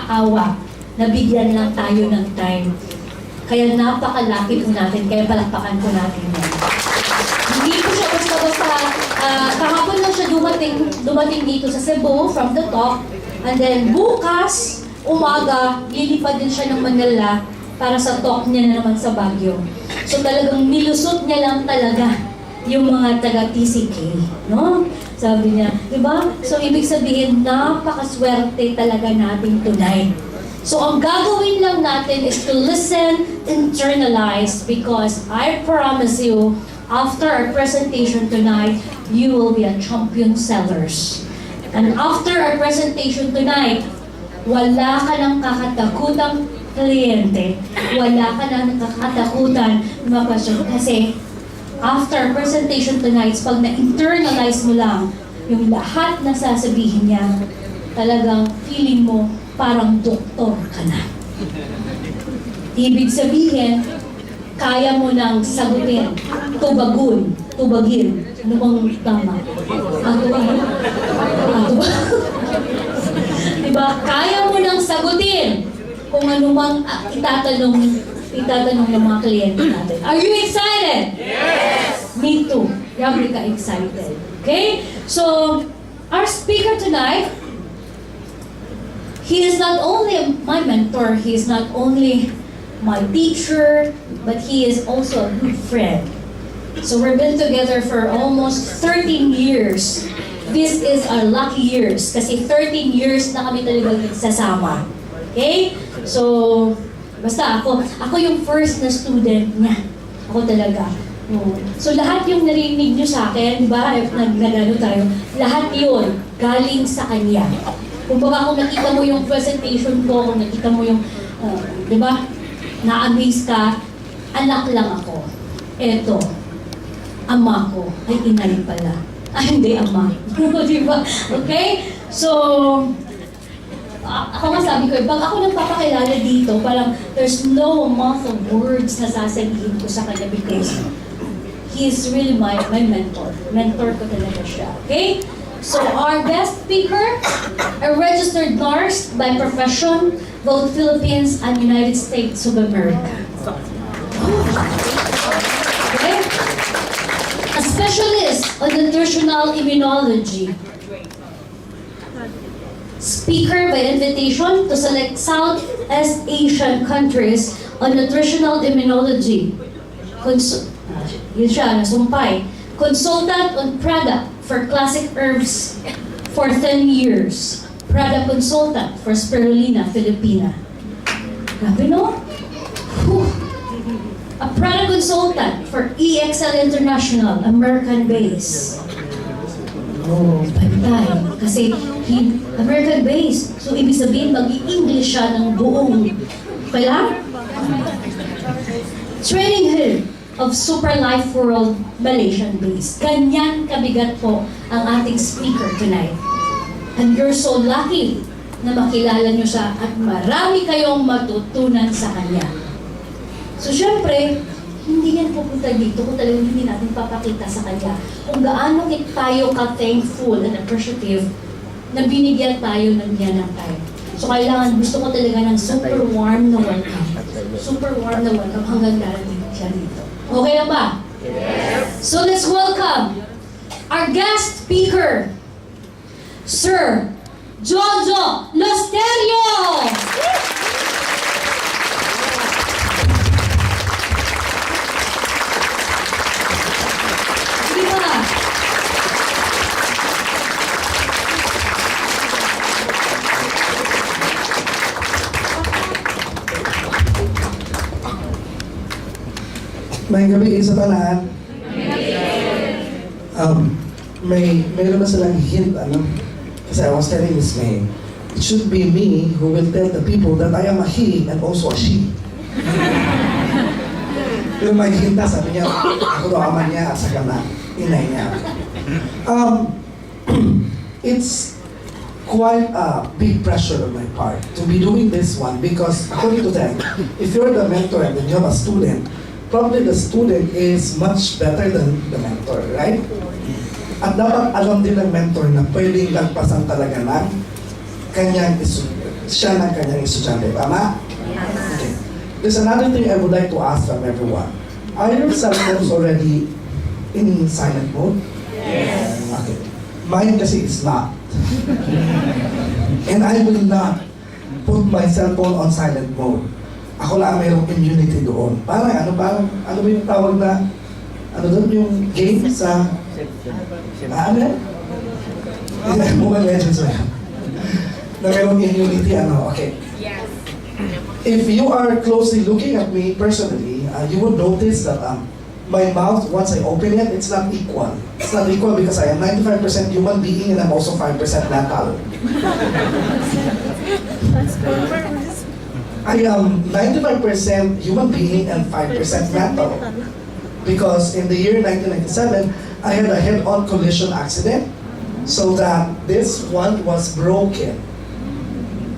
nakakaawa. Nabigyan lang tayo ng time. Kaya napakalaki po natin, kaya palakpakan po natin yan. Hindi po siya basta-basta, kahapon lang siya dumating dito sa Cebu from the talk, and then bukas, umaga, lilipad din siya ng Manila para sa talk niya na naman sa Baguio. So talagang nilusot niya lang talaga yung mga taga-TCK, no? Sabi niya, di ba? So ibig sabihin, napakaswerte talaga natin tonight. So ang gagawin lang natin is to listen, internalize, because I promise you, after our presentation tonight, you will be a champion sellers. And after our presentation tonight, wala ka nang kakatakutang kliyente, wala ka nang nakakatakutan mga question. Kasi after presentation tonight, pag na-internalize mo lang yung lahat na sasabihin niya, talagang feeling mo parang doktor ka na. Ibig sabihin, kaya mo nang sagutin, tubagin. Ano bang tama? Tubagin? Diba? Kaya mo nang sagutin kung ano mang itatanong ng mga kliyente natin. Are you excited? Yes! Me too. Grabe ka excited. Okay? So, our speaker tonight, he is not only my mentor, he is not only my teacher, but he is also a good friend. So we've been together for almost 13 years. This is our lucky years kasi 13 years na kami talaga nagsasama. Okay? So, basta ako yung first na student niya. Ako talaga. So lahat yung narinig niyo sa akin, di ba? Nagano tayo. Lahat yun galing sa kanya. Kung baka kung nakita mo yung presentation ko, kung nakita mo yung, di ba? Na-amaze ka, anak lang ako. Eto, ama ko. Ay, inay pala. Ay, hindi, ama. Diba? Okay? So, ako nga sabi ko, pag ako nagpapakilala dito, parang there's no amount of words na sasabihin ko sa kanya because he is really my mentor. Mentor ko talaga siya. Okay? So, our guest speaker, a registered nurse by profession, both Philippines and United States of America. Okay? A specialist on nutritional immunology. Speaker by invitation to select Southeast Asian countries on nutritional immunology. Yun siya, nasumpay. Consultant on product for classic herbs for 10 years. Product consultant for Spirulina Filipina. Grabe, no? Whew. A product consultant for EXL International, American base. Oh, pantay. Kasi American base. So, ibig sabihin, mag-i-English siya ng buong. Kaya? Training head of Super Life World Malaysian base. Ganyan kabigat po ang ating speaker tonight. And you're so lucky na makilala nyo siya at marami kayong matutunan sa kanya. So, syempre, hindi yan pupunta dito kung talagang hindi natin papakita sa kanya kung gaano tayo ka-thankful and appreciative na binigyan tayo ng yan ng time. So kailangan, gusto ko talaga ng super warm na welcome. Super warm na welcome hanggang darating siya dito. Okay lang ba? Yes! So let's welcome our guest speaker, Sir Jojo Lusterio! May gabi sa tanan. May naman silang hint, ano? Kasi I was telling Miss May, it should be me who will tell the people that I am a he and also a she. Pero may hint na, sabi niya, ako daw ama niya at saka na inay niya. It's quite a big pressure on my part to be doing this one because according to them, if you're the mentor and then you have a student, probably the student is much better than the mentor, right? At dapat alam din ng mentor na pwedeng lagpasan talaga ng kanyang siya ng kanyang estudyante. Tama? Okay. There's another thing I would like to ask from everyone. Are your cell phones already in silent mode? Yes. Okay. Mine kasi is not. And I will not put my cell phone on silent mode. Ako lang mayroong immunity doon. Parang ano ba yung tawag na, ano doon yung game sa, ano yan? Mobile Legends na yan. Na mayroong immunity, okay. Yes. If you are closely looking at me personally, you would notice that my mouth, once I open it, it's not equal. It's not equal because I am 95% human being and I'm also 5% mental. I am 95% human being and 5% mental. Because in the year 1997, I had a head-on collision accident so that this one was broken.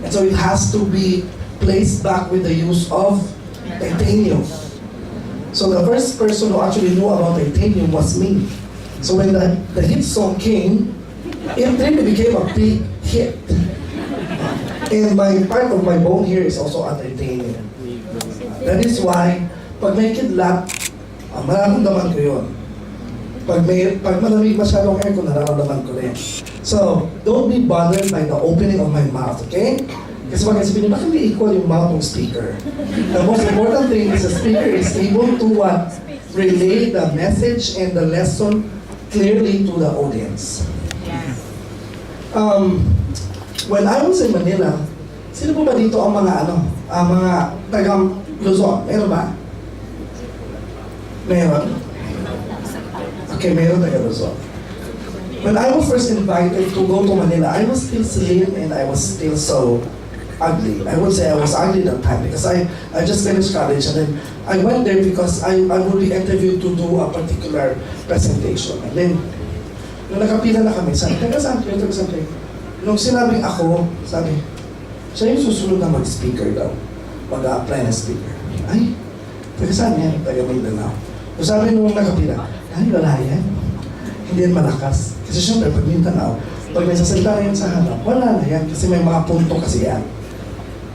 And so it has to be placed back with the use of titanium. So the first person who actually knew about titanium was me. So when the hit song came, it really became a big hit. And part of my bone here is also a titanium. That is why, pag may kidlat, mararamdaman ko yun. Pag malamig masyadong aircon, nararamdaman ko rin. So, don't be bothered by the opening of my mouth, okay? Kasi pag isipin niyo, bakit hindi equal yung mouth ng speaker? The most important thing is the speaker is able to relay the message and the lesson clearly to the audience. When I was in Manila, sino po ba dito ang mga mga tagang Luzon? Meron ba? Meron? Okay, meron taga Luzon. When I was first invited to go to Manila, I was still slim and I was still so ugly. I would say I was ugly that time because I just finished college and then I went there because I would be interviewed to do a particular presentation. And then, nung nakapila na kami, sabi, taga saan kayo? Nung sinabing ako, sabi, siya yung susunod na mag-speaker daw. Mag-a-apply na speaker. Ay, taga saan yan? Taga Mindanao. So sabi nung nakapila, ay, wala yan. Hindi yan malakas. Kasi syempre, pag Mindanao, pag may sasalita na yan sa harap, wala na yan. Kasi may mga punto kasi yan.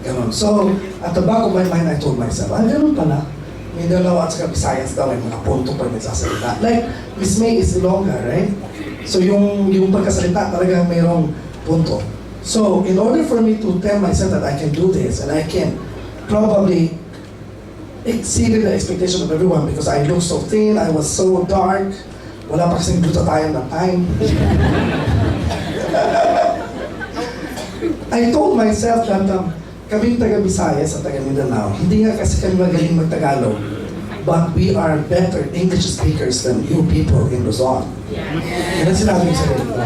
Ganon. So, at the back of my mind, I told myself, ganon pala. Mindanao at saka Visayas daw may mga punto pag nagsasalita. Like, Miss May is longer, right? So, yung pagkasalita talaga mayroong punto. So, in order for me to tell myself that I can do this and I can probably exceed the expectation of everyone because I look so thin, I was so dark, wala pa kasing glutathione that time. I told myself that kaming taga Visayas at taga Mindanao, hindi nga kasi kami magaling mag-Tagalog, but we are better English speakers than you people in Luzon. Yan ang sinabi ko sa sarili ko.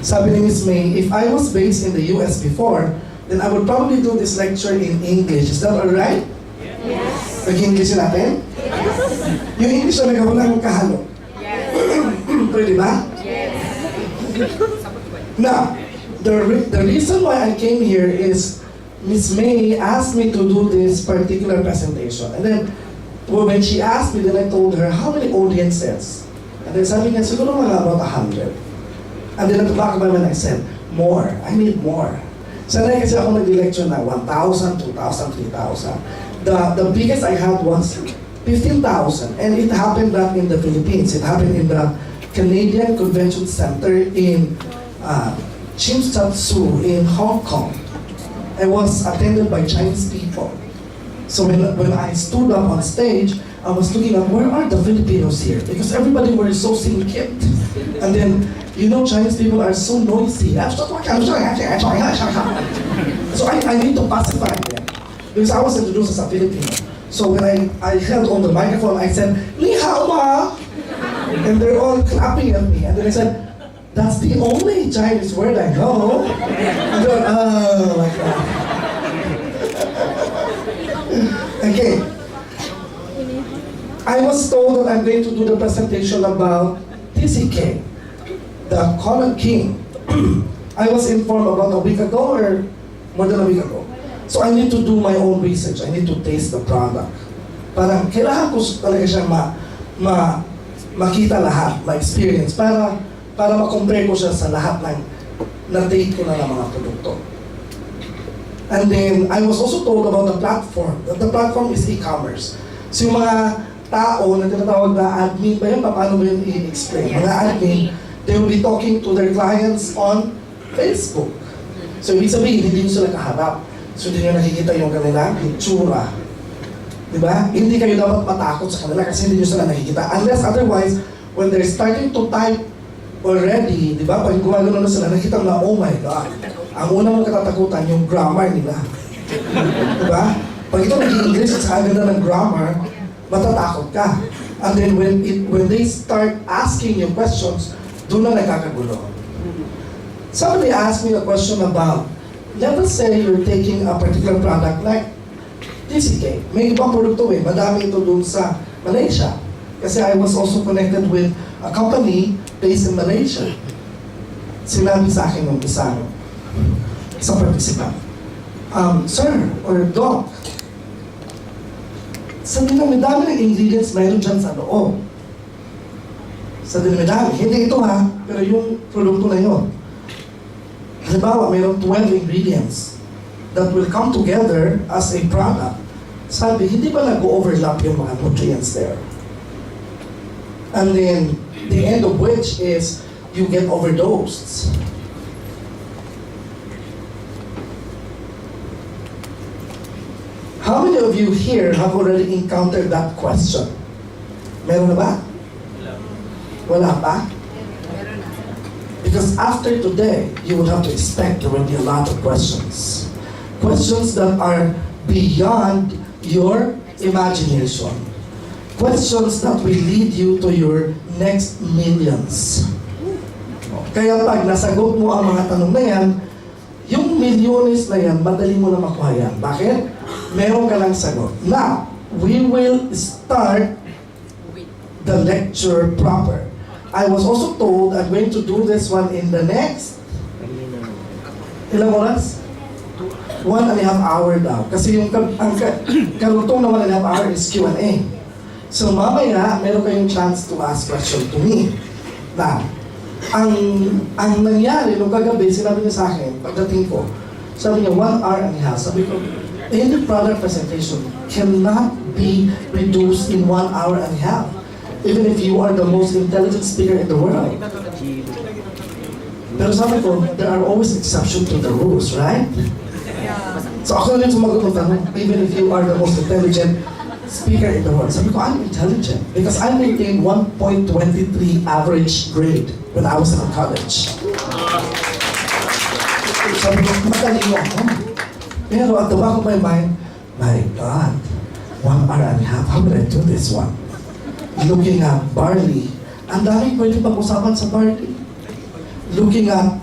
Sabi ni Miss May, if I was based in the US before, then I would probably do this lecture in English. Is that alright? Yes. Pag-English natin? Yung English talaga walang kahalo. Yes. Pwede ba? Yes. Now, the reason why I came here is Miss May asked me to do this particular presentation. And then, when she asked me, then I told her, how many audiences? And then sabi niya, siguro mga about 100. And then at the back of my mind, I said, more. I need more. Sanay kasi ako nag-lecture na 1,000, 2,000, 3,000. The biggest I had was 15,000. And it happened that in the Philippines. It happened in the Canadian Convention Center in Chimsatsu in Hong Kong. I was attended by Chinese people. So when I stood up on stage, I was looking at where are the Filipinos here? Because everybody were so singkit. And then, you know, Chinese people are so noisy. So I need to pacify them. Because I was introduced as a Filipino. So when I held on the microphone, I said, Ni hao ma! And they're all clapping at me. And then I said, that's the only Chinese word I know. And they're like that. Okay. I was told that I'm going to do the presentation about TCK, the Common King. I was informed about a week ago or more than a week ago. So I need to do my own research. I need to taste the product. Parang kailangan ko talaga siya makita lahat, ma-experience, para ma-compare ko siya sa lahat ng na-take ko na ng mga produkto. And then, I was also told about the platform. That the platform is e-commerce. So yung mga tao na tinatawag na admin ba yun? Paano ba yun i-explain? Mga admin, they will be talking to their clients on Facebook. So ibig sabihin, hindi nyo sila kaharap. So hindi nyo nakikita yung kanilang itsura. Diba? Hindi kayo dapat matakot sa kanila kasi hindi nyo sila nakikita. Unless otherwise, when they're starting to type already, diba? Pag gumagano na sila, nakikita na, oh my God. Ang una mong katatakutan, yung grammar nila. Diba? Pag ito nag-i-English at sa ganda ng grammar, matatakot ka. And then when they start asking you questions, doon na nagkakagulo. Somebody asked me a question about, let us say you're taking a particular product like TCK. May ibang produkto madami ito doon sa Malaysia. Kasi I was also connected with a company based in Malaysia. Sinabi sa akin ng isang participant, Sir or Doc, sa dinami-dami ng ingredients mayroon dyan sa loob. Sa dinami-dami. Hindi ito pero yung produkto na yun. Halimbawa, mayroon 12 ingredients that will come together as a product. Sabi, hindi ba nag-overlap yung mga nutrients there? And then, the end of which is, you get overdosed. How many of you here have already encountered that question? Meron na ba? Wala pa? Because after today, you will have to expect there will be a lot of questions. Questions that are beyond your imagination. Questions that will lead you to your next millions. Kaya pag nasagot mo ang mga tanong na yan, yung milyones na yan, madali mo na makuha yan. Bakit? Meron ka lang sagot. Now, we will start the lecture proper. I was also told I'm going to do this one in the next ilang oras? 1.5 hour daw. Kasi yung karutong na 1.5 hour is Q&A. So mamaya, meron kayong chance to ask question to me. Now, ang nangyari nung kagabi, sinabi niya sa akin, pagdating ko, sabi niya 1.5 hours. Sabi ko, any product presentation cannot be reduced in 1.5 hours. Even if you are the most intelligent speaker in the world. Pero sabi ko, there are always exceptions to the rules, right? So ako na rin sumagot ng tanong, even if you are the most intelligent speaker in the world. Sabi ko, I'm intelligent because I maintained 1.23 average grade when I was in college. Sabi ko, madali ako. Pero at the back of my mind, my God, 1.5 hours, how will I do this one? Looking at barley. Ang daming pwede pag-usapan sa barley. Looking at,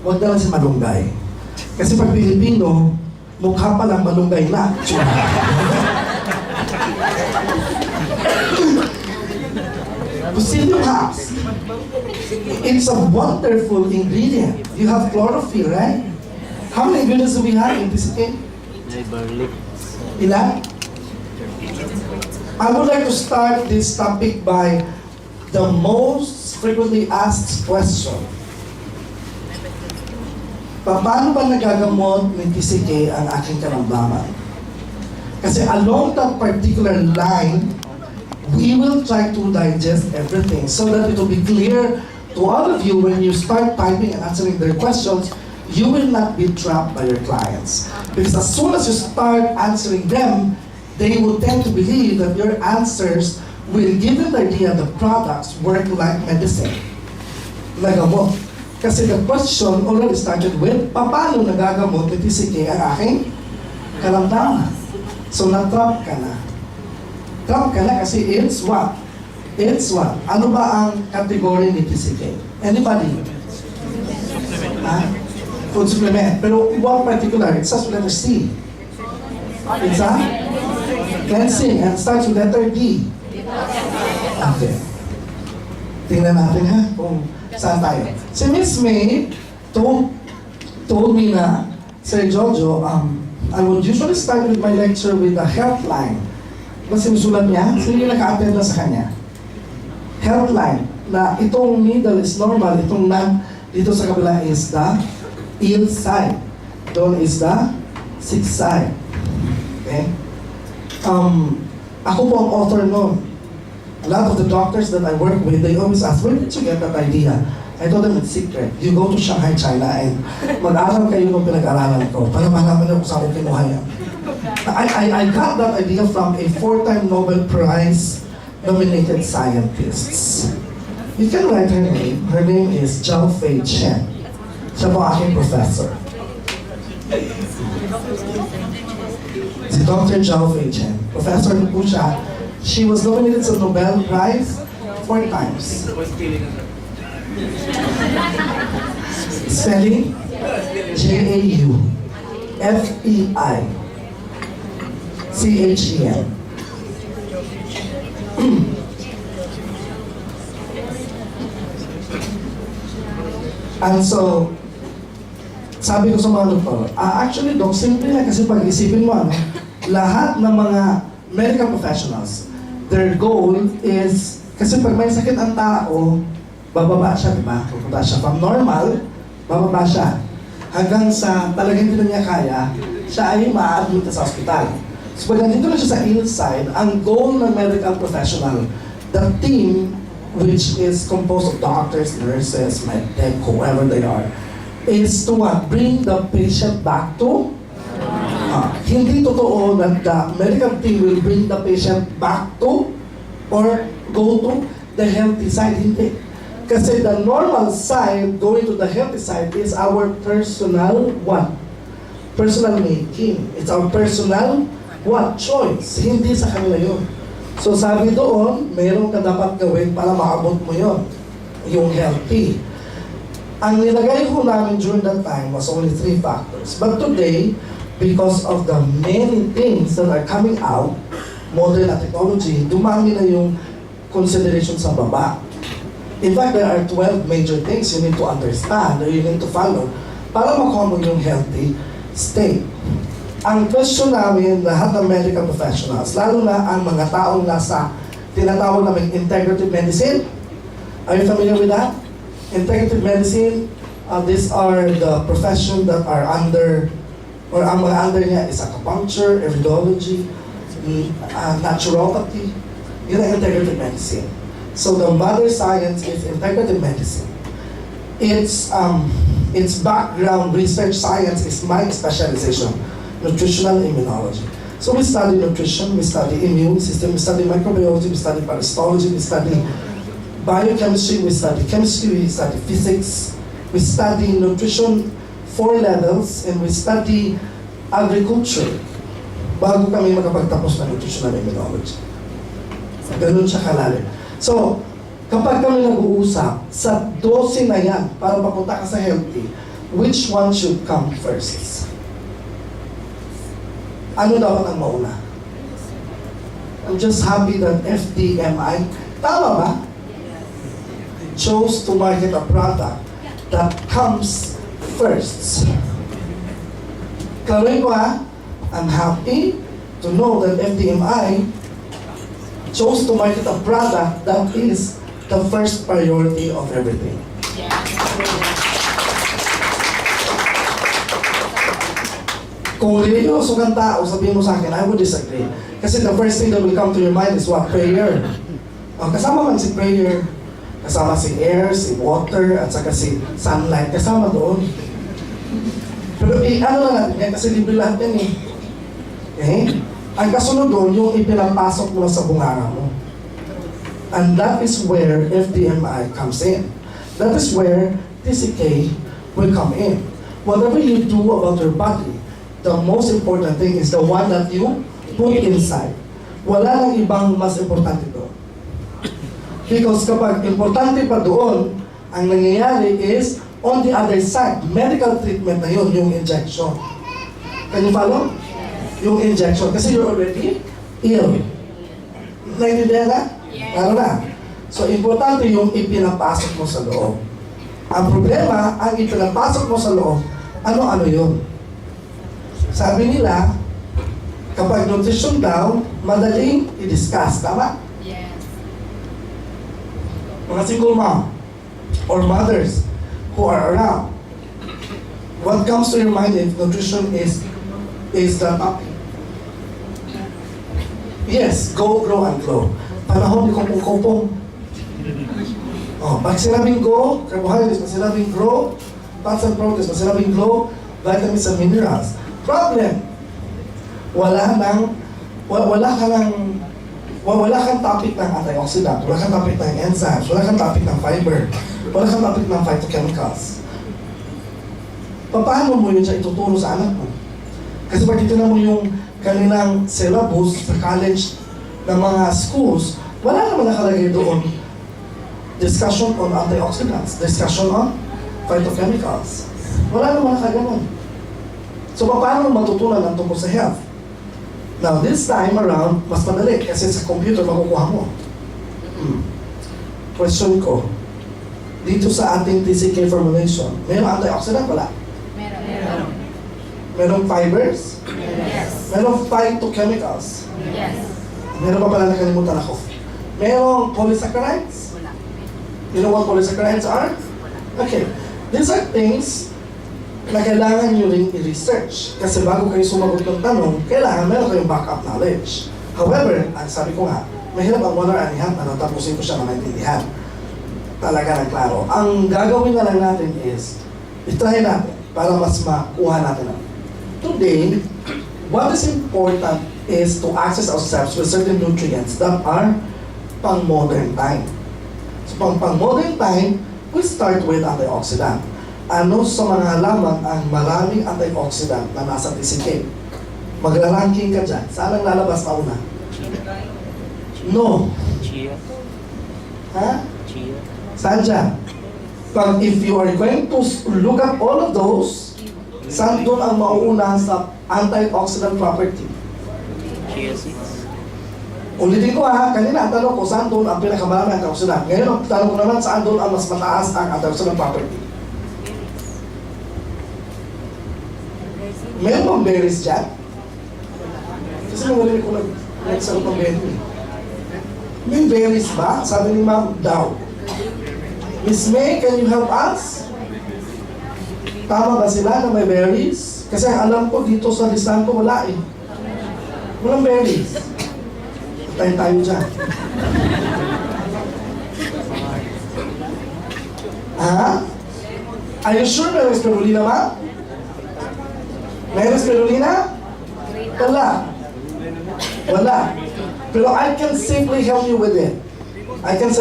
wag na lang si malunggay. Kasi pag Pilipino, mukha pa lang malunggay na. Pusilyo hops. It's a wonderful ingredient. You have chlorophyll, right? How many ingredients do we have in this cake? Ilan? I would like to start this topic by the most frequently asked question. Paano ba nagagamot ng TCK ang aking karamdaman? Kasi along that particular line, we will try to digest everything so that it will be clear to all of you when you start typing and answering their questions, you will not be trapped by your clients. Because as soon as you start answering them, they will tend to believe that your answers will give them the idea the products work like medicine. Nagamot. Kasi the question already started with, paano nagagamot ni TCK ang aking karamdaman? So na-trap ka na. Trap ka na kasi it's what? It's what? Ano ba ang category ni TCK? Anybody? Food supplement. Pero one particular, it starts with letter C. It's a cleansing and starts with letter D. Okay. Tingnan natin kung saan tayo. Si Miss May told me na, Sir Jojo, I would usually start with my lecture with the health line. Diba sinusulat niya? Sino yung naka-attend na sa kanya? Health line. Na itong middle is normal, itong dito sa kabila is the ill side. Doon is the sick side. Okay? Ako po ang author nun. A lot of the doctors that I work with, they always ask, where did you get that idea? I told them it's secret. You go to Shanghai, China, and mag-aral kayo ng pinag-aralan ko para malaman niyo kung saan ko kinuha yan. I got that idea from a 4-time Nobel Prize nominated scientist. You can write her name. Her name is Zhao Fei Chen. Siya po aking professor. Si Dr. Zhao Fei Chen. Professor po siya. She was nominated sa Nobel Prize 4 times. Spelling? J-A-U-F-E-I-C-H-E-N. And so, sabi ko sa mga doktor, actually, Doc, simple na kasi pag-isipin mo, lahat ng mga medical professionals, their goal is, kasi pag may sakit ang tao, bababa siya, di ba? Pupunta siya from normal, bababa siya. Hanggang sa talagang hindi na niya kaya, siya ay ma-admit sa hospital. So pag nandito na siya sa inside, ang goal ng medical professional, the team, which is composed of doctors, nurses, medtech, whoever they are, is to what? Bring the patient back to hindi totoo that the medical team will bring the patient back to or go to the healthy side. Hindi. Kasi the normal side, going to the healthy side, is our personal what? Personal making. It's our personal what? Choice. Hindi sa kanila yun. So sabi doon, mayroon ka dapat gawin para maabot mo yun. Yung healthy. Ang nilagay ko namin during that time was only 3 factors. But today, because of the many things that are coming out, modern na technology, dumami na yung consideration sa baba. In fact, there are 12 major things you need to understand or you need to follow para makuha mo yung healthy state. Ang question namin, lahat ng medical professionals, lalo na ang mga taong nasa tinatawag namin integrative medicine. Are you familiar with that? Integrative medicine, these are the profession that are under, or ang mga under niya is acupuncture, iridology, naturopathy. Yun ang integrative medicine. So the mother science is integrative medicine. Its background research science is my specialization, nutritional immunology. So we study nutrition, we study immune system, we study microbiology, we study parasitology, we study biochemistry, we study chemistry, we study physics, we study nutrition 4 levels, and we study agriculture bago kami makapagtapos ng nutritional immunology. Ganun siya kalalim. So, kapag kami nag-uusap sa 12 na yan para papunta ka sa healthy, which one should come first? Ano dapat ang mauna? I'm just happy that FDMI, tama ba? Chose to market a product that comes first. Klaruin ko ha, I'm happy to know that FDMI chose to market a product that is the first priority of everything. Kung religyoso kang tao, sabihin mo sa akin, I would disagree. Kasi the first thing that will come to your mind is what? Prayer. Kasama man si prayer, kasama si air, si water, at saka si sunlight, kasama doon. Pero ano lang natin yan, kasi libre lahat yan eh. Okay? Ang kasunod doon, yung ipinapasok mo sa bunganga mo. And that is where FDMI comes in. That is where TCK will come in. Whatever you do about your body, the most important thing is the one that you put inside. Wala nang ibang mas importante doon. Because kapag importante pa doon, ang nangyayari is, on the other side, medical treatment na yun, yung injection. Can you follow? Yung injection. Kasi you're already ill. Naintindihan na? Ano na? So, importante yung ipinapasok mo sa loob. Ang problema, ang ipinapasok mo sa loob, ano-ano yun? Sabi nila, kapag nutrition daw, madaling i-discuss. Tama? Mga single mom or mothers who are around, what comes to your mind if nutrition is is the topic. Yes, go, grow, and glow. Panahon ni kupong-kupong. Oh, pag sinabing go, carbohydrates, pag sinabing grow, fats and proteins, pag sinabing glow, vitamins and minerals. Problem, wala kang topic ng antioxidant, wala kang topic ng enzymes, wala kang topic ng fiber, wala kang topic ng phytochemicals. Paano mo yun siya ituturo sa anak mo? Kasi pag titignan mo yung kanilang syllabus sa college ng mga schools, wala naman nakalagay doon discussion on antioxidants, discussion on phytochemicals. Wala naman nakaganon. So paano matutunan ang tungkol sa health? Now this time around, mas madali kasi sa computer makukuha mo. Question ko, dito sa ating TCK formulation, mayroong antioxidant? Wala. Meron. Merong fibers? Yes. Merong phytochemicals? Yes. Meron pa pala nakalimutan ako. Merong polysaccharides? Wala. You know what polysaccharides are? Okay. These are things na kailangan nyo rin i-research. Kasi bago kayo sumagot ng tanong, kailangan meron kayong backup knowledge. However, ang sabi ko nga, mahirap ang 1 hour and a half na natapusin ko siya na maintindihan. Talaga ng klaro. Ang gagawin na lang natin is, itry natin para mas makuha natin. Today, what is important is to access ourselves with certain nutrients that are pang-modern time. So pang-modern time, we start with antioxidant. Ano sa mga halaman ang maraming antioxidant na nasa TCK? Magra-ranking ka dyan. Saan ang lalabas na una? No. Chia. Ha? Chia. Saan dyan? Pag if you are going to look at all of those, saan doon ang mauuna sa antioxidant property? Chia seeds. Ulitin ko ha, kanina ang tanong ko saan doon ang pinakamaraming antioxidant. Ngayon ang tanong ko naman saan doon ang mas mataas ang antioxidant property. Meron bang berries dyan? Kasi nangulili ko nagsagot ng berry. May berries ba? Sabi ni Ma'am daw. Miss May, can you help us? Tama ba sila na may berries? Kasi alam ko dito sa listahan ko wala eh. Walang berries. Tayo dyan. Ha? Are you sure may spirulina ba? May spirulina? Wala. Wala. Pero I can safely help you with it. I can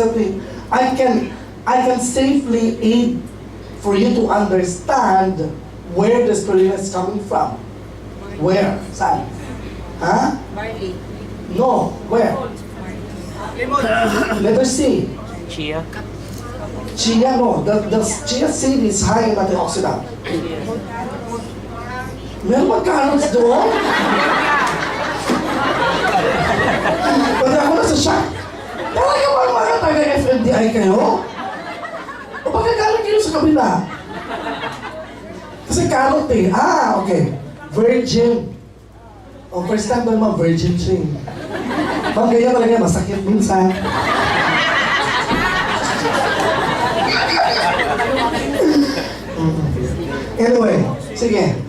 safely aid for you to understand where the spirulina is coming from. Where? Saan? Ha? Barley. No. Where? Letter C. Chia. Chia, no. The chia seed is high in antioxidant. Meron ba carrots doon? Pati ako na sa shock. Talaga ba mga taga-FNDI kayo? O pagkagaling kayo sa kabila? Kasi carrot eh. Ah, okay. Virgin. O first time ba naman virgin chain? Pag ganyan talaga masakit minsan. Anyway, sige.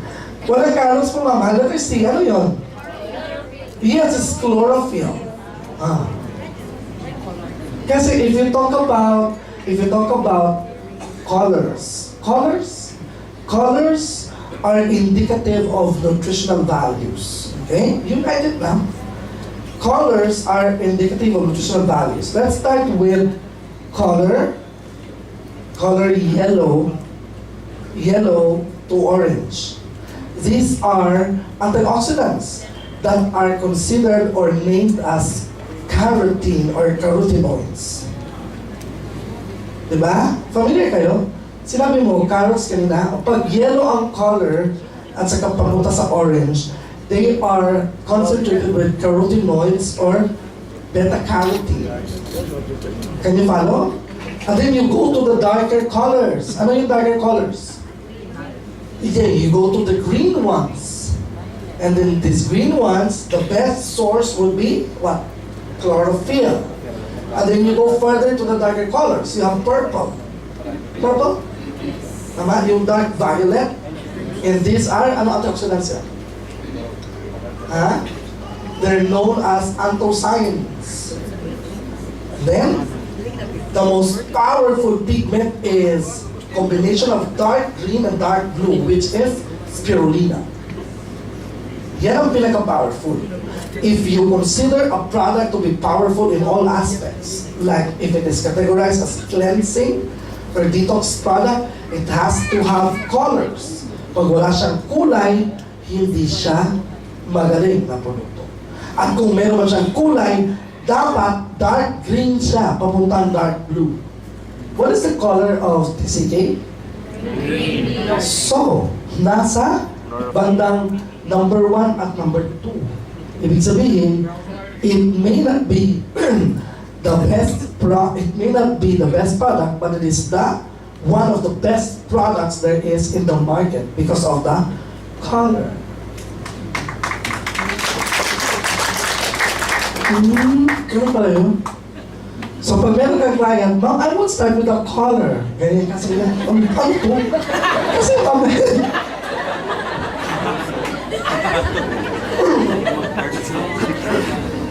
Walang carrots po mama. Letter C, ano yun? Yes, it's chlorophyll. Ah. Kasi if you talk about colors are indicative of nutritional values. Okay? You write it now. Colors are indicative of nutritional values. Let's start with color. Color yellow to orange. These are antioxidants that are considered or named as carotene or carotenoids. Diba? Familiar kayo? Sinabi mo, carrots kanina, pag yellow ang color at saka papunta sa orange, they are concentrated with carotenoids or beta-carotene. Can you follow? And then you go to the darker colors. Ano yung darker colors? Yeah, you go to the green ones. And then these green ones, the best source would be what? Chlorophyll. And then you go further to the darker colors. You have purple. Purple? Tama? Yung dark violet. And these are, ano antioxidants yan? Huh? They're known as anthocyanins. Then, the most powerful pigment is combination of dark green and dark blue, which is spirulina. Yan ang pinaka-powerful. If you consider a product to be powerful in all aspects, like if it is categorized as cleansing or detox product, it has to have colors. Pag wala siyang kulay, hindi siya magaling na produkto. At kung meron man siyang kulay, dapat dark green siya, papuntang dark blue. What is the color of TCK? Green. So, nasa bandang number 1 at number 2. Ibig sabihin, it may not be the best product, but it is one of the best products there is in the market because of the color. Ano pala yun? So pag meron kang client, ma'am, I will start with the color. Ganyan kasi na, ano to? Kasi ma'am,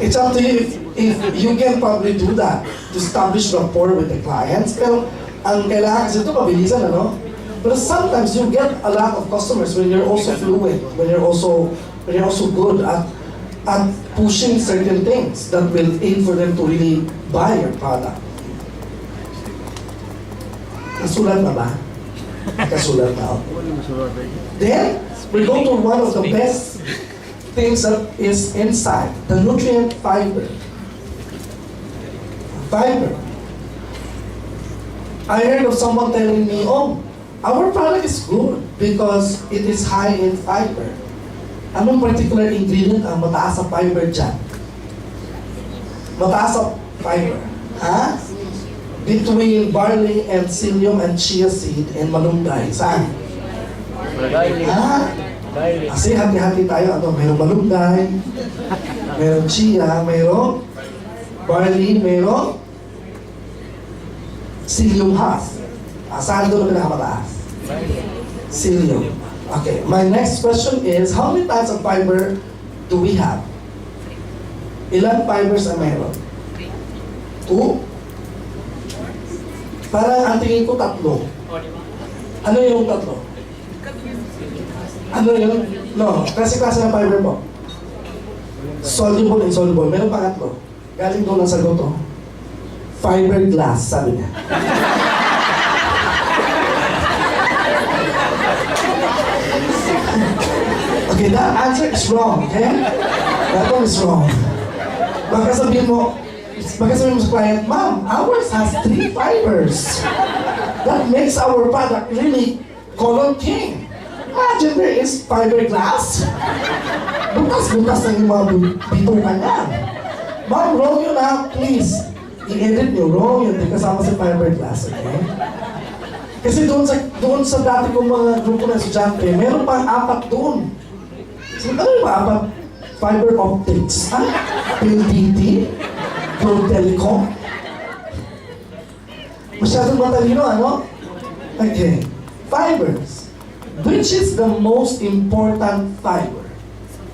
it's up to you if you can probably do that to establish rapport with the clients. Pero ang kailangan kasi ito mabilisan, ano? But sometimes you get a lot of customers when you're also fluent, when you're also good at pushing certain things that will aid for them to really buy your product. Nasulat na ba? Kasulat na. Then, we go to one of the best things that is inside, the nutrient fiber. Fiber. I heard of someone telling me, oh, our product is good because it is high in fiber. Anong particular ingredient ang mataas sa fiber dyan? Mataas sa fiber. Ha? Between barley and psyllium and chia seed and malunggay. Saan? Ha? Kasi hati-hati tayo. Ano? Mayroong malunggay, mayroong chia, mayroong barley, mayroong psyllium husk. Saan doon ang pinakamataas? Psyllium. Okay, my next question is, how many types of fiber do we have? Ilan fibers ang meron? 2? Parang ang tingin ko 3. Ano yung 3? Ano yun? No, klase-klase ng fiber po. Soluble, insoluble. Meron pa 3. Galing doon ang sagot to. Fiberglass, sabi niya. Okay, that answer is wrong, okay? That one is wrong. Baka sabihin mo sa client, ma'am, ours has 3 fibers. That makes our product really color king. Imagine there is fiberglass. Butas-butas na yung mga bitukan niya. Ma'am, wrong yun ha, please. I-edit nyo, wrong yun, di kasama sa fiberglass, okay? Kasi doon sa dati kong mga grupo na estudyante, meron pang 4 doon. So, ano yung mga 4? Fiber optics, ha? PLDT, Globe Telecom. Masyadong matalino, ano? Okay. Fibers. Which is the most important fiber?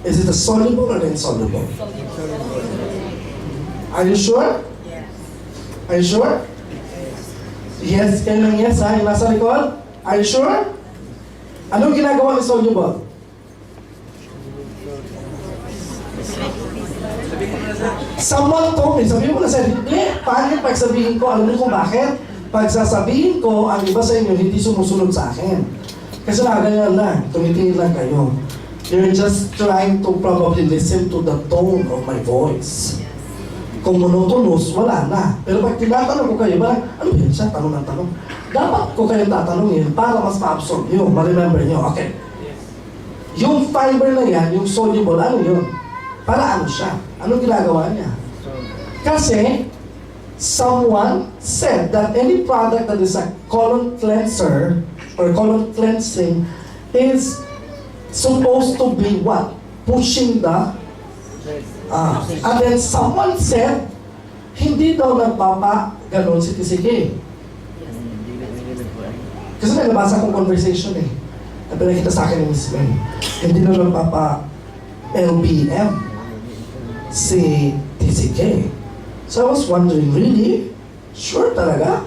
Is it the soluble or the insoluble? Are you sure? Yes. Are you sure? Yes, kayo ng yes, ha? Yung nasa likod? Are you sure? Anong ginagawa ni soluble? Someone told me, sabihin mo na sa hindi, paano yung pagsabihin ko, alam niyo kung bakit? Pagsasabihin ko, ang iba sa inyo, hindi sumusunod sa akin. Kasi ganyan lang, tumitingin lang kayo. You're just trying to probably listen to the tone of my voice. Kung monotonous, wala na. Pero pag tinatanong ko kayo, ano yun siya? Tanong ng tanong. Dapat ko kayo tatanungin para mas ma-absorb nyo, ma-remember nyo. Okay. Yung fiber na yan, yung soluble, ano yun? Para ano siya? Anong ginagawa niya? Kasi, someone said that any product that is a colon cleanser or colon cleansing is supposed to be what? Pushing the and then someone said, hindi daw nagpapa-ganon si TCK. Kasi may nabasa kong conversation eh. Na pinakita sa akin ni Miss Men. Hindi daw nagpapa LBM, si TCK. So I was wondering, really? Sure talaga?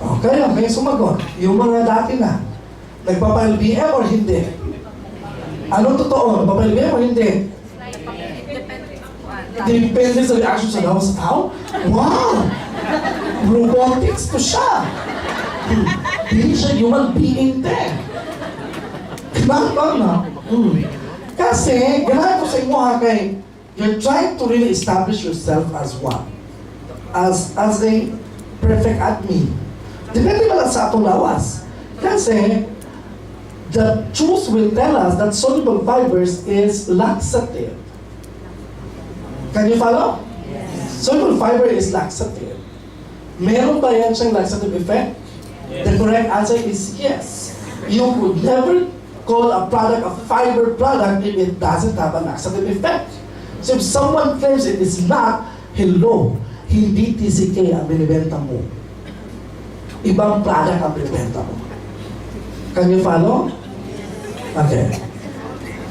Okay, sumagot. Yung mga dati na, nagpapa-LBM or hindi? Anong totoo? Nagpapa-LBM or hindi? Depende sa reaction sa tao. Wow! Robotics to siya. Hindi siya human being din. Kinakita na. Kasi, ganahan ko sa inyo ha, kay you're trying to really establish yourself as what? As a perfect admin. Depende ba lang sa atong lawas. Kasi, the truth will tell us that soluble fibers is laxative. Can you follow? Yes. Soluble fiber is laxative. Meron ba yan siyang laxative effect? Yes. The correct answer is yes. You could never call a product a fiber product if it doesn't have a laxative effect. So if someone claims it is not, hello, hindi TCK ang binibenta mo. Ibang product ang binibenta mo. Can you follow? Okay.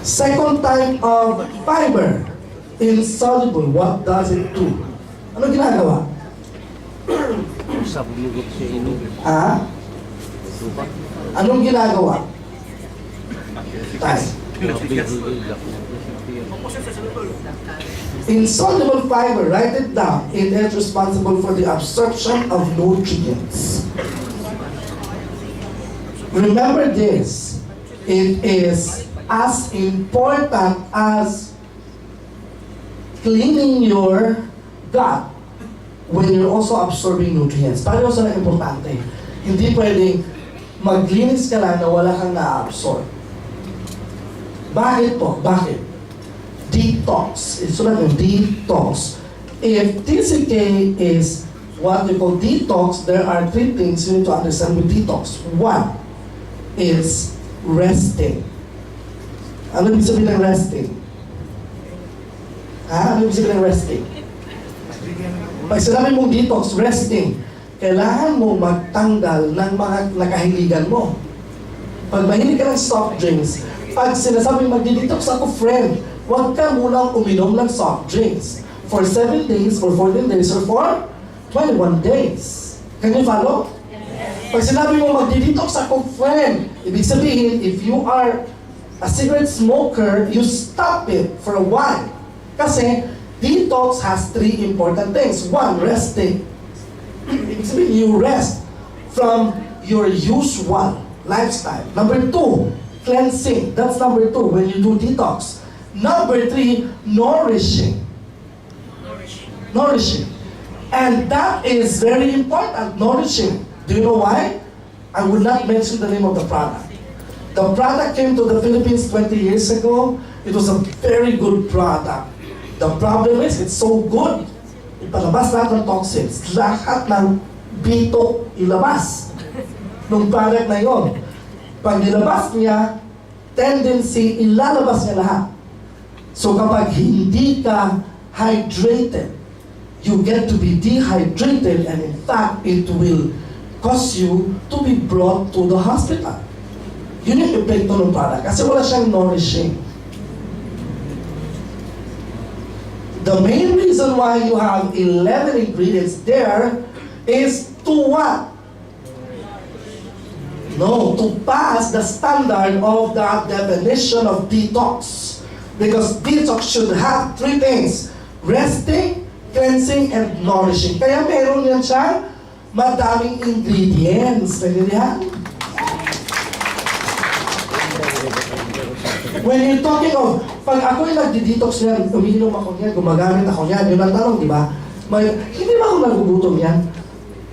Second type of fiber, insoluble. What does it do? Ano ginagawa? Sabulugot siya ino. Anong ginagawa? Tayo. Insoluble fiber, write it down. It is responsible for the absorption of nutrients. Remember this. It is as important as cleaning your gut when you're also absorbing nutrients. Pareho sila importante. Hindi pwedeng maglinis ka lang na wala kang na-absorb. Bakit po? Bakit? Detox. Isulat yung detox. If TCK is what we call detox, there are three things you need to understand with detox. One is resting. Ano ibig sabihin ng resting? Ano ibig sabihin ng resting? Pag sinabi mong detox, resting, kailangan mo magtanggal ng mga nakahiligan mo. Pag mahilig ka ng soft drinks, pag sinasabing magdi-detox ako, friend, huwag ka munang uminom ng soft drinks for 7 days, for 14 days, or for 21 days. Can you follow? Pag sinabi mo magdi-detox ako, friend, ibig sabihin, if you are a cigarette smoker, you stop it for a while. Kasi, detox has 3 important things. 1, resting. Ibig sabihin, you rest from your usual lifestyle. Number 2, cleansing. That's number 2 when you do detox. Number 3, nourishing. Nourishing. And that is very important, nourishing. Do you know why? I would not mention the name of the product. The product came to the Philippines 20 years ago. It was a very good product. The problem is, it's so good. Ipalabas lahat ng toxins. Lahat ng bito ilabas ng product na yon. Pag nilabas niya, tendency, ilalabas niya lahat. So kapag hindi ka hydrated, you get to be dehydrated, and in fact, it will cause you to be brought to the hospital. Yun yung epekto ng product kasi wala siyang nourishing. The main reason why you have 11 ingredients there is to what? No, to pass the standard of the definition of detox. Because detox should have 3 things: resting, cleansing, and nourishing. Kaya meron yan siya madaming ingredients. Nagilihan? When you're talking of, pag ako'y nagdi-detox niyan, umiinom ako niyan, gumagamit ako niyan, yun ang tanong, di ba? Hindi ba ako nagugutom yan?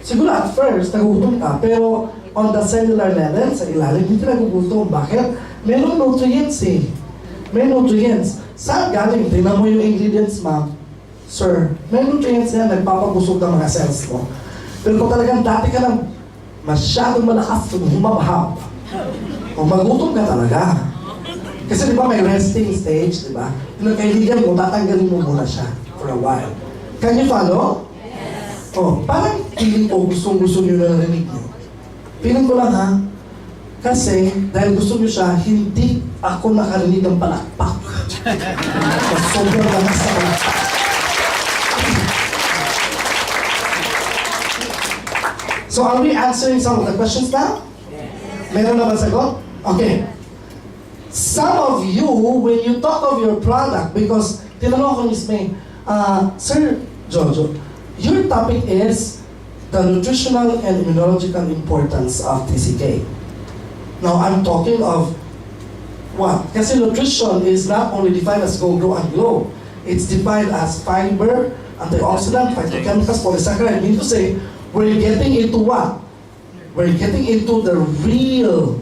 Siguro at first, nagugutom ka, pero on the cellular level, sa ilalim, hindi ka nagugutom. Bakit? Meron nutrients eh. May nutrients. Saan galing? Tingnan mo yung ingredients, ma'am. Sir, may nutrients yan, nagpapabusog ng mga cells mo. Pero kung talagang dati ka ng masyadong malakas, humabahab, o magutom ka talaga. Kasi di ba may resting stage, di ba? Yung kaibigan mo, tatanggalin mo muna siya for a while. Can you follow? Yes. Oh, parang feeling ko, gustong-gusto nyo na narinig nyo. Feeling ko lang ha, Kasi, dahil gusto niyo siya, hindi ako nakarinig ng palakpak. Sobrang lakas sa palakpak. So, are we answering some of the questions now? Meron na ba sagot? Okay. Some of you, when you talk of your product, because tinanong ako ni May, Sir Jojo, your topic is the nutritional and immunological importance of TCK. Now, I'm talking of what? Kasi nutrition is not only defined as go, grow, and glow. It's defined as fiber, antioxidant, phytochemicals, polysaccharide. Meaning to say, we're getting into what? We're getting into the real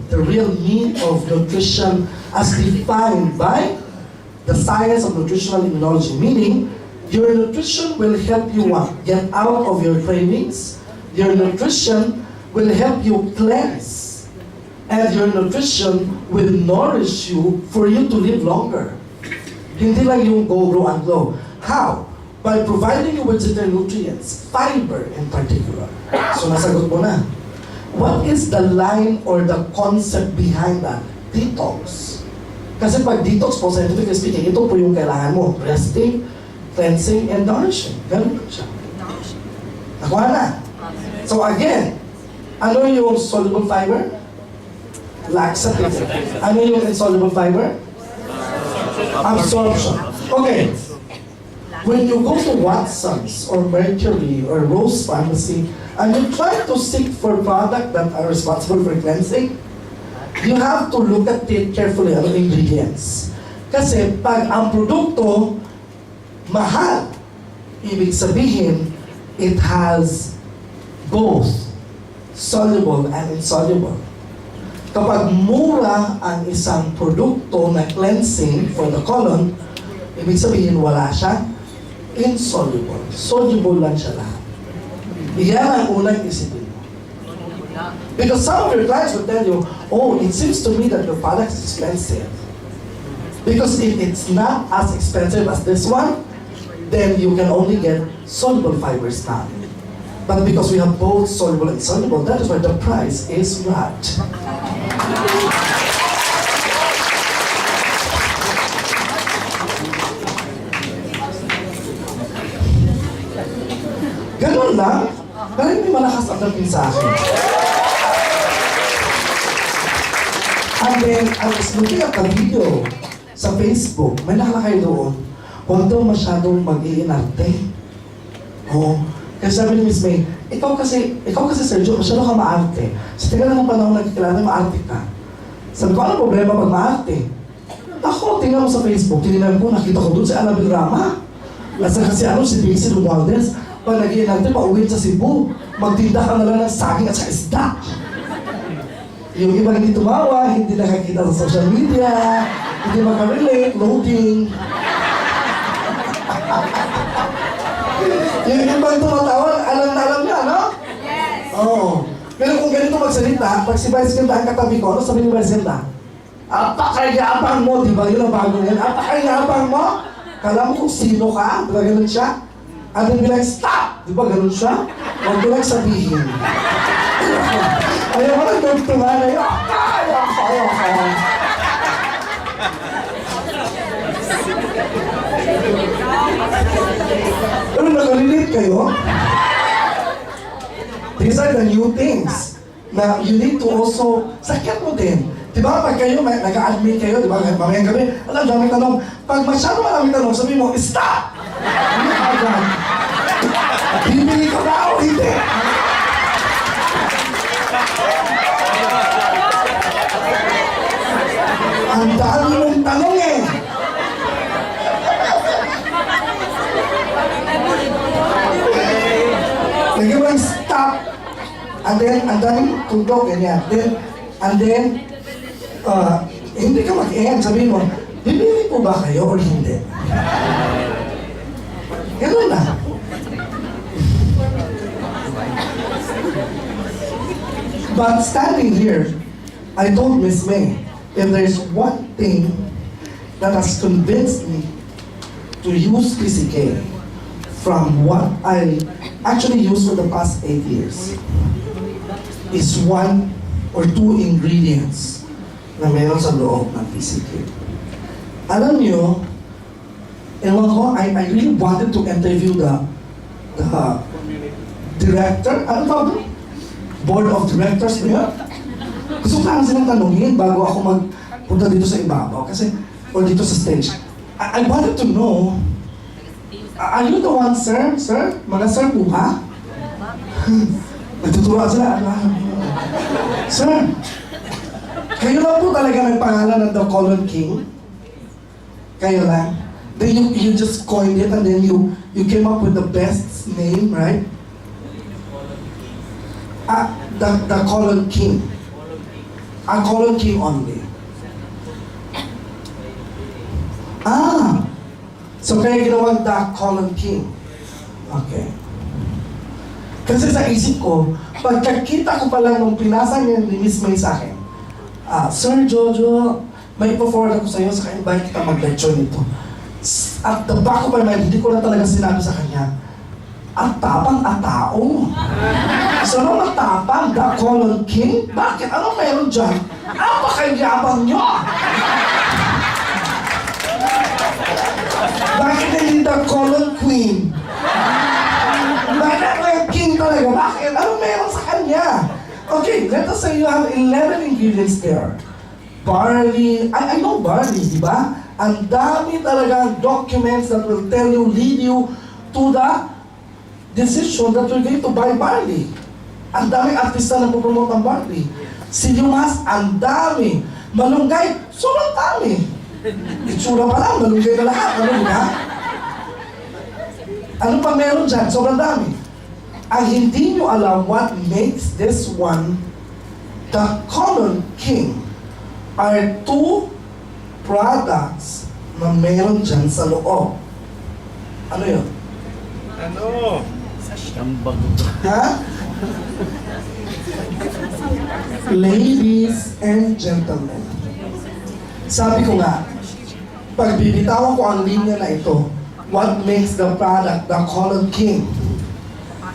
meat of nutrition as defined by the science of nutritional immunology. Meaning, your nutrition will help you what? Get out of your cravings. Your nutrition will help you cleanse. And your nutrition will nourish you for you to live longer. Hindi lang yung go, grow, and glow. How? By providing you with certain nutrients, fiber in particular. So nasagot mo na. What is the line or the concept behind that? Detox. Kasi pag detox po, scientifically speaking, ito po yung kailangan mo. Resting, cleansing, and nourishing. Ganun po siya. Nakuha na. So again, ano yung soluble fiber? Laxative. Ano yung insoluble fiber? Absorption. Okay. When you go to Watson's or Mercury or Rose Pharmacy and you try to seek for products that are responsible for cleansing, you have to look at it carefully, ang ingredients. Kasi pag ang produkto mahal, ibig sabihin, it has both soluble and insoluble. Kapag mura ang isang produkto na cleansing for the colon, ibig sabihin wala siya insoluble. Soluble lang siya lahat. Iyan ang unang isipin mo. Because some of your clients will tell you, oh, it seems to me that your product is expensive. Because if it's not as expensive as this one, then you can only get soluble fibers now. But because we have both soluble and insoluble, that is why the price is right. Ganun lang, pero hindi malakas ang dating sa akin. And then, I was looking at the video sa Facebook, may nakalakay doon, huwag daw masyadong mag-iinarte. Oo. Kasi sabi ni Miss May, ikaw kasi Sergio, masyado ka maarte. Sa tagal ng panahon nagkikilala, maarte ka. Sabi ko, ano problema pag maarte? Ako, tingnan mo sa Facebook, tinignan ko, nakita ko doon si Annabel Rama. Nasa kasi si Daisy Romualdez. Pag nag-iinarte, pauwiin sa Cebu, magtinda ka na lang ng saging at sa isda. Yung iba hindi tumawa, hindi nakakita sa social media, hindi makarelate, loading. Yung ibang tumatawa, alam niya, no? Yes! Oo. Pero kung ganito magsalita, pag si Vice Ganda ang katabi ko, ano sabi ni Vice Ganda? Apakayabang mo, di ba? Yun ang bago yan. Apakayabang mo? Kala mo kung sino ka? Di ba ganun siya? At then be like, stop! Di ba ganun siya? Huwag ko lang sabihin. Ayaw mo lang tugtungan na yun. Ayaw. Pero nakalilate kayo? These are the new things na you need to also, sakyan mo din. Diba pag kayo, nag-a-admit kayo, diba, mamayang gabi, alam, daming tanong. Pag masyado maraming tanong, sabihin mo, stop! Ano ka agad? Bibili ka ba o hindi? Ang dami mong tanong eh. Lagyan mo lang stop. And then, ang daming tugtog, ganyan. And then, hindi ka mag-end. Sabihin mo, bibili po ba kayo o hindi? Ganun na. But standing here, I told Miss May, if there's one thing that has convinced me to use PCK from what I actually used for the past 8 years is one or 2 ingredients na meron sa loob ng PCK. Alam nyo, ewan ko, I really wanted to interview the director, ano ba? Board of Directors ba yun? Gusto ko lang silang tanungin bago ako magpunta dito sa ibabaw, kasi, or dito sa stage. I wanted to know, are you the one, sir? Sir? Mga sir po ba? Nagtutuwa sila. Sir, kayo lang po talaga ng pangalan ng The Colon King? Kayo lang? Then you just coined it and then you came up with the best name, right? The Colon King. A Colon King only. So kaya ginawang The Colon King. Okay. Kasi sa isip ko, pagkakita ko pa lang nung pinasa niya ni Miss May sa akin, Sir Jojo, may ipo-forward ako sa iyo, saka invite kita mag-lecture nito. At the back of my mind, hindi ko na talaga sinabi sa kanya, ang tapang at tao. So nung matapang, The Colon King? Bakit? Anong meron dyan? Apakayabang nyo! Bakit hindi The Colon Queen? Bakit ang king talaga? Bakit? Ano meron sa kanya? Okay, let us say you have 11 ingredients there. Barley, I know barley, di ba? Ang dami talagang documents that will tell you, lead you to the decision that you're going to buy barley. Ang daming artista na pupromote ng barley. Silimas, ang dami. Malunggay, sobrang dami. Itsura pa lang, malunggay na lahat. Ano ba? Ano pa meron dyan? Sobrang dami. Ang hindi nyo alam what makes this one the Colon King are 2 products na meron dyan sa loob. Ano yun? Ano? Tambag. Ha? Ladies and gentlemen, sabi ko nga, pag bibitawan ko ang linya na ito, what makes the product the Colon King?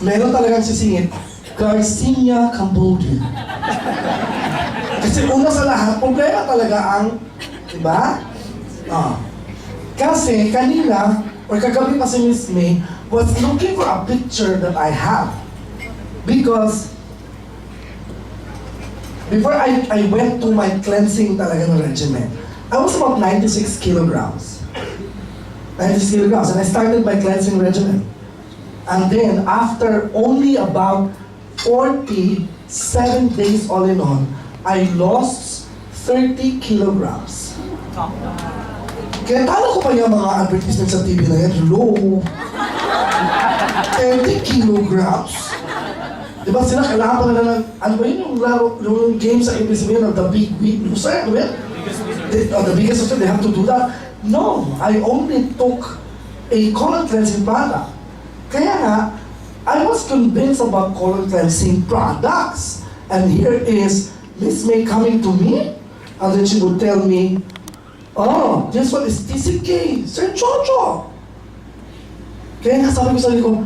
Meron talagang sisingit, Garcinia Cambodia. Kasi una sa lahat, problema talaga ang, di ba? Kasi kanina, or kagabi pa si Miss May, was looking for a picture that I have. Because, before I went to my cleansing talaga ng regimen, I was about 96 kilograms. 96 kilograms, and I started my cleansing regimen. And then, after only about 47 days all in all, I lost 30 kilograms. Kaya talo ko pa yung mga advertisement sa TV na yan, low. 30 kilograms. Diba sila, kailangan pa nila ng, ano ba yun yung laro, yung game sa ABS-CBN of the big loser, ano ba yan? The biggest loser, they have to do that. No, I only took a colon cleansing product. Kaya nga, I was convinced about colon cleansing products. And here is Miss May coming to me, and then she would tell me, oh, this one is TCK, Sir Jojo. Kaya nga sabi ko sa sarili ko,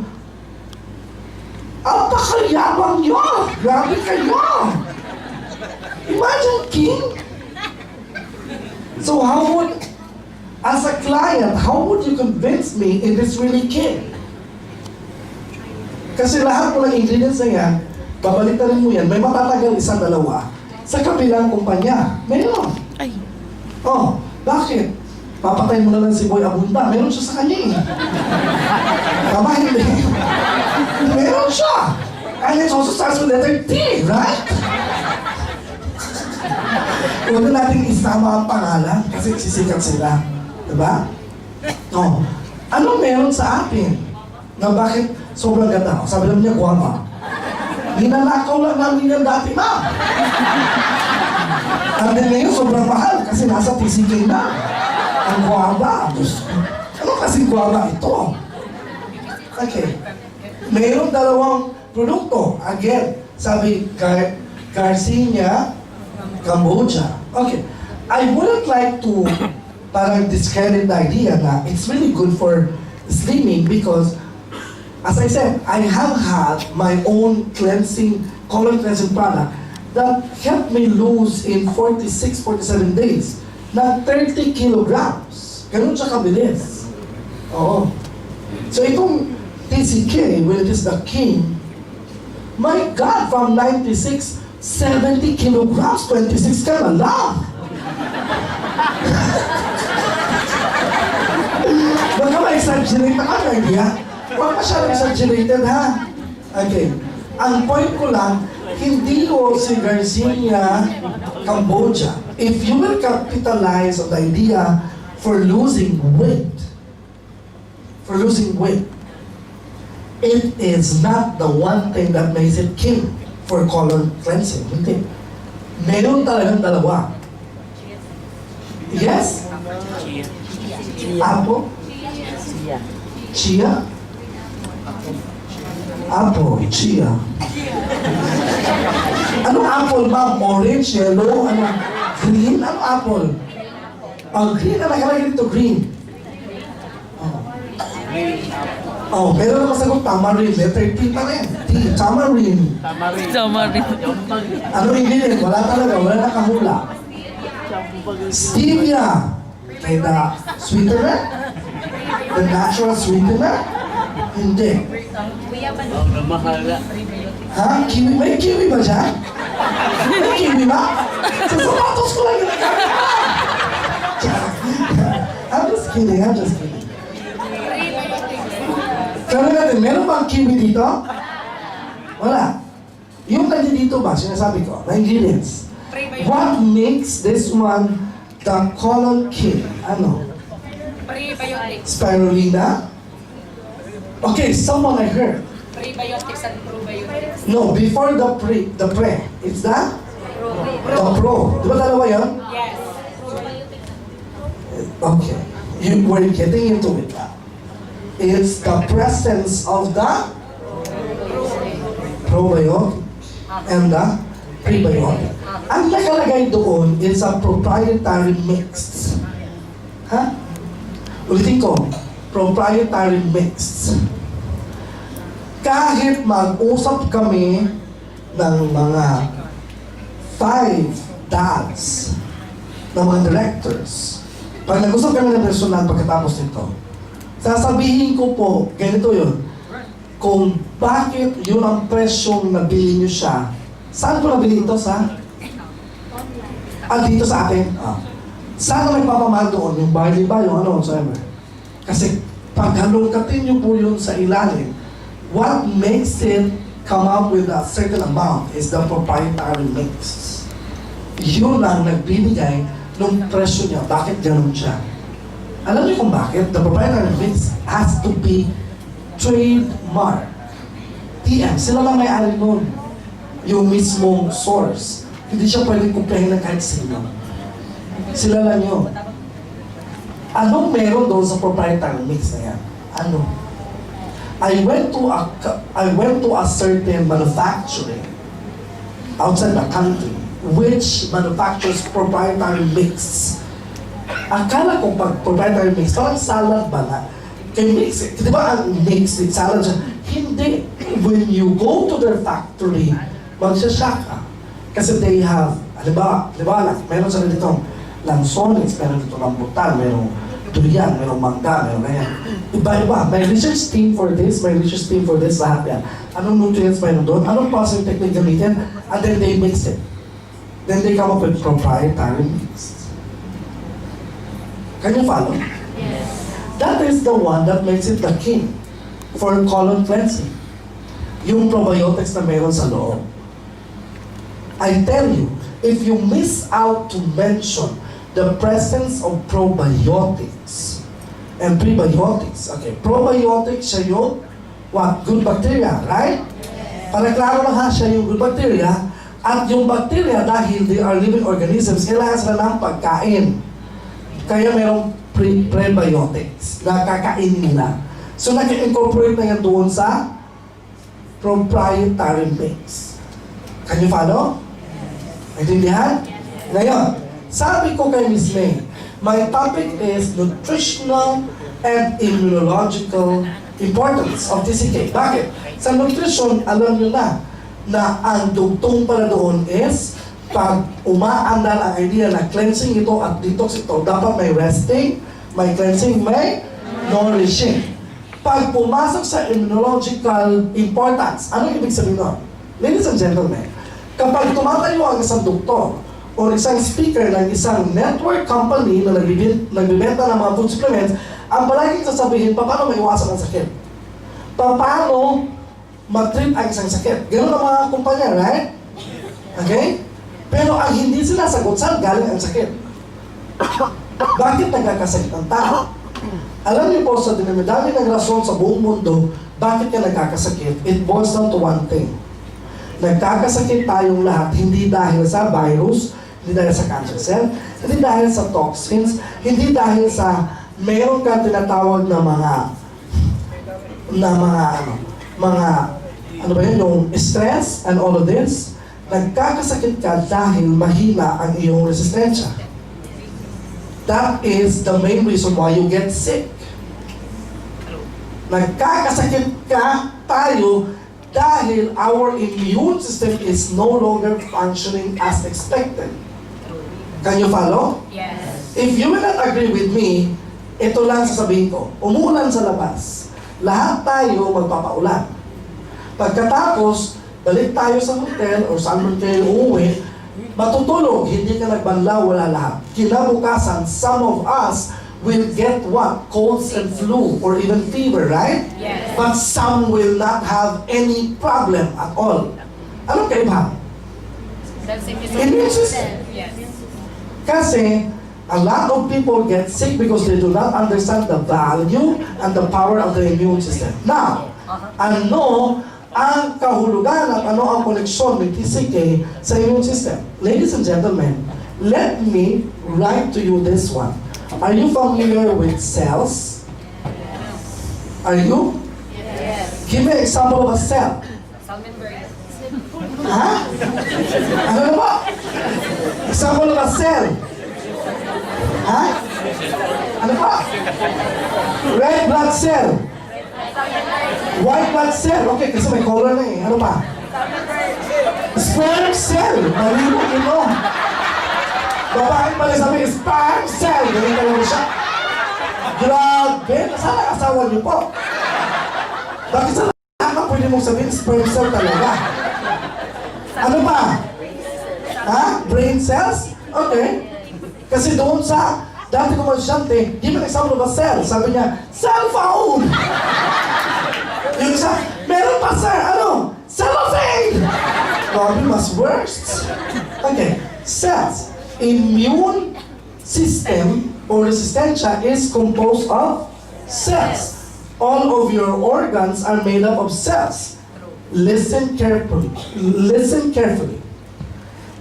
apakayabang nyo! Grabe kayo! Imagine, King! So how would, as a client, how would you convince me it is really King? Kasi lahat po ng ingredients na yan, babalitarin mo yan, may matatagal 1-2 sa kabilang kumpanya. Meron. Ay. Oh, bakit? Papatay mo na lang si Boy Abunda. Meron siya sa kanya eh. Tama, hindi. Meron siya. And it also starts with letter T, right? Huwag na natin isama ang pangalan kasi sisikat sila. Diba? Oh, ano meron sa atin? Na bakit sobrang ganda? Sabi lang niya, guwapa. Ninanakaw lang namin yan dati, ma'am. And then ngayon, sobrang mahal kasi nasa TCK na. Ang guwaba. Ano kasing guwaba ito? Okay. Mayroong 2 produkto. Again, sabi, Garcinia Cambodia. Okay. I wouldn't like to parang discredit the idea na it's really good for slimming because as I said, I have had my own colon cleansing product that helped me lose in 46, 47 days na 30 kilograms. Ganun siya kabilis. Oo. So itong TCK, when it is the king, my God, from 96, 70 kilograms, 26 ka na lang. Baka ma-exaggerate na ka, idea? Huwag masyadong exaggerated, ha? Okay. Ang point ko lang, hindi ko si Garcia Cambodia. If you will capitalize on the idea for losing weight, it is not the one thing that makes it king for colon cleansing. Hindi. Meron talagang dalawa. Yes? Apple? Chia? Apple, chia. Anong apple, ma'am? Orange, yellow, ano? Green? Anong apple? Oh, green. Ano nakalagay dito? Green. Oh, pero naman sagot, tamarind. Letter T pa rin. T, tamarind. Ano ingredient? Wala talaga. Wala nakahula. Stevia. Kaya the sweetener? The natural sweetener? Hindi. Ha? Kiwi? May kiwi ba dyan? May kiwi ba? Sa sapatos ko lang yung I'm just kidding. Sabi natin, meron bang kiwi dito? Wala. Yung nandito ba, sinasabi ko, na ingredients. What makes this one the colon king? Ano? Prebiotics. Spirulina? Okay, someone I heard. Prebiotics and probiotics. No, before the pre. It's the pro. Di ba dalawa yun? Yes. Okay. You were getting into it now. It's the presence of the probiotic and the prebiotic. Ang nakalagay doon is a proprietary mix. Ha? Ulitin ko, proprietary mix. Kahit mag-usap kami ng mga 5 dads, ng mga directors, pag nag-usap kami ng personal pagkatapos nito, sasabihin ko po, ganito yun, kung bakit yun ang presyong nabili nyo siya. Saan ko nabili ito? Dito sa atin. Saan may papamahal doon? Yung barley ba? Yung ano? Kasi pag halongkatin nyo po yun sa ilalim, what makes it come up with a certain amount is the proprietary mix. Yun ang nagbibigay ng presyo niya. Bakit ganun siya? Alam niyo kung bakit? The proprietary mix has to be trademark. TM, sila lang may-ari nun. Yung mismong source. Hindi siya pwedeng kumpiyahin ng kahit sino. Sila lang yun. Anong meron doon sa proprietary mix na yan? Ano? I went to a certain manufacturing outside the country which manufactures proprietary mix. Akala ko pag proprietary mix, parang salad ba na? Kaya mix it. Di ba ang mix with salad siya? Hindi. When you go to their factory, magsashock ka. Kasi they have, meron sila dito lansones, meron dito rambutan, meron durian, meron mangga, meron ganyan. Iba-iba. May research team for this, lahat yan. Anong nutrients meron doon? Anong processing technique gamitin? And then they mix it. Then they come up with proprietary mix. Can you follow? Yes. That is the one that makes it the king for colon cleansing. Yung probiotics na meron sa loob. I tell you, if you miss out to mention the presence of probiotics and prebiotics, okay, probiotics siya yung what? Good bacteria, right? Para klaro lang ha, siya yung good bacteria. At yung bacteria, dahil they are living organisms, kailangan sila ng pagkain. Kaya merong prebiotics na kakainin nila. So nag-incorporate na yan doon sa proprietary mix. Can you follow? Naintindihan? Ngayon, sabi ko kay Ms. May, my topic is nutritional and immunological importance of TCK. Bakit? Sa nutrition, alam nyo na, na ang dugtong pala doon is pag umaandar ang idea na cleansing ito at detox ito, dapat may resting, may cleansing, may nourishing. Pag pumasok sa immunological importance, ano ibig sabihin nun? Ladies and gentlemen, kapag tumatayo ang isang doktor o isang speaker ng isang network company na nagbibenta ng mga food supplements, ang palaging sasabihin, paano maiwasan ang sakit? Paano mag-treat ang isang sakit? Ganun ang mga kumpanya, right? Okay? Pero ang hindi sila sagot, saan galing ang sakit? Bakit nagkakasakit ang tao? Alam niyo po, sa dinamidami ng rason sa buong mundo, bakit ka nagkakasakit? It boils down to one thing. Nagkakasakit tayong lahat, hindi dahil sa virus, hindi dahil sa cancer cell, hindi dahil sa toxins, hindi dahil sa meron kang tinatawag na ano ba yun, yung stress and all of this. Nagkakasakit ka dahil mahina ang iyong resistensya. That is the main reason why you get sick. Nagkakasakit ka tayo dahil our immune system is no longer functioning as expected. Can you follow? Yes. If you will not agree with me, ito lang sasabihin ko. Umuulan sa labas. Lahat tayo magpapaulan. Pagkatapos, balik tayo sa hotel o saan man kayo uuwi, matutulog, hindi ka nagbanlaw, wala lahat. Kinabukasan, some of us will get what? Colds and flu or even fever, right? Yes. But some will not have any problem at all. Anong kaibahan? That's Immune system. Yes. Kasi, a lot of people get sick because they do not understand the value and the power of the immune system. Now, ano ang kahulugan at ano ang koneksyon ng TCK sa immune system? Ladies and gentlemen, let me write to you this one. Are you familiar with cells? Are you? Yes. Give me an example of a cell. Salmon bird. Ha? Ano na ba? Example of a cell. Ha? Ano pa? Red blood cell. White blood cell. Okay, kasi may color na eh. Ano pa? Sperm cell. Malino ino. Babae pala sabi, sperm cell. Ganyan talaga siya. Grabe. Nasaan ang asawa niyo po? Bakit sa lahat na pwede mong sabihin, sperm cell talaga? Ano pa? Ha? Brain cells? Okay. Kasi doon sa dati komersyante, give an example of a cell. Sabi niya, cell phone! Yung isa, meron pa sir, ano? Cellophane! Grabe, mas worse. Okay, cells. Immune system or resistensya is composed of cells. All of your organs are made up of cells. Listen carefully. Listen carefully.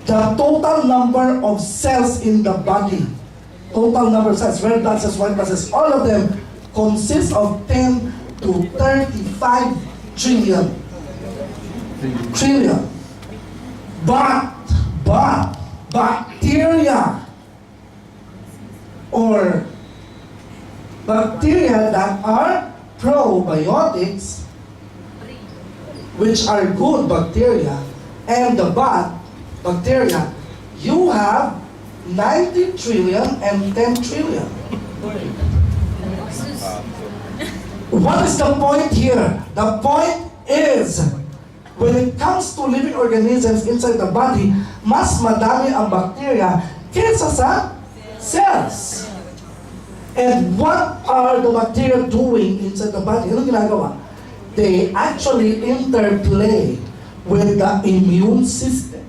The total number of cells in the body, total number of cells, red blood cells, white blood cells, all of them consist of 10 to 35 trillion. But bacteria or bacteria that are probiotics, which are good bacteria, and the bad bacteria, you have 90 trillion and 10 trillion. What is the point here? The point is, when it comes to living organisms inside the body, mas madami ang bacteria kaysa sa cells. And what are the bacteria doing inside the body? Ano ginagawa? They actually interplay with the immune system.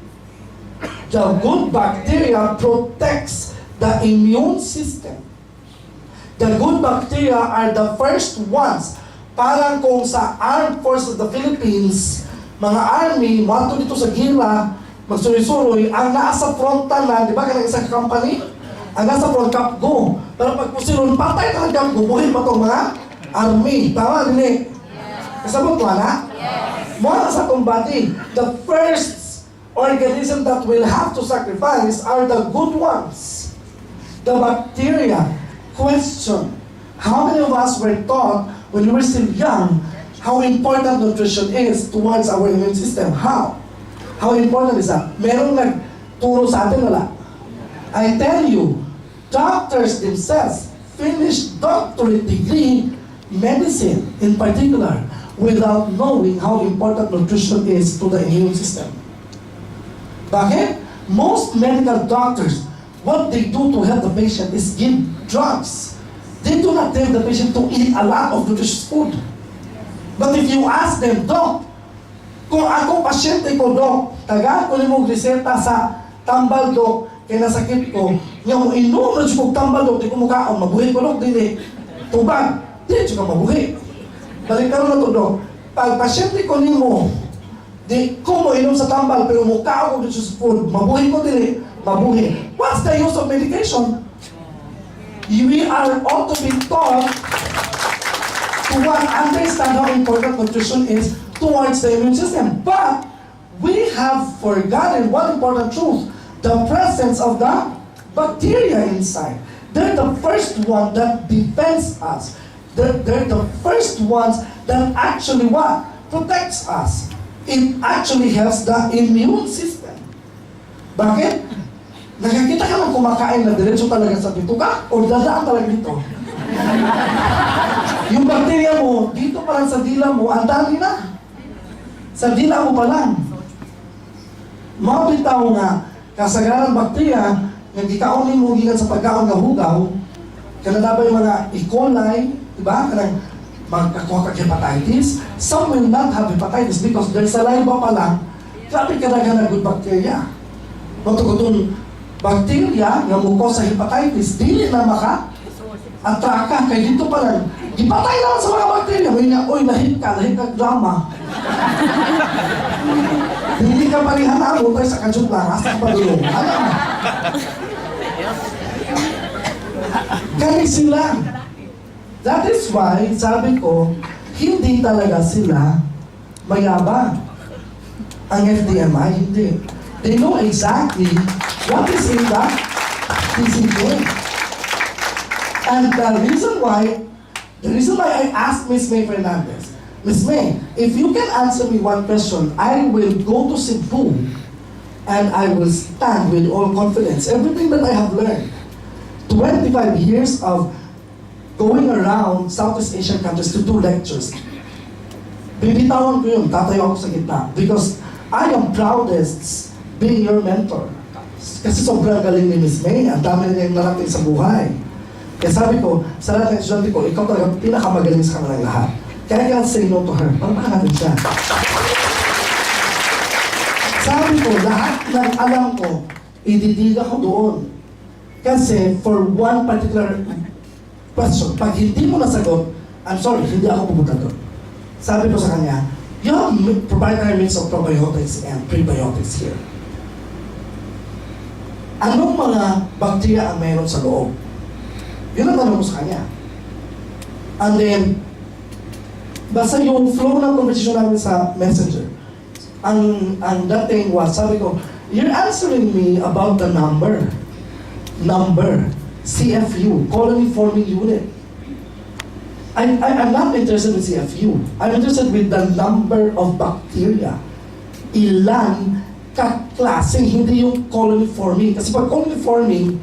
The good bacteria protects the immune system. The good bacteria are the first ones. Parang kung sa Armed Forces of the Philippines, mga army, mato dito sa gila, magsuroy-suroy, ang nasa frontalan, di ba kanang isang company? Ang nasa front cap, go. Pero pag pusilon, patay ka hanggang bubuhin mo itong mga army. Tama, hindi? Kasabot mo, na? Yes. Mula sa itong body, the first organism that will have to sacrifice are the good ones. The bacteria. Question, how many of us were taught when we were still young how important nutrition is towards our immune system? How? How important is that? Merong nagturo sa atin, wala? I tell you, doctors themselves finished doctorate degree medicine in particular without knowing how important nutrition is to the immune system. Bakit? Most medical doctors, what they do to help the patient is give drugs. They do not tell the patient to eat a lot of nutritious food. But if you ask them, Doc, kung ako pasyente ko, Doc, tagaan ko ni mo reseta sa tambal, Doc, kaya nasakit ko, nga mo inom na siya tambal, Doc, di ko mukhaon, mabuhi ko, Doc, dili. Tubag, di siya mabuhi. Balik ka na to, Doc. Pag pasyente ko ni mo, di ko mo inom sa tambal, pero mukhaon ko dito sa food, mabuhi ko, dili, mabuhi. What's the use of medication? We are all to be taught to understand how important nutrition is towards the immune system. But we have forgotten one important truth, the presence of the bacteria inside. They're the first one that defends us. They're the first ones that actually what? Protects us. It actually helps the immune system. Bakit? Nakakita ka lang kumakain na diretso talaga sa bituka o dadaan talaga dito? Yung bakterya mo, dito pa lang sa dila mo, ang dami na. Sa dila mo pa lang. Mabitaw nga, kasagaran bakterya, nga gikaonin mo gikan sa pagkaon nga hugaw, kanada ba yung mga E. coli, diba? Kanang magkakuha ka hepatitis. Some will not have hepatitis because their saliva pa lang, grabe ka na good bacteria. Matugutong bacteria nga mukha sa hepatitis, dili na maka-atraka. Kaya dito pa lang, ipatay naman sa mga bacteria. May nga, oy, lahit ka drama. Hindi ka parihan na, tayo sa kadyot lang, hasta ka padulong. Alam mo? Kaya sila. That is why, sabi ko, hindi talaga sila mayabang. Ang FDMI, hindi. They know exactly what is in the TCK. And the reason why I asked Ms. May Fernandez, Ms. May, if you can answer me one question, I will go to Cebu and I will stand with all confidence. Everything that I have learned, 25 years of going around Southeast Asian countries to do lectures, bibitawan ko yun, tatayo ako sa gitna. Because I am proudest being your mentor. Kasi sobrang galing ni Ms. May, ang dami na niyang narating sa buhay. Kaya sabi ko, sa lahat ng estudyante ko, ikaw talaga pinakamagaling sa kanilang lahat. Kaya I can't say no to her. Parang natin siya. Sabi ko, lahat ng alam ko, ididiga ko doon. Kasi for one particular question, pag hindi mo nasagot, I'm sorry, hindi ako pupunta doon. Sabi ko sa kanya, you have proprietary mix of probiotics and prebiotics here. Anong mga bacteria ang mayroon sa loob? Yun ang tanong ko sa kanya. And then, basta yung flow ng conversation namin sa messenger, ang dating was, sabi ko, you're answering me about the number, CFU, colony forming unit. I'm not interested in CFU. I'm interested with the number of bacteria. Ilan kaklaseng, hindi yung colony forming. Kasi pag colony forming,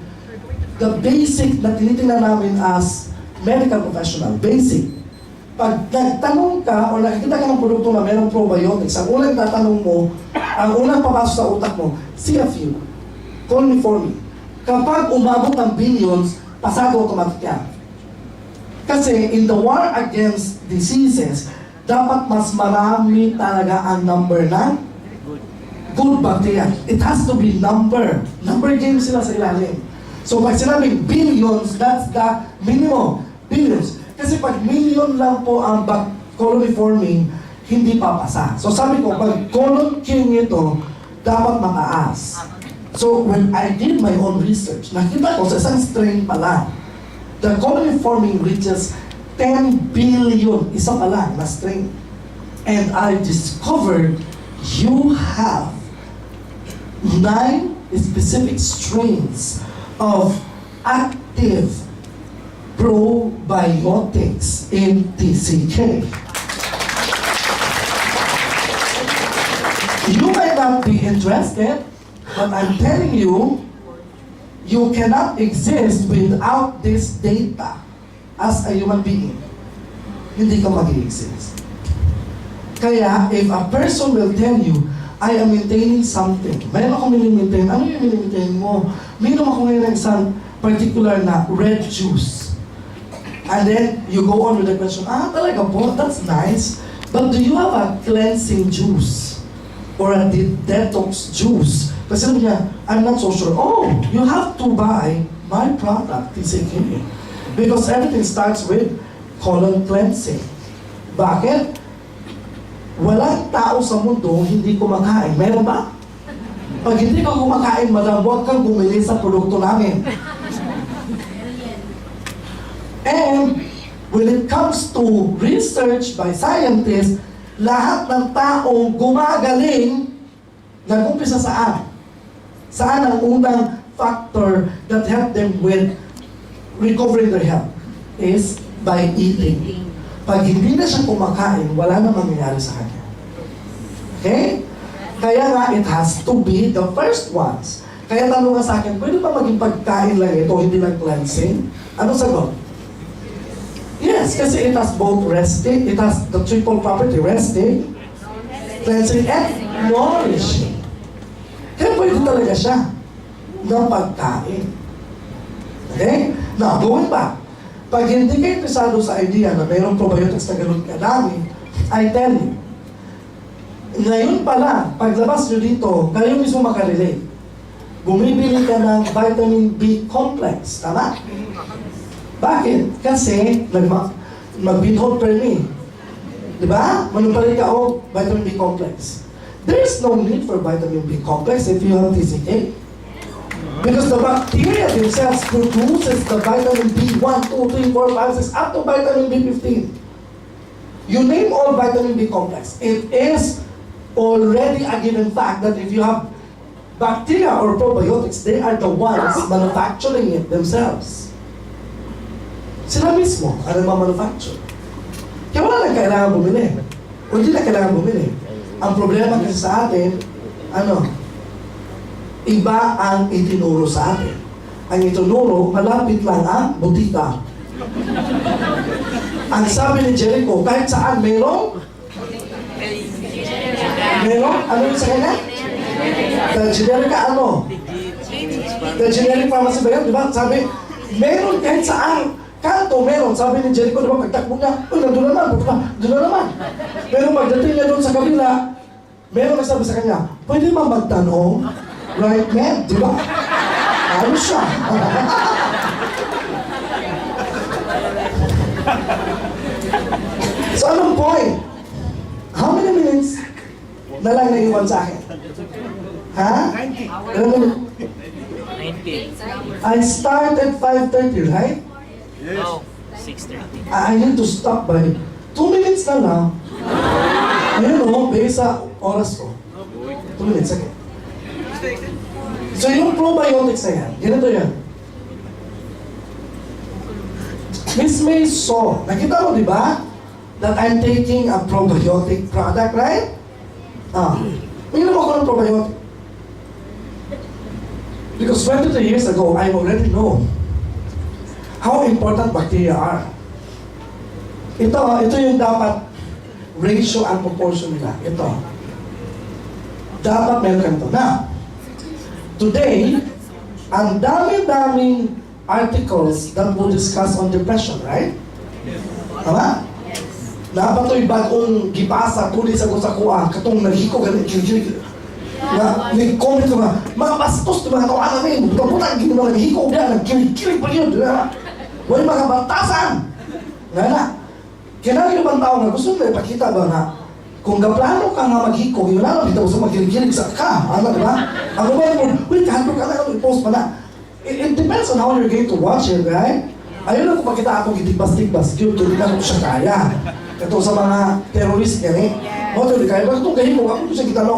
the basic na tinitingnan namin as medical professional, basic. Pag nagtanong ka o nakikita ka ng produkto na mayroong probiotics, ang unang tatanong mo, ang unang papasok sa utak mo, CFU, colony forming. Kapag umabot ng billions, pasado automatic yan. Kasi in the war against diseases, dapat mas marami talaga ang number ng good bacteria. It has to be number. Number game sila sa ilalim. So pag sinabing billions, that's the minimum. Billions. Kasi pag million lang po ang colony forming, hindi papasa. So sabi ko, pag colon king ito, dapat mataas. So when I did my own research, nakita ko sa isang strain pala, the colony forming reaches 10 billion, isa pa lang na strain. And I discovered you have 9 specific strains of active probiotics in TCK. You may not be interested, but I'm telling you, you cannot exist without this data as a human being. Hindi ka mag-exist. Kaya, if a person will tell you, I am maintaining something, mayroon akong mini-maintain, ano yung mini-maintain mo? Mayroon ako ngayon ng isang particular na red juice. And then, you go on with the question, talaga po, that's nice. But do you have a cleansing juice? Or a detox juice? Kasi sabi niya, I'm not so sure. Oh, you have to buy my product, TCK. Because everything starts with colon cleansing. Bakit? Walang tao sa mundo hindi kumakain. Meron ba? Pag hindi ka kumakain, madam, huwag kang bumili sa produkto namin. And when it comes to research by scientists, lahat ng taong gumagaling, nag-umpisa saan? Saan ang unang factor that help them with recovering their health? Is by eating. Pag hindi na siya kumakain, wala na mangyayari sa kanya. Okay? Kaya nga, it has to be the first ones. Kaya tanong nga sa akin, pwede ba maging pagkain lang ito, hindi lang cleansing? Ano sagot? Yes, kasi it has both resting, it has the triple property, resting, cleansing, and nourishing. Kaya pwede talaga siya ng pagkain. Okay? Now, going back. Pag hindi kayo interesado sa idea na mayroong probiotics na ganun kadami, I tell you, ngayon pa lang, paglabas nyo dito, kayo mismo makarelate. Bumibili ka ng vitamin B complex, tama? Bakit? Kasi mag-binhold per me. Diba? Manupalit ka o vitamin B complex. There's no need for vitamin B complex if you have TCK. Because the bacteria themselves produces the vitamin B1, 2, 3, 4, 5, 6, up to vitamin B15. You name all vitamin B complex. It is already a given fact that if you have bacteria or probiotics, they are the ones manufacturing it themselves. Sila mismo ang manufacture. Kaya wala lang kailangan bumili. O hindi na kailangan bumili. Ang problema kasi sa atin, iba ang itinuro sa atin. Ang itinuro, malapit lang ang butika. Ang sabi ni Jericho, kahit saan merong? Merong? Ano yung sa kanya? The generic ano? The generic pharmacy ba yan? Diba? Sabi, meron kahit saan. Kanto, meron. Sabi ni Jericho, diba? Pagtakbo niya, nandun naman, doon na naman. Pero pagdating niya doon sa kabila, meron na sabi sa kanya, pwede ba magtanong? Right, man? Di ba? Ano siya? So, anong point? How many minutes na lang naiwan sa akin? Ha? 90. I start at 5:30, right? Yes. No, 6:30. I need to stop by 2 minutes na lang. Ayun o, based sa oras ko. 2 minutes, okay. So yung probiotics na yan, ganito yan. Miss May saw, nakita mo di ba? That I'm taking a probiotic product, right? Mayroon ako ng probiotic. Because 23 years ago, I already know how important bacteria are. Ito yung dapat ratio and proportion nila. Ito. Dapat meron ganito. Now, today, ang dami-daming articles that will discuss on depression, right? Tama? Dapat ito'y bagong gipasa, tuloy sa kusa-kuha, katong naghiko, ganit, na nag-comment ko nga, mga bastos, mga tawanan namin, buta-buta, gini mga naghiko, nagkilig pa yun, wala mga bantasan. Nga na, kinagin naman tao nga, gusto nila ipakita ba na, kung gaplano ka nga maghiko, yun na lang, dito sa magkilig-kilig sa ka, ano diba? Ang gawin mo, wait, kahit ka na, i-post pa na. It depends on how you're going to watch it, right? Ayun lang kung makita akong gitibas-tigbas, yun, hindi ka siya kaya. Ito sa mga terrorist yan eh. Mo ito, di kaya, bakit itong gahimo, ako ito siya kita na,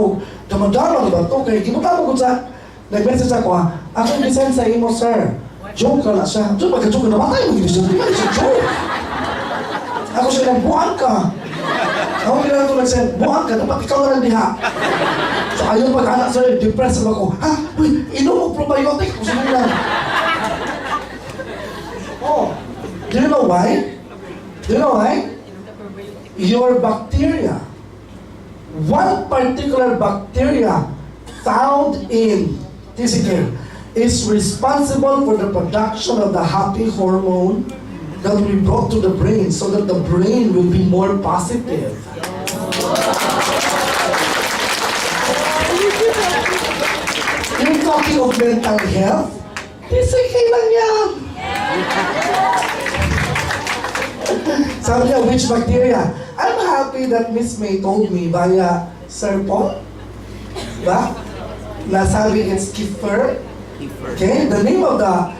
damadama ba ito? Kaya gimutan mo ko sa, nag-message ako ha, akong design sa imo, sir. Joke ka na siya. Joke, pagka-joke ka na, matay mo, hindi siya joke. Ako siya, nagbuhan ka. Ako kailangan ko nag-send, buhang ka, dapat ikaw na lang diha. So ayaw pag-anak sa'yo, depressed ako. Ha? Uy, inom mo probiotic. Kung sino lang. Oh, do you know why? Do you know why? Your bacteria, one particular bacteria found in testicle is responsible for the production of the happy hormone that we brought to the brain so that the brain will be more positive. You're talking of mental health? Testicle lang yan. Sabi niya, which bacteria? I'm happy that Miss May told me via Sir Paul. Diba? Nasabi it's kefir. Okay? The name of the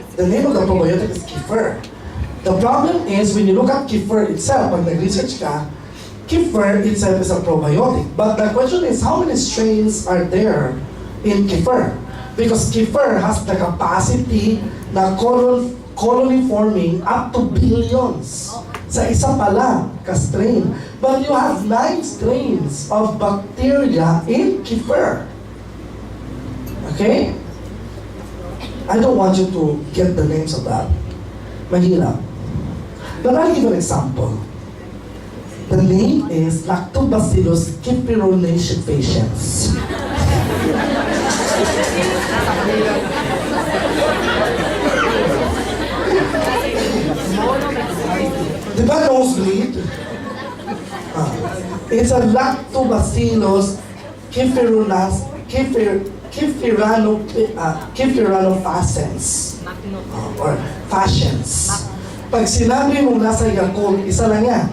probiotic is kefir. The problem is when you look at kefir itself, pag nag-research ka, kefir itself is a probiotic. But the question is, how many strains are there in kefir? Because kefir has the capacity na colony forming up to billions. Sa isa pa lang, ka-strain. But you have 9 strains of bacteria in kefir. Okay? I don't want you to get the names of that. Mahirap. But I'll give you an example. The name is Lactobacillus cephalonacefaciens. Diba nosebleed? It's a Lactobacillus cephalofaciens. Or fasciens. Pag sinabi mo nasa Yakult, isa lang yan.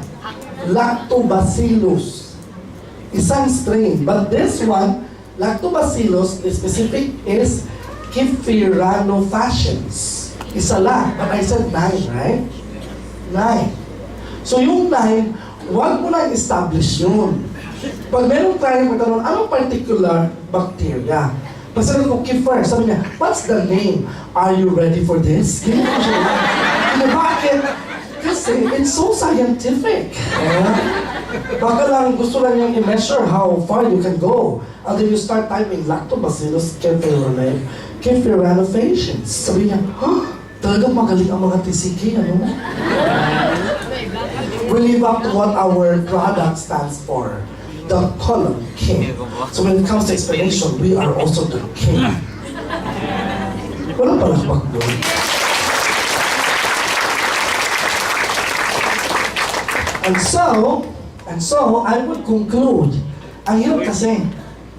Lactobacillus. Isang strain. But this one, Lactobacillus, the specific is Cephalofaciens. Isa lang. But I said 9, right? 9. So yung 9, huwag mo na establish yun. Pag meron tayong magtanong, anong particular bacteria? Pag sabi ko, kefir, sabi niya, what's the name? Are you ready for this? Hindi ko siya. Bakit? Kasi it's so scientific. Baka lang gusto lang niyang i-measure how far you can go. And then you start typing Lactobacillus cephalofaciens. Sabi niya, talagang magaling ang mga tisiki, ano? We live up to what our product stands for. The column king. So when it comes to explanation, we are also the king. Walang palakpak doon. And so, I would conclude, ang hirap kasi,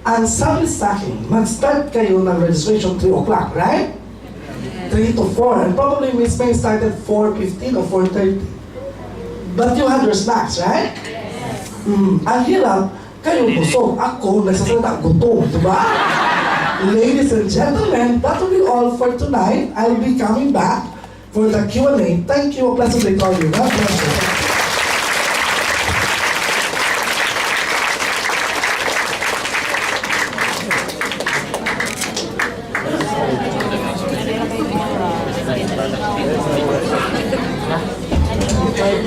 ang sabi sa akin, mag-start kayo ng registration 3 o'clock, right? 3 to 4, and probably Miss May started 4:15 or 4:30. But you had your snacks, right? Ang hirap, kayo busog, ako nagsasalita gutom, diba? Ladies and gentlemen, that will be all for tonight. I'll be coming back for the Q&A. Thank you, blessed day to you. God bless you.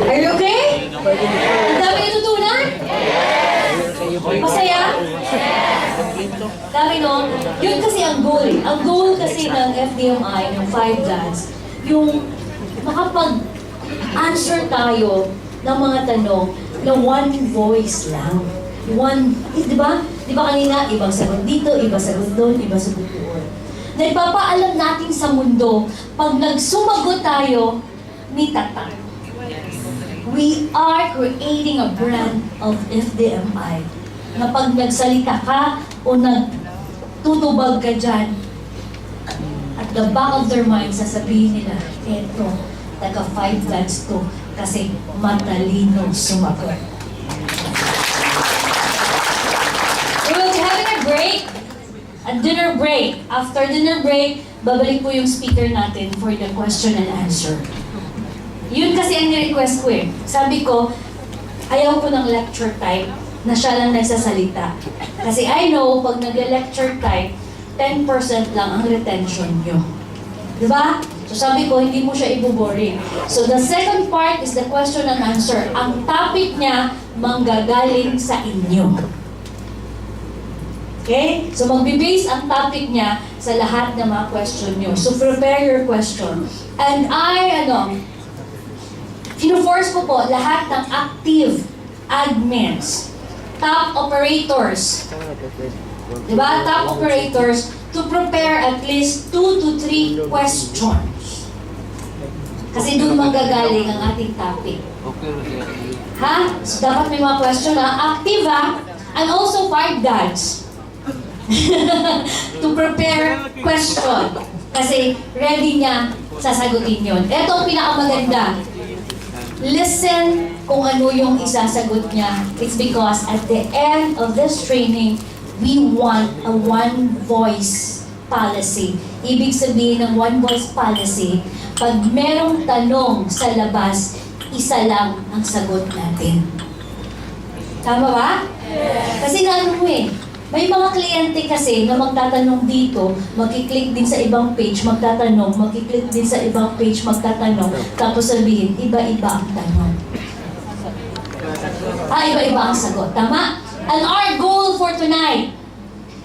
Are you okay? Ang dami natutunan? Masaya? Dami, no? Yun kasi ang goal. Ang goal kasi ng FDMI, ng 5 Dads, yung makapag-answer tayo ng mga tanong na one voice lang. Di ba? Di ba kanina, ibang sagot dito, ibang sagot doon, ibang sagot doon. Nagpapaalam natin sa mundo, pag nagsumagot tayo, may tatak. We are creating a brand of FDMI na pag nagsalita ka o nagtutubag ka dyan, at the back of their mind, sasabihin nila, eto, taga 5 Dads to kasi matalino sumagot. We will be having a break, a dinner break. After dinner break, babalik po yung speaker natin for the question and answer. Yun kasi ang request ko eh. Sabi ko, ayaw ko ng lecture type na siya lang nagsasalita. Kasi I know, pag nag-lecture type, 10% lang ang retention nyo. Diba? So sabi ko, hindi mo siya ibuboring. So the second part is the question and answer. Ang topic niya, manggagaling sa inyo. Okay? So magbe-base ang topic niya sa lahat ng mga question nyo. So prepare your question. And fino-force ko po lahat ng active admins, top operators, diba? Top operators to prepare at least 2 to 3 questions. Kasi doon manggagaling ang ating topic. Ha? So dapat may mga question na active ha? And also 5 dads. To prepare question. Kasi ready niya sasagutin yun. Ito ang pinakamaganda. Listen kung ano yung isasagot niya. It's because at the end of this training, we want a one-voice policy. Ibig sabihin ng one-voice policy, pag merong tanong sa labas, isa lang ang sagot natin. Tama ba? Kasi may mga kliyente kasi na magtatanong dito, magkiklik din sa ibang page, magtatanong, magkiklik din sa ibang page, magtatanong, tapos sabihin, iba-iba ang tanong. Iba-iba ang sagot. Tama? And our goal for tonight,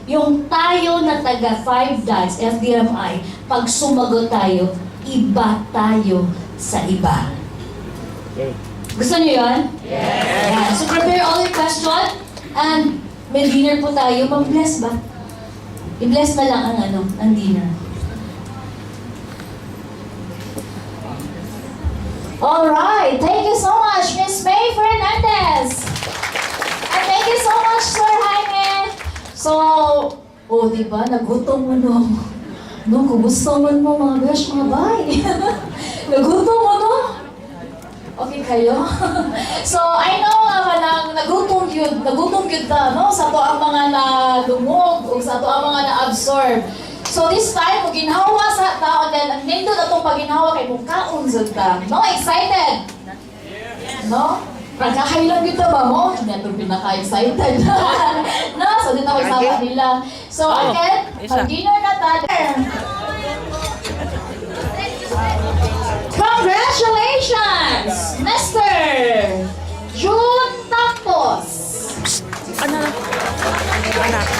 yung tayo na taga 5 dads, FDMI, pag sumagot tayo, iba tayo sa iba. Gusto niyo yun? Yes! Yeah. So prepare all your question, and may dinner po tayo. Mag-bless ba? I-bless ba lang ang dinner? Alright! Thank you so much, Miss May Fernandez! And thank you so much, Sir Jaime! So, diba? Nagutom mo nung kumusta man mo mga besh, mga bay. Nagutom mo Okay kayo? So, I know naman nagutom yun ta, no? Sa to ang mga nadungog, o sa to ang mga na-absorb. So, this time, kung ginhawa sa tao, then, nindot na itong pagginhawa kay mong kaunzod ta. No? Excited? No? Pagkakailan dito ba mo? Hindi ito pinaka-excited. No? So, dito ako isawa nila. So, again, pag-dinner na tayo. Congratulations, Mr. June Tapos.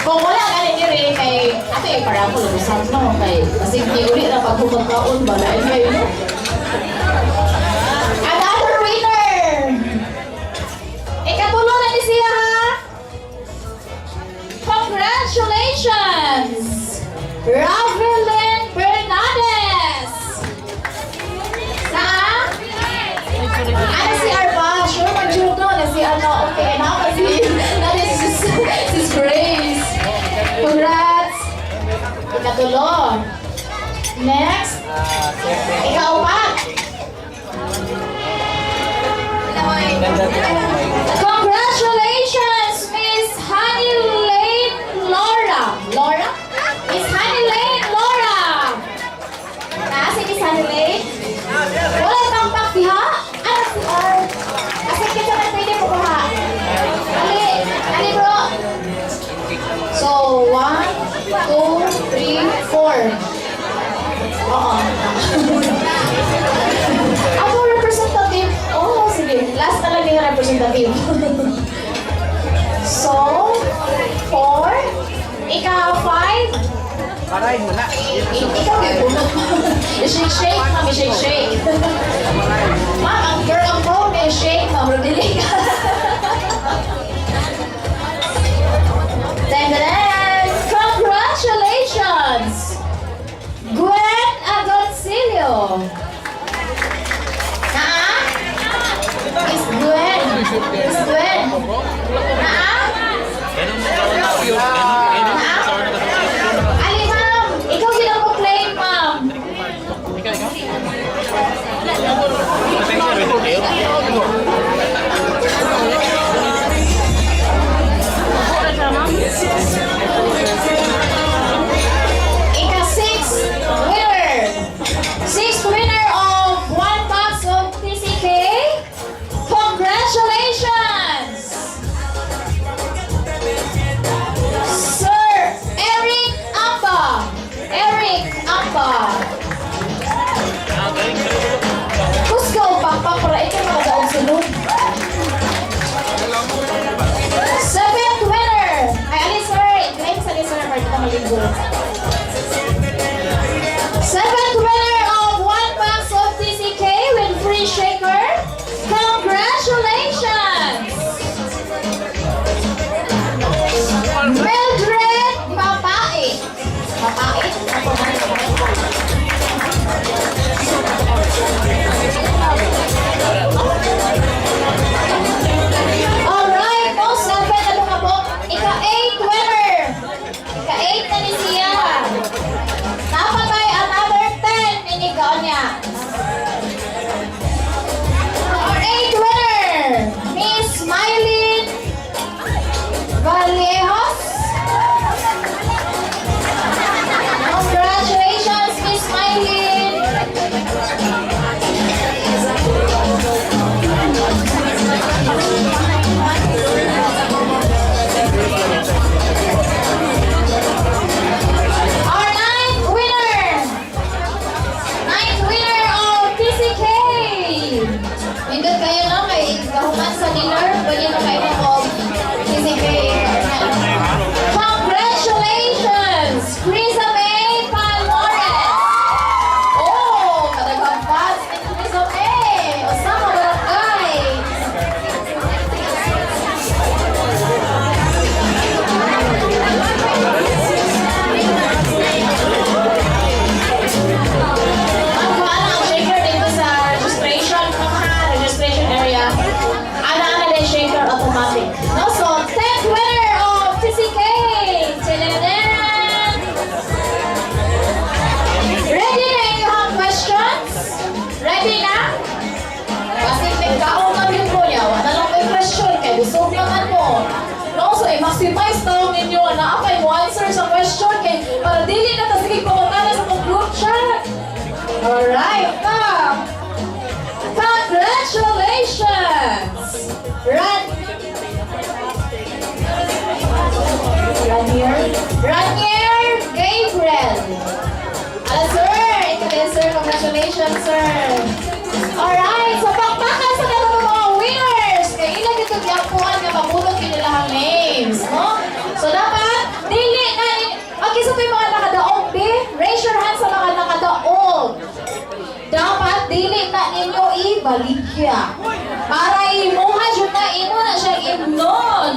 Kung wala ka nagiri kay para ako lumusap no kay kasi hindi ulit na pagpupagkaon ba dahil kayo no? Another winner! Ikatulong na ni siya ha? Congratulations! Ravelin Bernadez! Ano si Arba? Sure, mag-judo na si okay, na si Grace. Congrats! Ikatulo. Next. Ikaw pa. Congratulations, Miss Honey Lane Laura. Laura? Miss Honey Lane Laura. Si Miss Honey Lane? Wala bang paktiha? Kasi kita na pwede po ha. Ali bro. So, 1, 2, 3, 4. Ako representative. Sige. Last talaga yung representative. So, 4. Ikaw, 5. Parahin mo na. Ikaw yung bunot. I-shake, ma'am. I-shake. Ma'am, ang girl ang phone, i-shake, ma'am. Rodili ka. Then, congratulations! Gwen Agoncillo. Miss Gwen. Miss Gwen. Ali, ma'am. Ikaw ginag-claim, ma'am. Seventh winner of 1 box of TCK with free shaker. Congratulations! Mildred Mapait. Mapait? Alright, most dapat na lumabok. Ika-8 winner. Ika-8 na ni siya. Napatay another 10 inikaw niya. Our 8th winner, Miss Mylene Vallejos. Congratulations, Miss Mylene. Our ninth winner of TCK. Indot kayo no, kay kahuman sa dinner, pwede na kayo of TCK. Congratulations, Krisa May Palmores. Oh, kadagang pass ni Krisa May. Osama Barangay. Ang kuhaan ang shaker dito sa registration area. Ana din shaker automatic. No, so 10th winner of TCK. Tadadam! Ready na you have questions? Ready na? Kasi nagkaon na din po niya. Wala lang may question kay gusto naman mo. No, so i-maximize daw ninyo na apay mo answer sa question kay para dili na ta sige pamutana sa mong group chat. Alright, come! Congratulations! Ranier Gabriel. Sir, ito din sir. Congratulations, sir. Alright, so pakpakan sa mga mga winners. Kaya ilang ito diyapuan na mabulog kinilang names, no? So dapat, dili na, okay, so yung mga nakadaog, be, raise your hand sa mga nakadaog. Dapat, dili na ninyo ibaligya. Para imuha dyan na imo na siya imnon.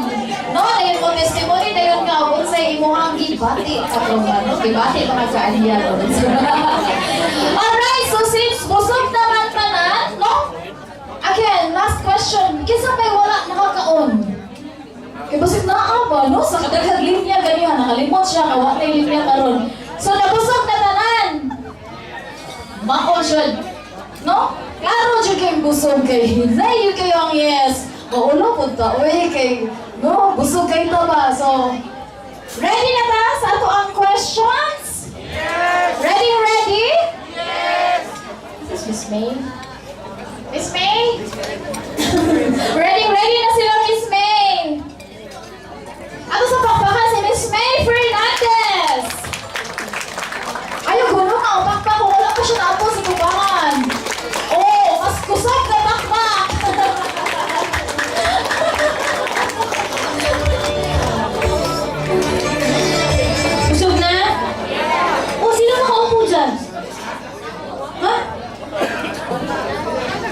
No, dahil mo testimony na yun nga, kung sa imuhang gibati. Gibati mga kaaliyan. Alright, so since busog naman tanan, no? Again, last question. Kisa may wala nakakaon? Kaya busog na ba, no? Sa kadaghang linya ganyan, nakalimot siya, kawat na yung linya karon. So, nabusog na tanan. Mako-shod. No? Klaro dyan kayong busog kay Hinay kayo ang yes. Maulo po ta. Uy, kay... No, busog kayo to ba? So, ready na ta sa ato ang questions? Yes! Ready? Yes! This is Miss May. Miss May? ready na sila, Miss May. Ano sa pakpakan si Miss May Fernandez? Ayaw, gulo nga. Pakpak ko. Wala pa siya na po sa kubangan. Oh, mas kusog na pakpak. Busog na? Oh, sino nakaupo dyan? Ha?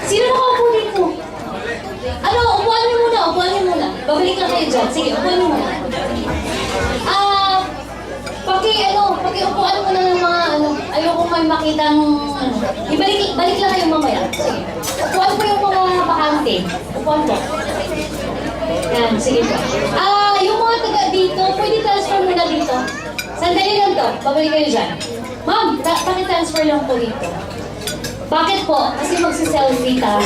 Sino nakaupo dito? Ano, upuan niyo muna. Babalik na kayo dyan. Sige, upuan niyo muna. Paki-upuan mo na ng mga ayoko may makitang, balik lang kayo mamaya. Sige. Upuan ko yung mga bakante. Upuan ko. Yan, sige po. Yung mga taga dito, pwede transfer muna dito. Sandali lang to, babalik kayo dyan. Ma'am, paki-transfer lang po dito. Bakit po? Kasi magsiselfie ka.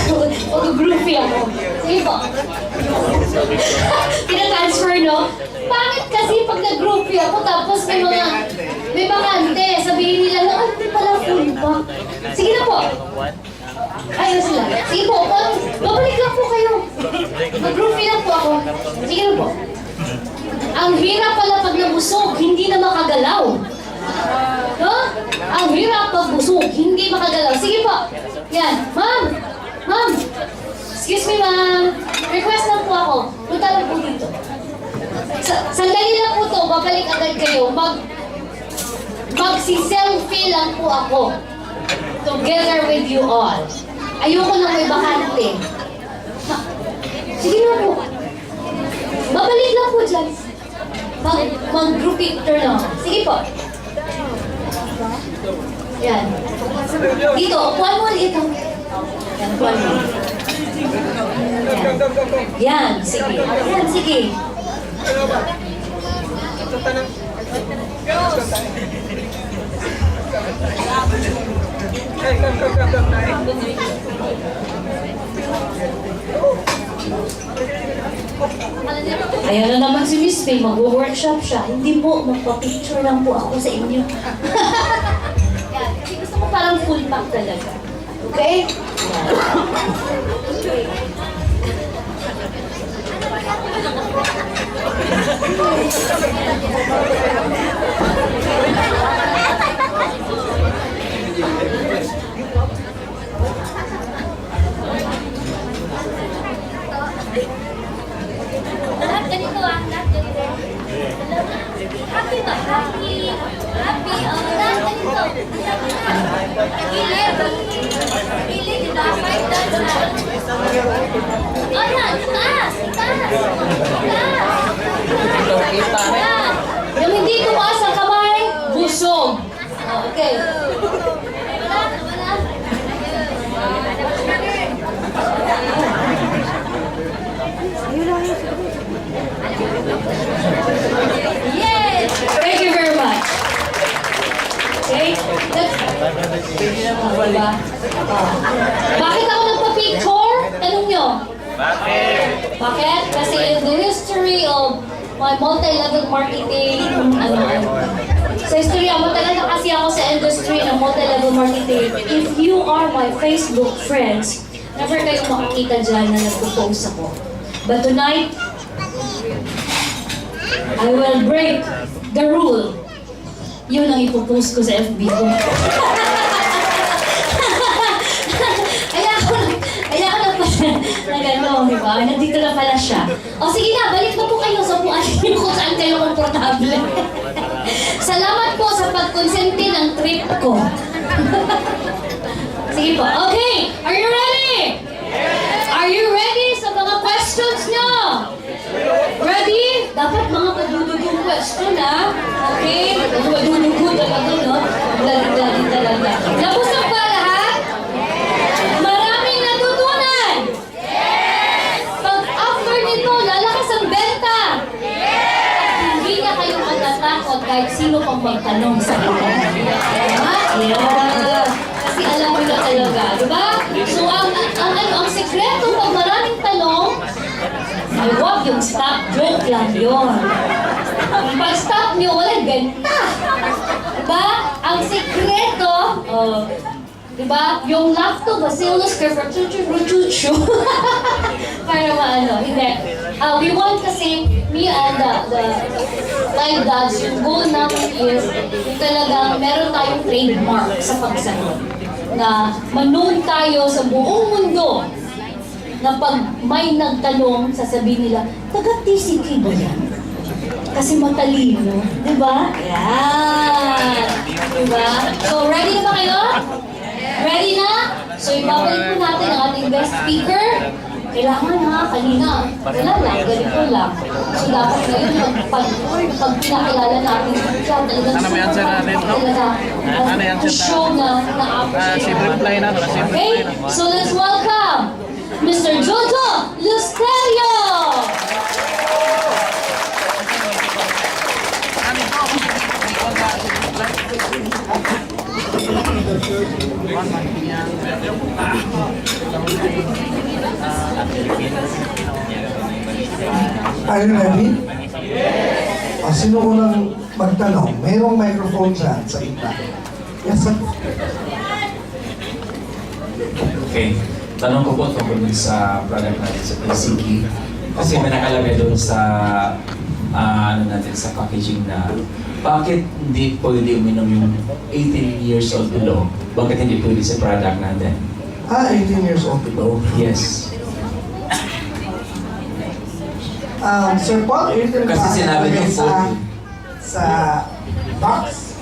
Mag-groupie ako. Sige po. Pina-transfer, no? Bakit kasi pag nag-groupie ako tapos may bakante, sabihin nila na, hindi pala full pa. Sige na po. Ayun sila. Sige po, babalik lang po kayo. Mag-groupie lang po ako. Sige na po. Ang hirap pala pag nabusog, hindi na makagalaw. No? Ang hirap pag busog, hindi makagalaw. Sige po. Yan. Ma'am. Excuse me, ma'am. Request lang po ako. Punta lang po dito. Sandali lang po to. Babalik agad kayo. Magsi-selfie lang po ako. Together with you all. Ayoko na may bakante. Sige na po. Babalik lang po dyan. Mag-group picture lang. Sige po. Yan. Dito, upuan mo ulit. Yan, upuan mo. Yan, sige. Yan, sige. Ayan na naman si Miss Faye, mag-workshop siya. Hindi po, magpa-picture lang po ako sa inyo. Yan, kasi gusto ko parang full pack talaga. Okay? Yan. Lahat ganito ah, lahat ganito. Happy ba? Happy. Happy. Lahat ganito. Gilid. Gilid, diba? Five dots na. Oh, yan. Itaas. Itaas. Itaas. Yan. Yung hindi tumaas ang kamay, busog. Okay. Wala. Wala. Yes! Thank you very much. Okay? Diba? Bakit ako nagpa-picture? Tanong nyo. Bakit? Kasi in the history of my multi-level marketing, sa history, matagal na kasi ako sa industry ng multi-level marketing. If you are my Facebook friends, never kayong makakita dyan na nagpo-post ako. But tonight, I will break the rule. Yun ang ipopost ko sa FB ko. Kaya ako na gano'n, di ba? Nandito na pala siya. O sige na, balik na po kayo sa upuan niyo kung saan kayo komportable. Salamat po sa pagkonsente ng trip ko. Sige po. Okay, are you ready? Are you ready sa mga questions niyo? Ready? Dapat mga kadudugong question, ha? Okay? Kadudugo talaga, no? Lagi talaga. Tapos na ba lahat? Maraming natutunan? Pag after nito, lalakas ang benta? Hindi na kayo matatakot kahit sino pang magtanong sa inyo. Ha? Yeah. Kasi alam mo na talaga, di ba? So, ang sekreto pag maraming tanong, ay wag yung stop, joke lang yun. Pag stop nyo, walang benta. Diba? Ang sekreto, diba? Yung lactobacillus kerfuchuchu. Para maano, hindi. We want kasi, me and the live dads, yung goal namin is, yung talagang meron tayong trademark sa pagsagot. Na ma-known tayo sa buong mundo na pag may nagtanong, sasabihin nila, taga-TCK ba yan? Kasi matalino, di ba? Yan! Di ba? So, ready na ba kayo? Ready na? So, ibabalik po natin ang ating guest speaker. Kailangan ha, kanina, wala lang, ganito lang. So, dapat ngayon, pag pinakilala natin siya, talagang Ano may answer natin, no? Ano yung answer show na si reply na, si okay? So, let's welcome Mr. Jojo Lusterio! Are you ready? Yes! Sino unang magtanong? Mayroong microphone dyan sa iba. Yes, sir. Okay. Tanong ko po tungkol sa product natin sa PCB. Kasi may nakalagay doon sa natin sa packaging na bakit hindi pwede uminom yung 18 years old below? Bakit hindi pwede sa product natin? 18 years old below. Yes. Sir Paul, you can Kasi sinabi niyo sa po. box.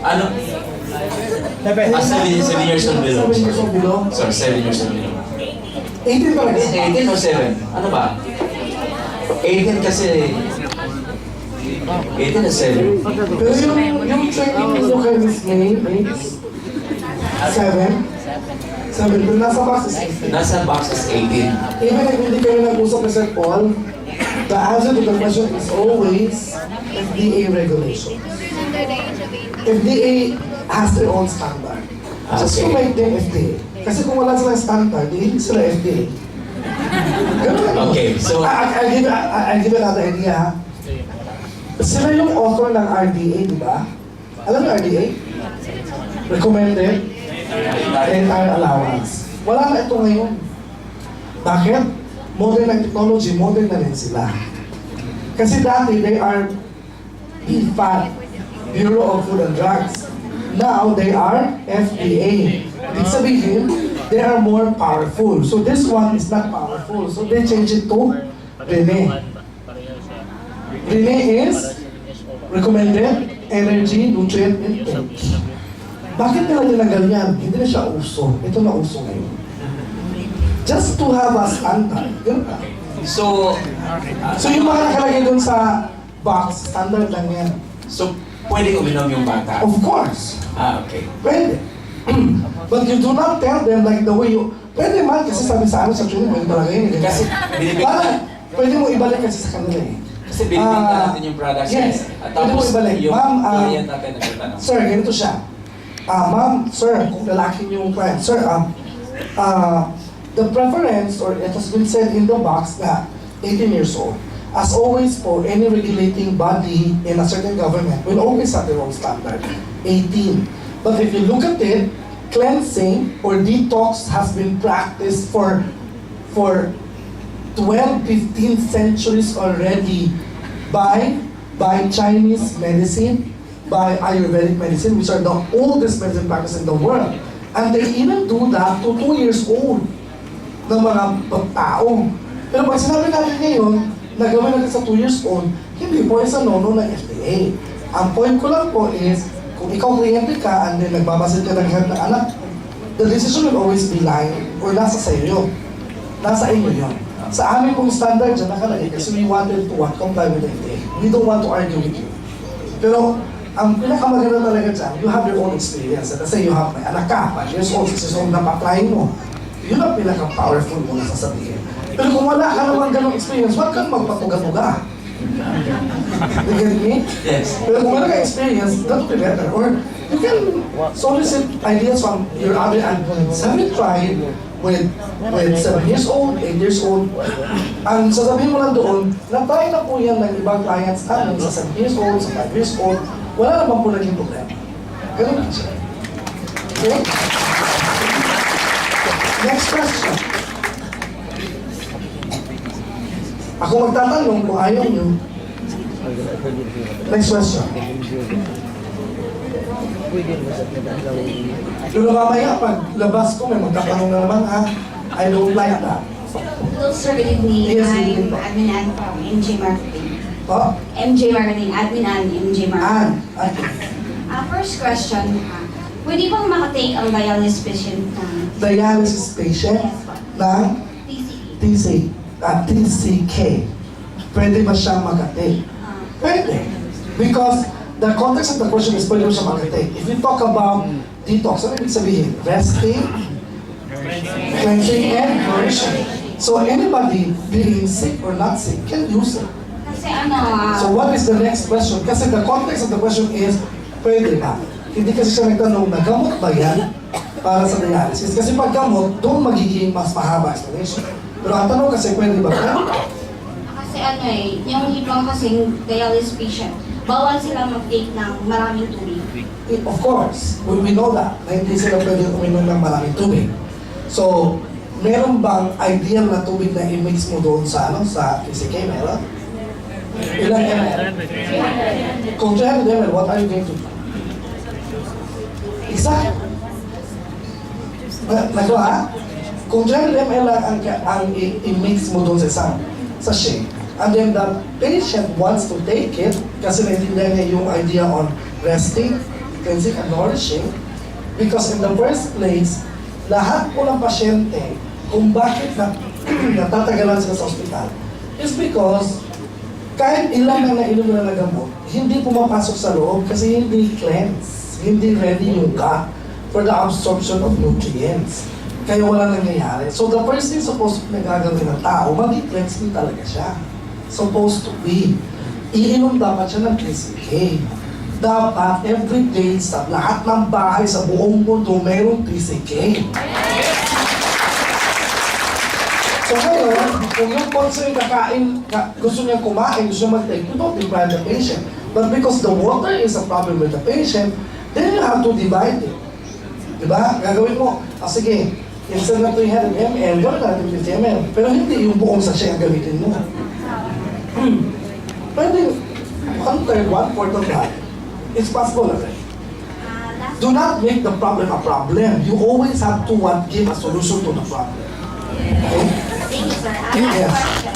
Ano? 7 years old below. 7 years old below. Sorry, 7 years old below. 18 talaga. 18 o 7? Ano ba? 18 kasi... 18 o 7? Pero yung training nyo kay Miss May, is 7? 7, pero nasa box is 18. Nasa box is 18. Even if hindi kayo nag-usap ni Sir Paul, the answer to the question is always FDA regulation. FDA has their own standard. Just to make them FDA. Kasi kung wala silang standard, hindi sila FDA. Okay, so... I'll give you another idea, ha? Sila yung author ng RDA, di ba? Alam mo RDA? Recommended Entire Allowance. Wala na ito ngayon. Bakit? Modern na technology, modern na rin sila. Kasi dati, they are BFAD, Bureau of Food and Drugs. Now, they are FDA. Ibig sabihin, they are more powerful. So this one is not powerful. So they change it to RENE. RENE is Recommended Energy Nutrient Intake. Bakit nila tinanggal yan? Hindi na siya uso. Ito na uso ngayon. Just to have a standard. Yun ka. So yung mga nakalagay dun sa box, standard lang yan. So, pwede uminom yung bata? Of course. Okay. Pwede. But you do not tell them like the way you... Pwede man, kasi sabi sa amin sa training, pwede talaga yun. Kasi binibigyan... Parang, pwede mo ibalik kasi sa kanila eh. Kasi binibigyan natin yung products. Yes. At Pwede mo tapos ibalik. yung Ma'am, client natin nagtatanong. sir, ganito siya. Ma'am, sir, kung lalaki yung client, sir, the preference, or it has been said in the box na 18 years old. As always po, any regulating body in a certain government will always have their own standard, 18. But if you look at it, cleansing or detox has been practiced for 12, 15 centuries already by Chinese medicine, by Ayurvedic medicine, which are the oldest medicine practice in the world. And they even do that to 2 years old ng mga tao. Pero pag sinabi natin ngayon, na gawin natin sa 2 years old, hindi po isa nono ng FDA. Ang point ko lang po is, kung ikaw kliyente ka and then nagbabasit ka ng health ng anak, the decision will always be lying or nasa sa iyo. Nasa inyo yun. Sa amin pong standard dyan nakalagay kasi we wanted to comply with the FDA. We don't want to argue with you. Pero ang pinakamaganda talaga dyan, you have your own experience. Kasi you have, may anak ka, 5 years old, 6 years old, napatry mo. Yun ang pinaka-powerful mo na sasabihin. Pero kung wala ka naman ganong experience, huwag kang magpatuga-tuga. You get me? Yes. Pero kung wala ka experience, that would be better. Or you can solicit ideas from your other advocates. Have you tried with 7 years old, 8 years old? Ang sasabihin mo lang doon, na-try na po yan ng ibang clients namin sa 7 years old, sa 5 years old, wala naman po naging problema. Ganun lang siya. Okay? Next question. Ako magtatanong kung ayaw nyo. Next question. Pero mamaya, pag labas ko, may magtatanong na naman, ha? I don't like that. Hello sir, good evening. Yes, good evening. I'm Admin Ann from MJ Marketing. Oh, MJ Marketing, Admin Ann, MJ Marketing. First question, pwede bang makatake ang dialysis patient ng dialysis patient ng TCK. Pwede ba siyang mag-take? Pwede. Because the context of the question is pwede ba siya mag-take. If you talk about detox, ano ibig sabihin? Resting, cleansing, and nourishing. So anybody being sick or not sick can use it. Kasi So what is the next question? Kasi the context of the question is, pwede ba? Hindi kasi siya nagtanong na gamot ba yan para sa dialysis? Kasi pag gamot, doon magiging mas mahaba explanation. Pero ang tanong kasi, pwede ba? kasi yung ibang kasing dialysis patient, bawal sila mag-take ng maraming tubig. Of course, we know that. Na hindi sila pwede uminom ng maraming tubig. So, meron bang ideal na tubig na i-mix mo doon sa sa TCK? Meron? Ilang ml? Kung 300 ml, what are you going to do? Exact. Nagawa? Kung 300 ml lang ang i-mix mo doon sa isang sachet, and then the patient wants to take it kasi naintindihan niya yung idea on resting, cleansing, and nourishing. Because in the first place, lahat po ng pasyente, kung bakit natatagalan sila sa ospital, is because kahit ilan na nainom na gamot, hindi pumapasok sa loob kasi hindi cleanse, hindi ready yung gut for the absorption of nutrients. Kaya wala nangyayari. So the first thing supposed na gagawin ng tao, mag-cleanse din talaga siya. Supposed to be. Iinom dapat siya ng TCK. Dapat every day sa lahat ng bahay sa buong mundo mayroong TCK. So ngayon, kung yung concern kakain, gusto niya kumain, gusto niya mag-take, you don't deprive the patient. But because the water is a problem with the patient, then you have to divide it. Diba? Gagawin mo, sige, instead na 300 ml, gawin natin 50 ml. Pero hindi yung buong sachet ang gamitin mo. Pwede, 1/3, 1/4 of that. It's possible already. Do not make the problem a problem. You always have to give a solution to the problem. Okay? Thank you, sir. Yes. Question.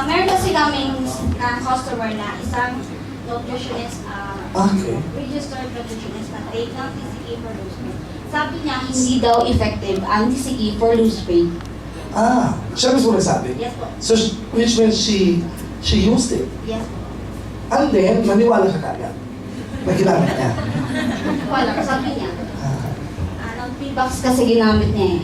Meron kasi kaming customer na isang nutritionist, Okay. registered nutritionist na take ng TCK for loose weight. Sabi niya, hindi daw effective ang TCK for loose weight. Siya mismo nagsabi? Yes po. So, which means she used it. Yes po. And then, naniwala ka kagad. Na ginamit niya. Wala, sabi niya. Anong P-box kasi ginamit niya eh.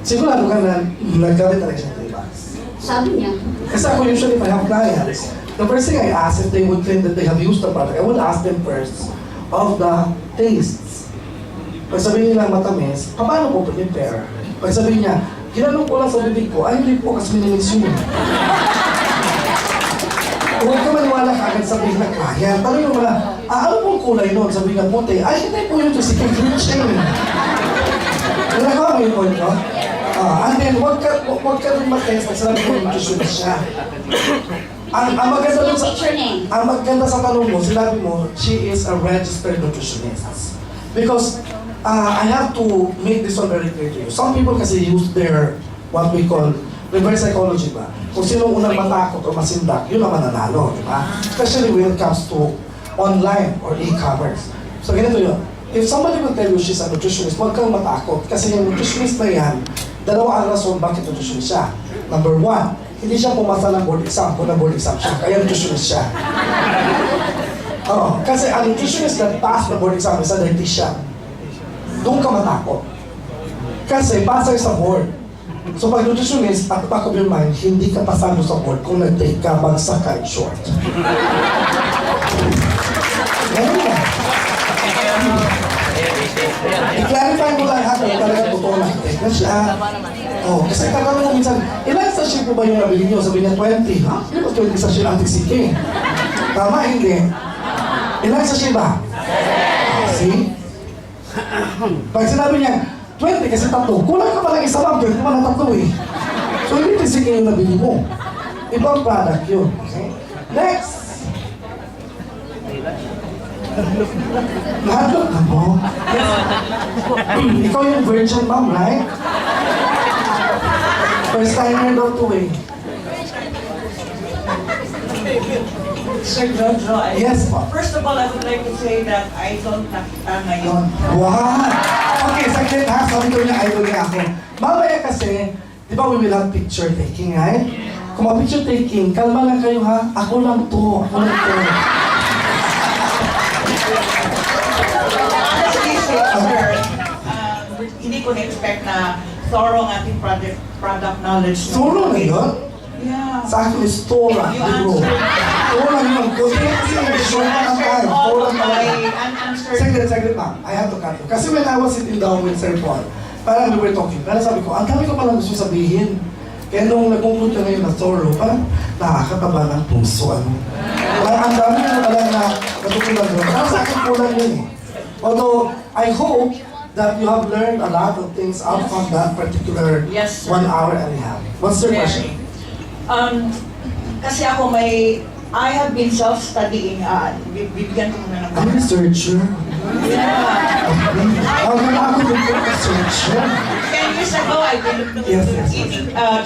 Sigurado ka na naggamit talaga siya ng T-box. Sabi niya. Kasi ako usually, if I have clients, the first thing I ask if they would claim that they have used the product, I would ask them first of the tastes. Pag sabihin nila matamis, paano po prepare? Pag sabihin niya, ginanong ko lang sa bibig ko, ay hindi po kasi minimis yun. Huwag ka maniwala ka agad sabihin ng client. Tanong mo na, ano pong kulay nun? Sabihin ng puti, ay hindi po yun to si Kate Chain. Nalagawa mo yung point ko? And then, huwag ka rin mag-test pag sinabi ko yung nutritionist siya. Ang maganda dun sa, ang maganda sa tanong mo, sinabi mo, she is a registered nutritionist. Because I have to make this one very clear to you. Some people kasi use their, what we call, reverse psychology ba? Kung sinong unang matakot o masindak, yun ang mananalo, di ba? Especially when it comes to online or e-commerce. So ganito yun. If somebody will tell you she's a nutritionist, huwag kang matakot. Kasi yung nutritionist na yan, dalawa ang rason bakit nutritionist siya. Number one, hindi siya pumasa ng board exam. Kung na-board exam siya, kaya nutritionist siya. Oo, kasi ang nutritionist that passed the board exam is a dietitian. Doon ka matakot. Kasi pasay sa board. So pag nutritionist, at back of your mind, hindi ka pasado sa board kung nag-take ka, bagsak ka in short. Ganun na. I-clarify mo lang ha, kung talaga totoo na take na siya. Kasi tatanong mo minsan, ilang sachet po ba yung nabili nyo? Sabi niya 20. Ha? Hindi ba 20 sachet ang TCK? Tama, hindi. Ilang sachet ba? See? Pag sinabi niya, 20 kasi tatlo, kulang ka pa lang isa lang, 20 pa na tatlo eh. So hindi TCK yung nabili mo. Ibang product yun. Okay? Next! Nahadlok na mo. Ikaw yung virgin mom, right? First timer daw to eh. Sir Jojo, Yes, po. first of all, I would like to say that I don't nakita ngayon. Wow! Okay, saglit ha. Sabi ko niya, idol niya ako. Mamaya kasi, di ba we will have picture taking, right? Kung mag-picture taking, kalma lang kayo ha. Ako lang to. Ako lang to. Honestly, sir, hindi ko na-expect na thorough ang ating product knowledge. Solo na yun? Yeah. Sa akin is Tora, You bro. answered. Tora yun. Kasi short na ang time. All Tora of na my lang. unanswered. Saglit ma'am. I have to cut you. Kasi when I was sitting down with Sir Paul, parang we were talking. Pero sabi ko, ang dami ko palang gusto sabihin. Kaya nung nag-conclude ka ngayon na thorough, parang nakakataba ng puso. Parang ang dami ko palang na natutunan doon. Parang sa akin kulang yun eh. Although, I hope that you have learned a lot of things out from that particular Yes, sir. 1 hour and a half. What's your question? Kasi ako I have been self-studying. Bibigyan ko muna ng I'm a researcher. Yeah. How can I be a researcher? 10 years ago, I've been Yes.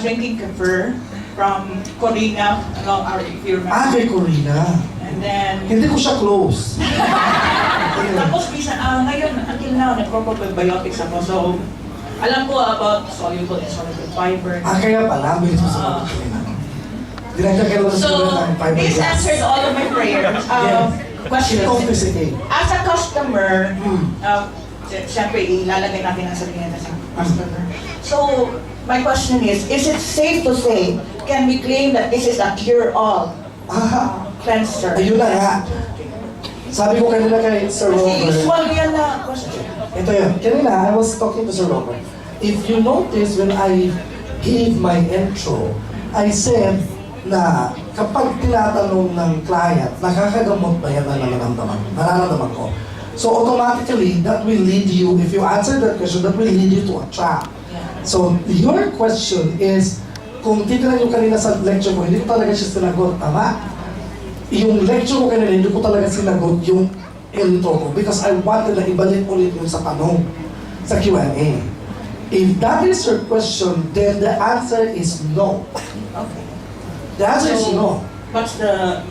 drinking kefir. from Corina, if you remember. Kay Corina. And then, Hindi ko siya close. tapos ngayon, until now, nagpo-probiotics ako. So, alam ko about soluble and insoluble fiber. Kaya pala, bilis mo sa mga Corina. Dinagdagan mo na So, siguro ng fiber this gas. answers all of my prayers. Question. Complicity. As a customer, siyempre, ilalagay natin ang sabihin sa customer. So, my question is it safe to say, can we claim that this is a cure-all cleanser? Ayun na nga. Sabi ko kanina kay Sir Kasi Robert. usual yan na question. Ito yun. Kanina, I was talking to Sir Robert. If you notice, when I gave my intro, I said na kapag tinatanong ng client, nakakagamot ba yan na nararamdaman ko? So automatically, that will lead you, if you answer that question, that will lead you to a trap. So your question is, kung titignan nyo kanina sa lecture ko, hindi ko talaga siya sinagot, tama? Yung lecture ko kanina, hindi ko talaga sinagot yung intro ko because I wanted na ibalik ulit yun sa tanong, sa Q&A. If that is your question, then the answer is no. Okay. The answer is no. What's the,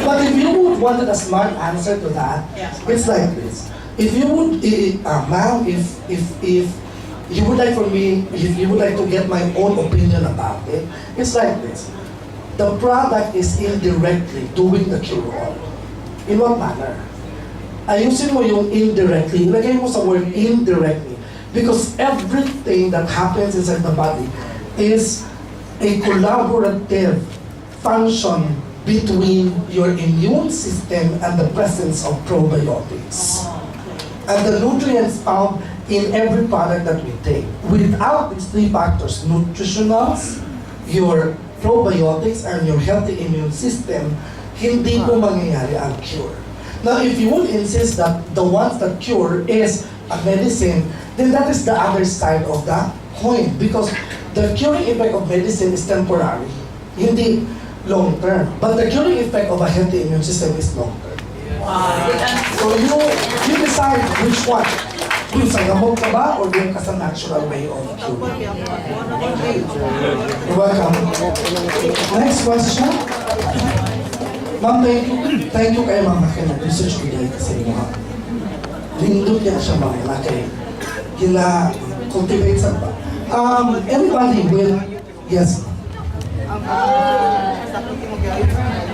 But if you would want a smart answer to that, Yeah. it's like this. If you would, ma'am, if you would like for me, if you would like to get my own opinion about it, it's like this. The product is indirectly doing the cure-all. In what manner? Ayusin mo yung indirectly, ilagay mo sa word indirectly. Because everything that happens inside the body is a collaborative function between your immune system and the presence of probiotics. And the nutrients found in every product that we take. Without these three factors, nutritionals, your probiotics, and your healthy immune system, hindi po mangyayari ang cure. Now, if you would insist that the ones that cure is a medicine, then that is the other side of the coin. Because the curing effect of medicine is temporary, hindi long-term. But the curing effect of a healthy immune system is long-term. So you decide which one. Yung sa gamot ka ba or yung ka sa natural way of curing? You're welcome. Next question. Ma'am, thank you kayo mga research video kasi mo. Lindot yan siya mga kay cultivate sa ba. Everybody will, yes.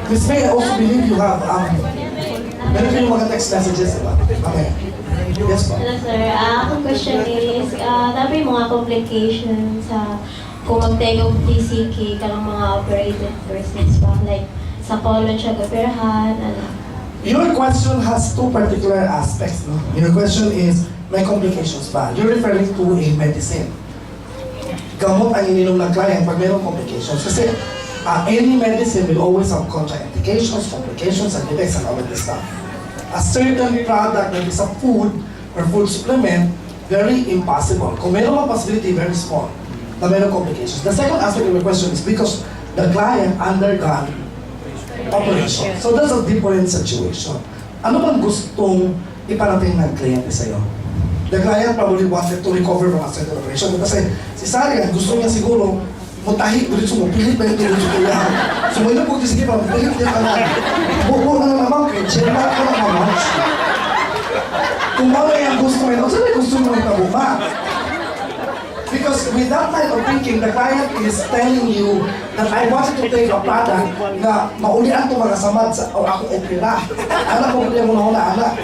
Miss May, I also believe you have, meron kayong mga text messages, diba? Okay. Yes, ma'am. Hello sir, akong question is, dapat yung mga complications sa kung mag-take of PCK ka ng mga operated persons pa, like sa colon siya gapirahan, Your question has two particular aspects, no? Your question is, may complications ba? You're referring to a medicine. Gamot ang ininom ng client pag mayroong complications. Kasi any medicine will always have contraindications, complications, and effects, and all of this stuff. A certain product that is a food or food supplement, very impossible. Kung mayroong mga possibility, very small, na mayroong complications. The second aspect of your question is because the client undergone operation. So that's a different situation. Ano bang gustong iparating ng kliyente sa'yo? The client probably wanted to recover from a certain operation. Kasi si Sarian, gusto niya siguro mutahi, ulit pilit na yung tuloy sa tuloyan. So may napag sige pa, pilit niya ka na. Buko na naman kayo, chema ka na naman. Kung ano yung gusto mo, ano saan gusto mo itabuka? Because with that kind of thinking, the client is telling you that I wanted to take a product na maulian to mga samad o ako opera. Anak ko mo na anak.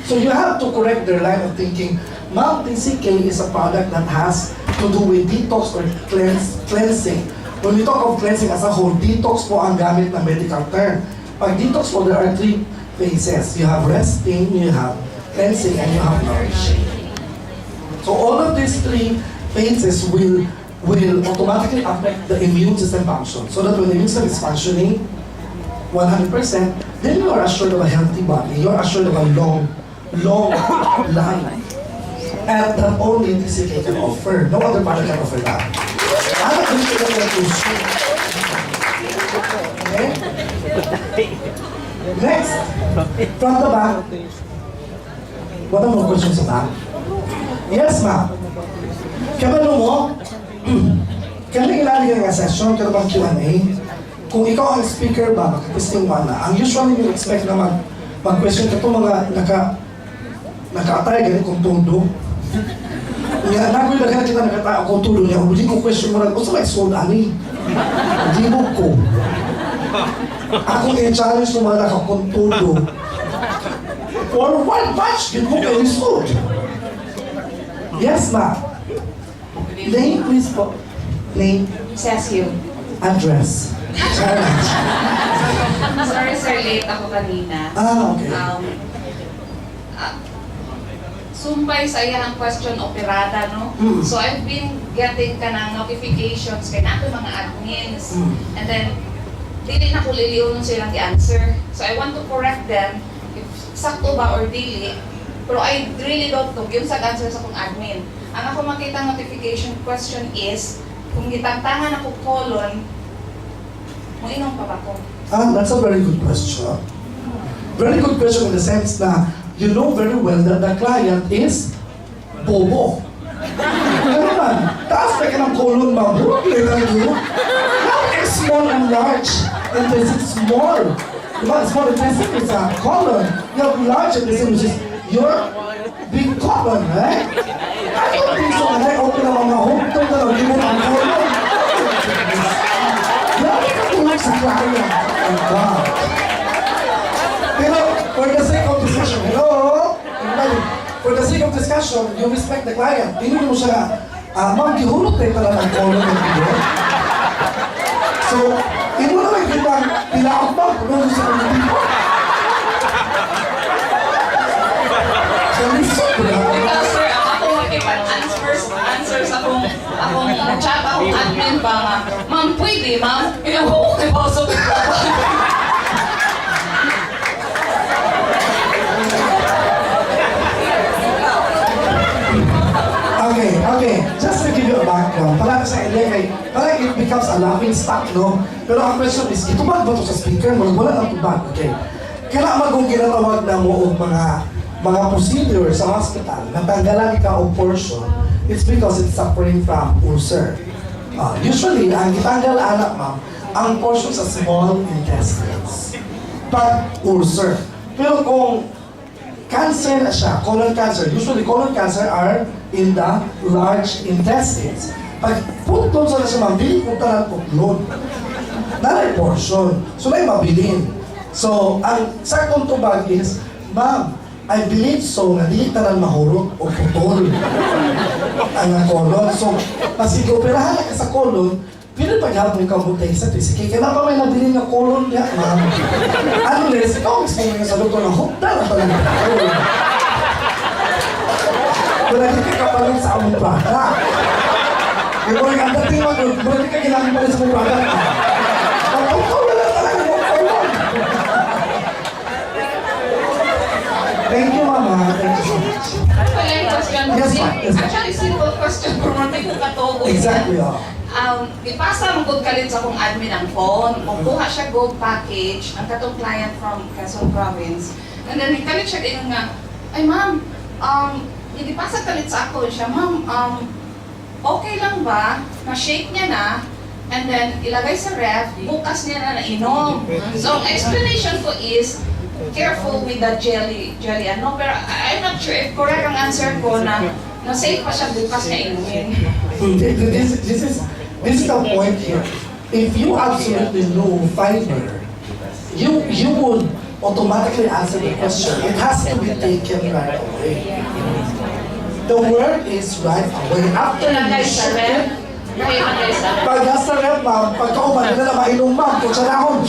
So you have to correct their line of thinking. Ma'am, TCK is a product that has to do with detox or cleansing. When we talk of cleansing as a whole, detox po ang gamit na medical term. Pag detox po, there are three phases. You have resting, you have cleansing, and you have nourishing. So all of these three phases will automatically affect the immune system function. So that when the immune system is functioning 100%, then you are assured of a healthy body. You are assured of a long life. And that only TCK can offer. No other product can offer that. I don't think you can do so. Okay? Next, from the back. What are more questions about? Yes, ma'am. Kabalo mo? Kaya ilalagay nga session, kaya bang Q&A. Kung ikaw ang speaker ba, makatesting one na, ang usually you expect na mag-question ka itong mga naka-atay ganit kung tundo. Nga, nakoy na kita nakatao kung tundo niya, hindi ko question mo rin, o sa may sold ani? Hindi mo ko. Akong i-challenge ng mga nakakong tundo. For one batch, yun mo kayo sold. Yes, ma'am. Name, please po. Name. Says you. Address. Challenge. Sorry sir, late ako kanina. Okay. Sumpay sa iyang question operada, no? So I've been getting kanang notifications kay nato mga admins. And then, dili na ko liliunon silang i-answer. So I want to correct them if sakto ba or dili. Pero I really don't know yung sa answer sa kong admin. Ang ako makita notification question is, kung gitantangan ako colon, moinong pa ba ko? That's a very good question. Very good question in the sense na you know very well that the client is bobo. Ano man, taas na ka ng colon, ma'am. Brooklyn lang yun. How is small and large? And this is small. Diba? Small intestine is a colon. You have large intestine, which is your big colon, right? I don't think so. When I open ang mga hukto na lang, limot ang colon. Grabe ka tulog sa client. Oh God. Pero, for the sake of discussion, for the sake of discussion, you respect the client. Hindi mo siya, ma'am, gihulot na ito lang ang colon ng video. So, hindi mo naman kita pilaot ba kung ano sa community mo. So, listen ko na. Because sir, ako makipag-answer sa akong chat, akong admin ba nga, ma'am, pwede, ma'am? Inabuko kay Boso. Okay. Just to give you a background, parang sa LA, parang it becomes a laughing stock, no? Pero ang question is, itubag ba ito sa speaker? Wala nang tubag, okay? Kaya magong ginatawag na mo o mga procedure sa hospital, natanggalan ka o portion, it's because it's suffering from ulcer. Usually, ang itanggal anak, ma'am, ang portion sa small intestines. Pag ulcer. Pero kung cancer na siya, colon cancer, usually colon cancer are in the large intestines. Pag punto sa siya, ma'am, dili punta ng putlon. Nalay portion. So, may mabilin. So, ang sakong tubag is, ma'am, I believe so, na dili tanan mahurot o putol ang colon. So, pasig operahan ka sa colon, pero paghapon ka butay sa tisik. Kaya na pa may nabilin na colon niya, ma'am. Unless, ikaw mismo nga sa doktor na hukta na pala ng colon. Wala di ka kapalit sa among plata. Kaya kung ang dating mo, wala di ka kailangan palit sa among plata. Pag-ikaw na lang talaga mo colon. Thank you, Mama. Thank you so much. Wala yung question. Yes, ma'am. Yes, ma'am. Actually, simple question, pero hindi ko katugo. Exactly, Ipasa mo good kalit sa akong admin ang phone. Kung kuha siya gold package, ang katong client from Quezon Province. And then, kalit siya din nga, ay ma'am, hindi pasa kalit sa ako siya, ma'am, okay lang ba? Na-shake niya na, and then ilagay sa ref, bukas niya na nainom. So, ang explanation ko is, careful with the jelly, ano, pero I'm not sure if correct ang answer ko na safe pa siya bukas niya inumin. This is the point here. If you absolutely know fiber, you would automatically answer the question. It has to be taken right away. The word is right away. After Ilagay you sa ship ref, it, ilagay sa ref. pag nasa ref, ma'am, pagkauman nila na mainom, ma'am, kung siya nahon.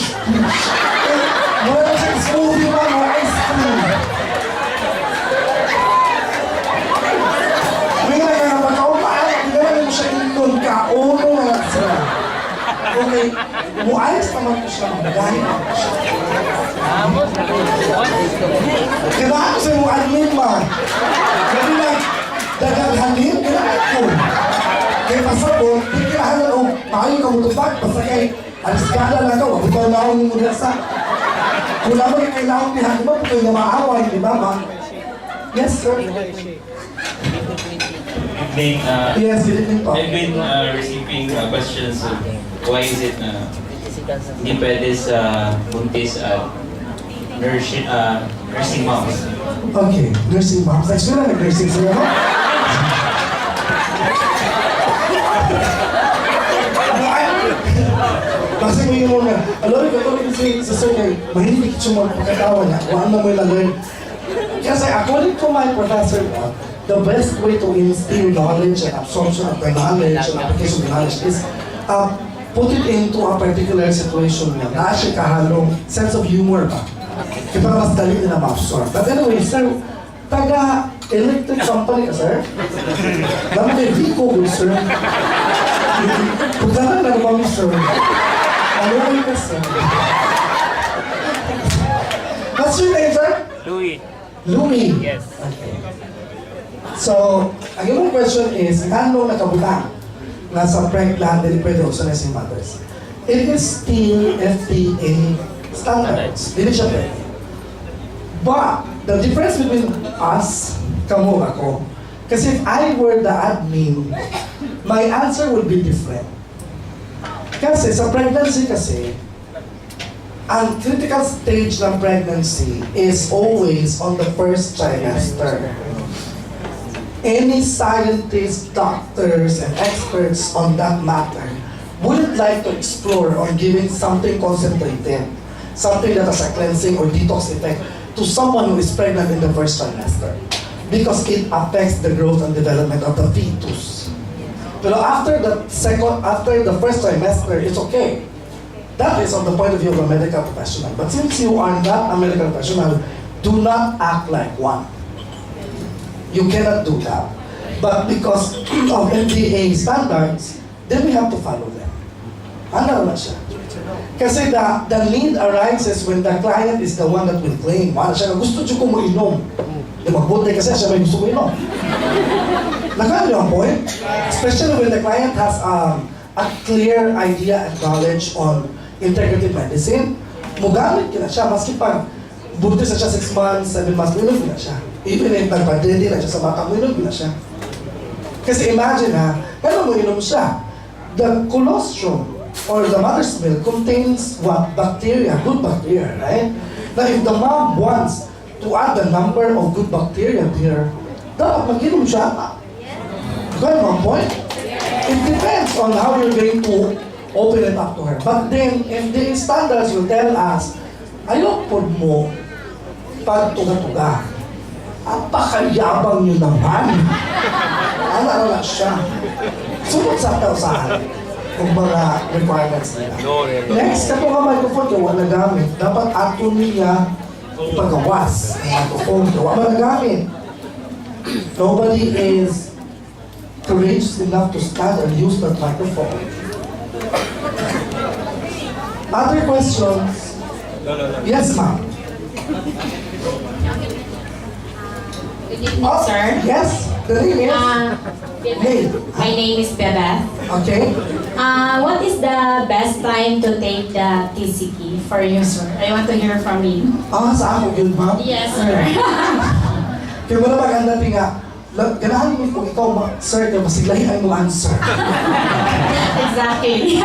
Mula na siya smoothie, ma'am, or ice cream. May nga pagkauman, hindi naman mo siya inom ka, uno na sila. Okay, muayos naman ko siya, magahin ako siya. Kailangan ko sa mga admin, ma'am. Kasi lang, dagaghanin, kailangan ko. Kaya pasabot, di kailangan o maayo ka mutubag, basta kay aliskala lang ka, wag ikaw lang mo muna sa. Kung naman yung kailangan niya, di ba, kung na maaway, di ba, ma'am? Yes, sir. evening. Yes, good evening po. I've been receiving questions of why is it hindi pwede sa buntis at nursing moms. Okay, nursing moms. Actually, na nag-nursing sila, no? Kasi mo yung mga, alam ko kasi sa sir kay, mahilig siya magpagkatawa niya, kung ano mo yung na-learn. Kasi according to my professor, the best way to instill knowledge and absorption of the knowledge and application of knowledge is put it into a particular situation niya. Na siya kahalong sense of humor ba? Kaya para mas dali nila ma-absorb. But anyway, sir, taga-electric company ka, sir? Dami kayo vehicle, sir. Pagdating na naman, sir. Ano kayo ka, sir? What's your name, sir? Louis. Louis? Yes. Okay. So, ang iyong question is, ano nakabutang nasa prank plan dili pwede sa nursing mothers? It is still FDA standards. Dili siya pwede. But, the difference between us, kamo ako, kasi if I were the admin, my answer would be different. Kasi sa pregnancy kasi, ang critical stage ng pregnancy is always on the first trimester. Any scientists, doctors, and experts on that matter wouldn't like to explore on giving something concentrated, something that has a cleansing or detox effect to someone who is pregnant in the first trimester, because it affects the growth and development of the fetus. Pero after the first trimester, it's okay. That is on the point of view of a medical professional. But since you are not a medical professional, do not act like one. You cannot do that. But because of FDA standards, then we have to follow them. Ano naman siya? Kasi the need arises when the client is the one that will claim. Wala siya, gusto siya kung inom. Di magbuti kasi siya may gusto mo inom. Nakano yung point? Especially when the client has a clear idea and knowledge on integrative medicine, mugamit kina siya, maski pag buntis na siya 6 months, 7 months, minod na siya. Even if nagpa-ready na siya sa bata, minod na siya. Kasi imagine ha, gano'n mo inom siya. The colostrum or the mother's milk contains what? Bacteria, good bacteria, right? Now if the mom wants to add the number of good bacteria there, dapat mag-inom siya. Got my point? It depends on how you're going to open it up to her. But then, if the standards will tell us, ayaw po mo pagtuga-tuga. Ang pakayabang nyo naman. Ano na siya. Sunod sa tausahan kung mga requirements nila. Next, kapag ang microphone ka, wala gamit. Dapat ato niya ipagawas ang microphone ka. Wala gamit. Nobody is courageous enough to stand and use that microphone. Other questions? Yes, ma'am. Good evening, sir. Yes, the name is? My name is Bebeth. Okay. What is the best time to take the TCK for you, sir? I want to hear from you. Sa ako, yun, ma'am? Yes, sir. Kaya mo na maganda nga, ganahan mo kung ikaw, sir, na masiglahian mo answer. Exactly.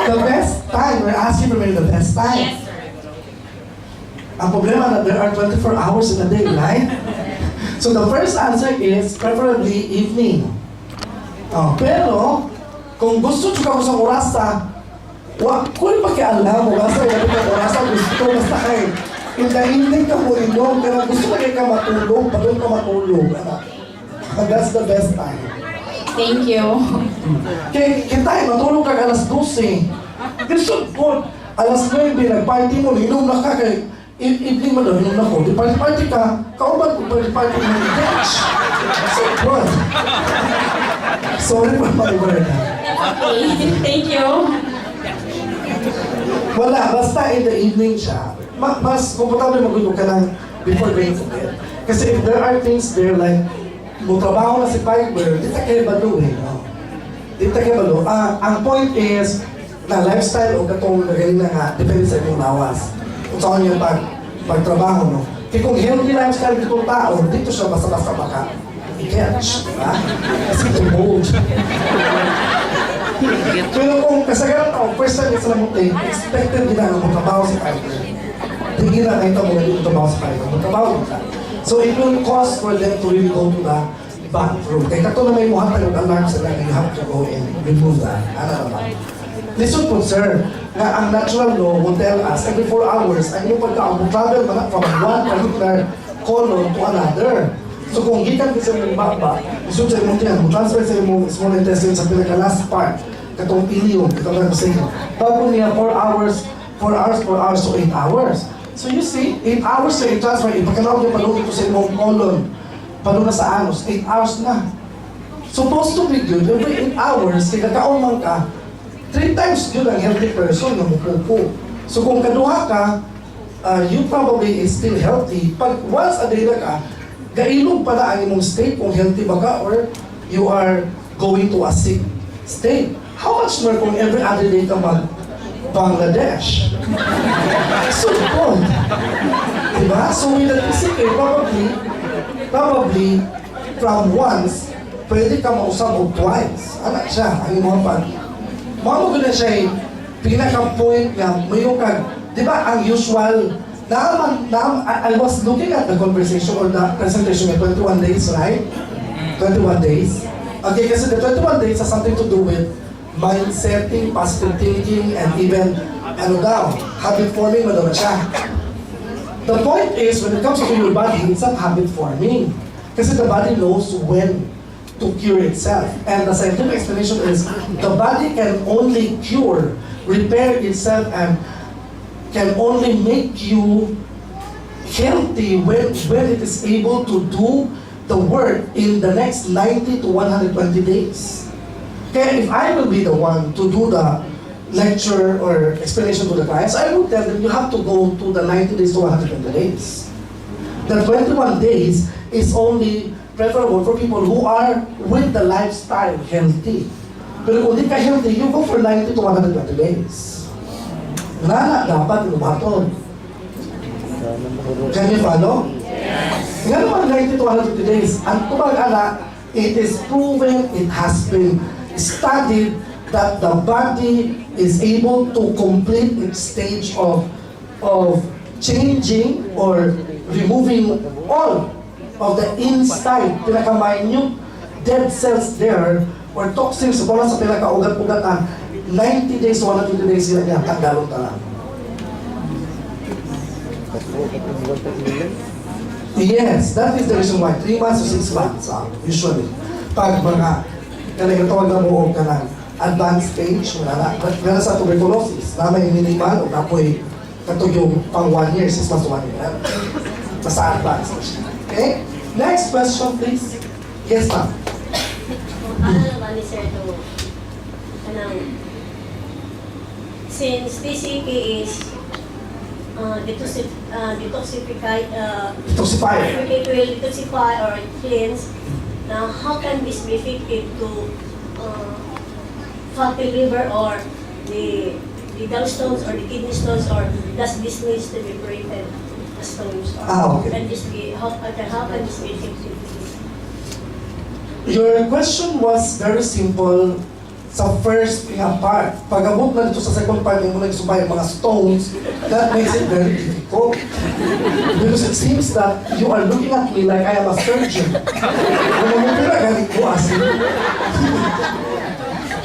The best time, we're asking for the best time. Yes, sir. Ang problema na there are 24 hours in a day, right? So the first answer is preferably evening. Pero, kung gusto nyo ka sa orasa, kung pakialam mo, basta yung orasa, gusto basta kayo. In the evening ka mo inom, kaya gusto na kayo ka matulog, pa doon ka matulog. That's the best time. Thank you. Kaya tayo, matulog ka alas 12. Gusto po, alas 9, nag-party mo, inom na ka kay evening mo daw, inom na ko. Di party ka, kauban ko party mo, bitch. So good. Sorry for my word. Okay, thank you. Wala, basta in the evening siya. Mas komportable magulog ka lang before going to bed. Kasi if there are things there like, trabaho na si Piper, di ta kayo balo eh. No? Di ta kayo balo. Ang point is, na lifestyle o katong nagaling na nga, depende sa imong lawas. Kung saan yung pagtrabaho, no? Kaya kung healthy lifestyle ditong tao, dito siya basta-basta maka i-catch, di ba? Kasi tumuod. Pero kung kasagaran ako, first time sila mo take, expected nila na magtrabaho si Piper. Hindi na kahit mo na magtrabaho si Piper, magtrabaho nila. So it will cost for them to really go to the bathroom. Kaya kato na may muhatag ng alarm sila na you have to go and remove that. Ano naman? Listen po sir, nga ang natural law will tell us every 4 hours ay yung pagkaon travel man from one particular colon to another. So kung gikan kasi ng baba, isun sa imong tiyan, transfer sa imong small intestine sa pinaka-last part, katong ilium, katong kasi, bago niya 4 hours to 8 hours. So you see, 8 hours sa i-transfer, ipagkanaw niya palunod ito sa imong colon, palunod sa anus, 8 hours na. Supposed to be good, every 8 hours, kaya kakaon man ka, 3 times yun ang healthy person na mupupo. So kung kaduha ka, you probably is still healthy. Pag once a day na ka, gailog pala ang imong state kung healthy ba ka or you are going to a sick state. How much more kung every other day ka Bangladesh? So good. Diba? So with the PCK, probably from once, pwede ka mausap o twice. Anak siya, ang imong pag. Mga na siya pinaka-point nga, mayroon kag, di ba ang usual, I was looking at the conversation or the presentation at 21 days, right? 21 days. Okay, kasi the 21 days has something to do with mindsetting, positive thinking, and even, habit forming, madama siya. The point is, when it comes to your body, it's not habit forming. Kasi the body knows when to cure itself. And the scientific explanation is the body can only cure, repair itself, and can only make you healthy when it is able to do the work in the next 90 to 120 days. Okay, if I will be the one to do the lecture or explanation to the clients, I would tell them you have to go to the 90 days to 120 days. The 21 days is only preferable for people who are with the lifestyle healthy. Pero kung di ka healthy, you go for 90 to 120 days. Nana, dapat inubaton. Can you follow? Yes. Nga naman 90 to 120 days. Ang kumag-ala, it is proven, it has been studied that the body is able to complete its stage of changing or removing all of the inside, pinaka-minute dead cells there, or toxins mula sa pinaka-ugat-ugatan, 90 days to 120 days sila niya, tanggalon talang. Yes, that is the reason why 3 months to 6 months, usually. Pag mga kanagatawa na mo ka ng advanced stage, wala sa tuberculosis, na may minimal o napoy katugyung pang 1 year, 6 months to 1 year. Basta advanced stage. Okay? Next question, please. Yes, ma'am. Ano naman ni Sir to, since PCK is detoxify it will detoxify or cleanse, how can this be effective to fatty liver or the gallstones or the kidney stones, or does this needs to be created as stones? Okay. Can this be, how can this be effective? Your question was very simple sa first part. Pag-abot na dito sa second part, yung muna nagsubay ang mga stones, that makes it very difficult. Because it seems that you are looking at me like I am a surgeon. Kung mga galing ko asin.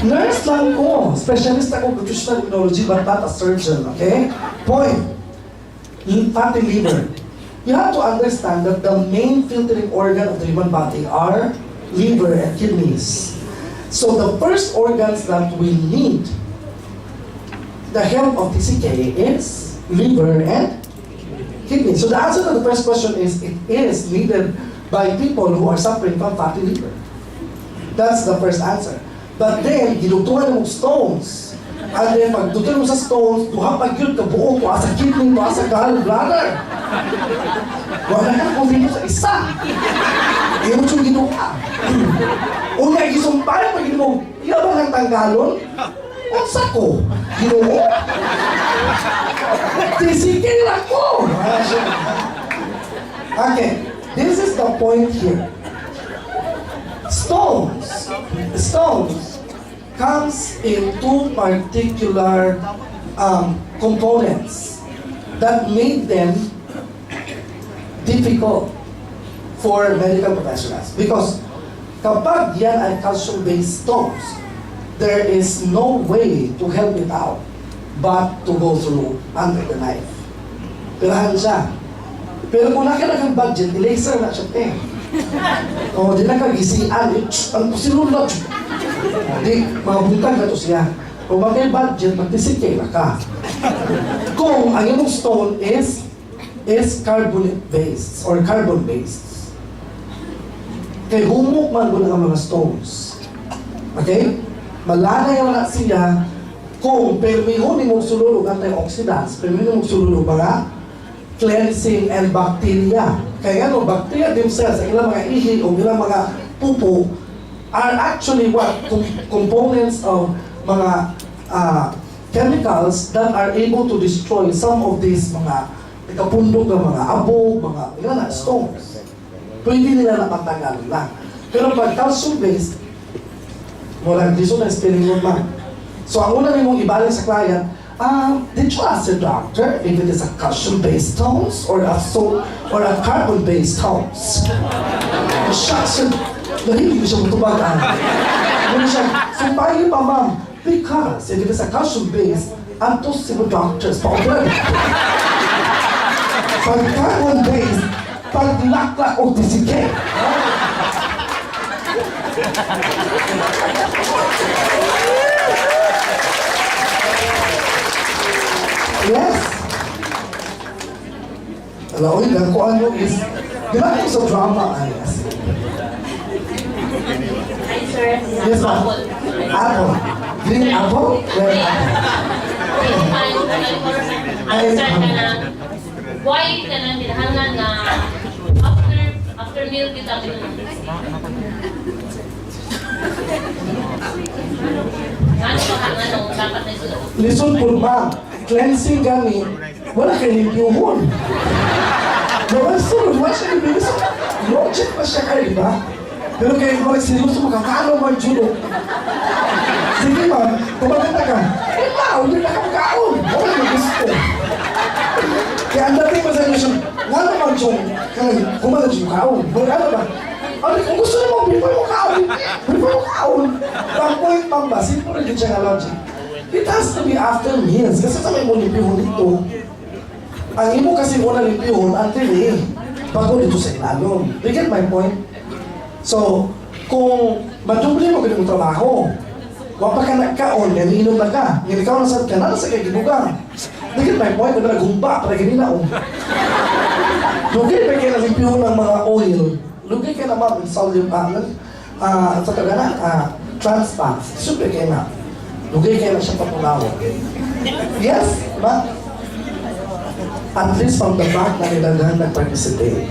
Nurse lang ko. Specialist ako, nutritional immunology, but not a surgeon, okay? Point. Fatty liver. You have to understand that the main filtering organ of the human body are liver and kidneys. So the first organs that we need the help of TCK is liver and kidney. So the answer to the first question is it is needed by people who are suffering from fatty liver. That's the first answer. But then, gilutuan mo stones. And then, pag tutunan mo sa stones, duha pag yun, kabuo ko, sa kidney mo, sa gallbladder. Wala ka kung dito sa isa. Iyon yung ginawa. Una, isumpay mo, ginawa, ilaban ng tanggalon. Unsa ko? Ginawa. Tisikin ako. Okay, this is the point here. Stones comes in two particular components that made them difficult for medical professionals. Because kapag yan ay calcium-based stones, there is no way to help it out but to go through under the knife. Pirahan siya. Pero kung nakalagang budget, i-laser na siya o, di na kagisian, ang sinulog. Di, mga buntag na ito siya. Kung may budget, mag-disike na ka. Kung ang iyong stone is carbonate-based or carbon-based. Kaya humok man mo ang mga stones. Okay? Malanay na siya kung permihon ni mong sululog antioxidants, permihon mong sululog mga cleansing and bacteria. Kaya ano, bacteria themselves, ang ilang mga ihi o ilang mga pupo are actually what? Components of mga chemicals that are able to destroy some of these mga ikapundog ng mga abo, mga ilan na, stones. Pwede nila napatanggal lang. Pero pag calcium-based, walang diso na spelling mo man. So ang una nimong ibalik sa client, did you ask the doctor if it is a calcium-based stones or a carbon-based stones? Shucks, hindi siya mutubagan. Hindi siya, sumpahin pa ma'am, because if it is a calcium-based, antos si doctors pa ulan. Pag carbon-based, pag lakla o disike. Yes. Alam ko, kung ano is, ginagawa sa drama, yes. Hi, sir. Yes, ma'am. Apple. Green apple? Red apple. Answer ka na. Why ka na nilhangan na after meal kita dapat na ito? Listen po, ma'am. Cleansing kami, wala kayo limpiyuhon. Wala siya limpiyuhon. Logic pa siya kayo, ba? Pero kayo mga seryoso makakaano mga judo. Sige ma'am, kumaganda ka. Hindi na ka magkaon. Wala na gusto. Kaya ang dating pa sa inyo siya, nga naman siya, kumaganda siya kaon. Ano ba? Kung gusto naman, before mo kaon. Before mo kaon. Pang point pang ba, simple rin siya nga logic. It has to be after meals. Kasi sa may mo limpiyuhon dito, ang imo kasi muna limpiyuhon until bago dito sa ilalong. You get my point? So, kung madubli mo ganun trabaho, wag pa ka nagkaon, yan inom na ka. Yan ikaw nasad ka na, nasa kay gibugang. You get my point? Wala gumba, para ganina o. Lugay pa kayo nalimpiyuhon ng mga oil. Lugay kayo naman, sodium sa kagana, trans fats. Siyempre kayo na. Lugay kayo na siya papunawa. Yes, ba? At least from the back na nilaghan nag-participate.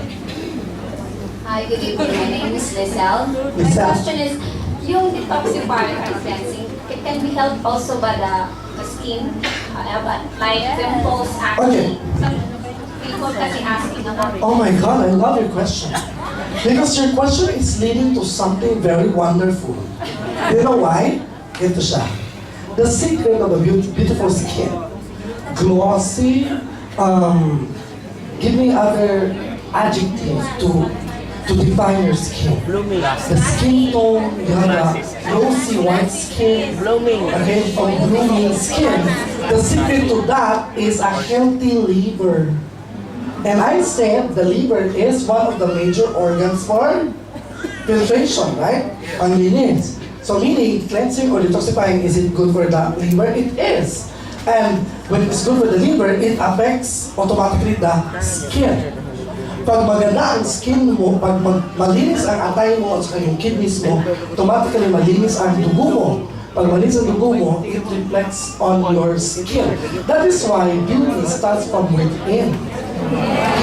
Hi, good evening. My name is Lizelle. My question is, yung detoxifying or cleansing, it can be helped also by the skin, like pimples, acne. Some people kasi asking about it. Oh my God, I love your question. Because your question is leading to something very wonderful. You know why? Ito siya. The secret of a beautiful skin. Glossy, give me other adjectives to define your skin. Blooming. The skin tone, you have a glossy white skin. Blooming. Okay, from blooming skin. The secret to that is a healthy liver. And I said the liver is one of the major organs for filtration, right? Panglinis. So meaning, cleansing or detoxifying, is it good for the liver? It is. And when it's good for the liver, it affects automatically the skin. Pag maganda ang skin mo, pag malinis ang atay mo at saka yung kidneys mo, automatically malinis ang dugo mo. Pag malinis ang dugo mo, it reflects on your skin. That is why beauty starts from within,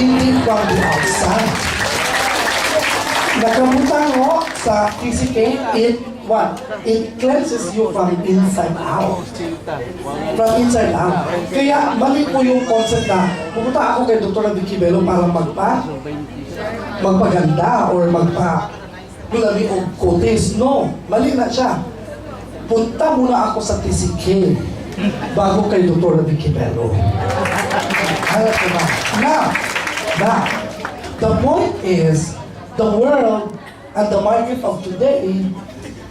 hindi from the outside. Nakamutan mo sa PCK, it cleanses you from inside out. From inside out. Kaya mali po yung concept na pumunta ako kay Dr. Vicky Bello para magpaganda or Gulami o kutis. No, mali na siya. Punta muna ako sa TCK bago kay Dr. Vicky Bello. Hanap ko ba? Now, the point is, the world and the market of today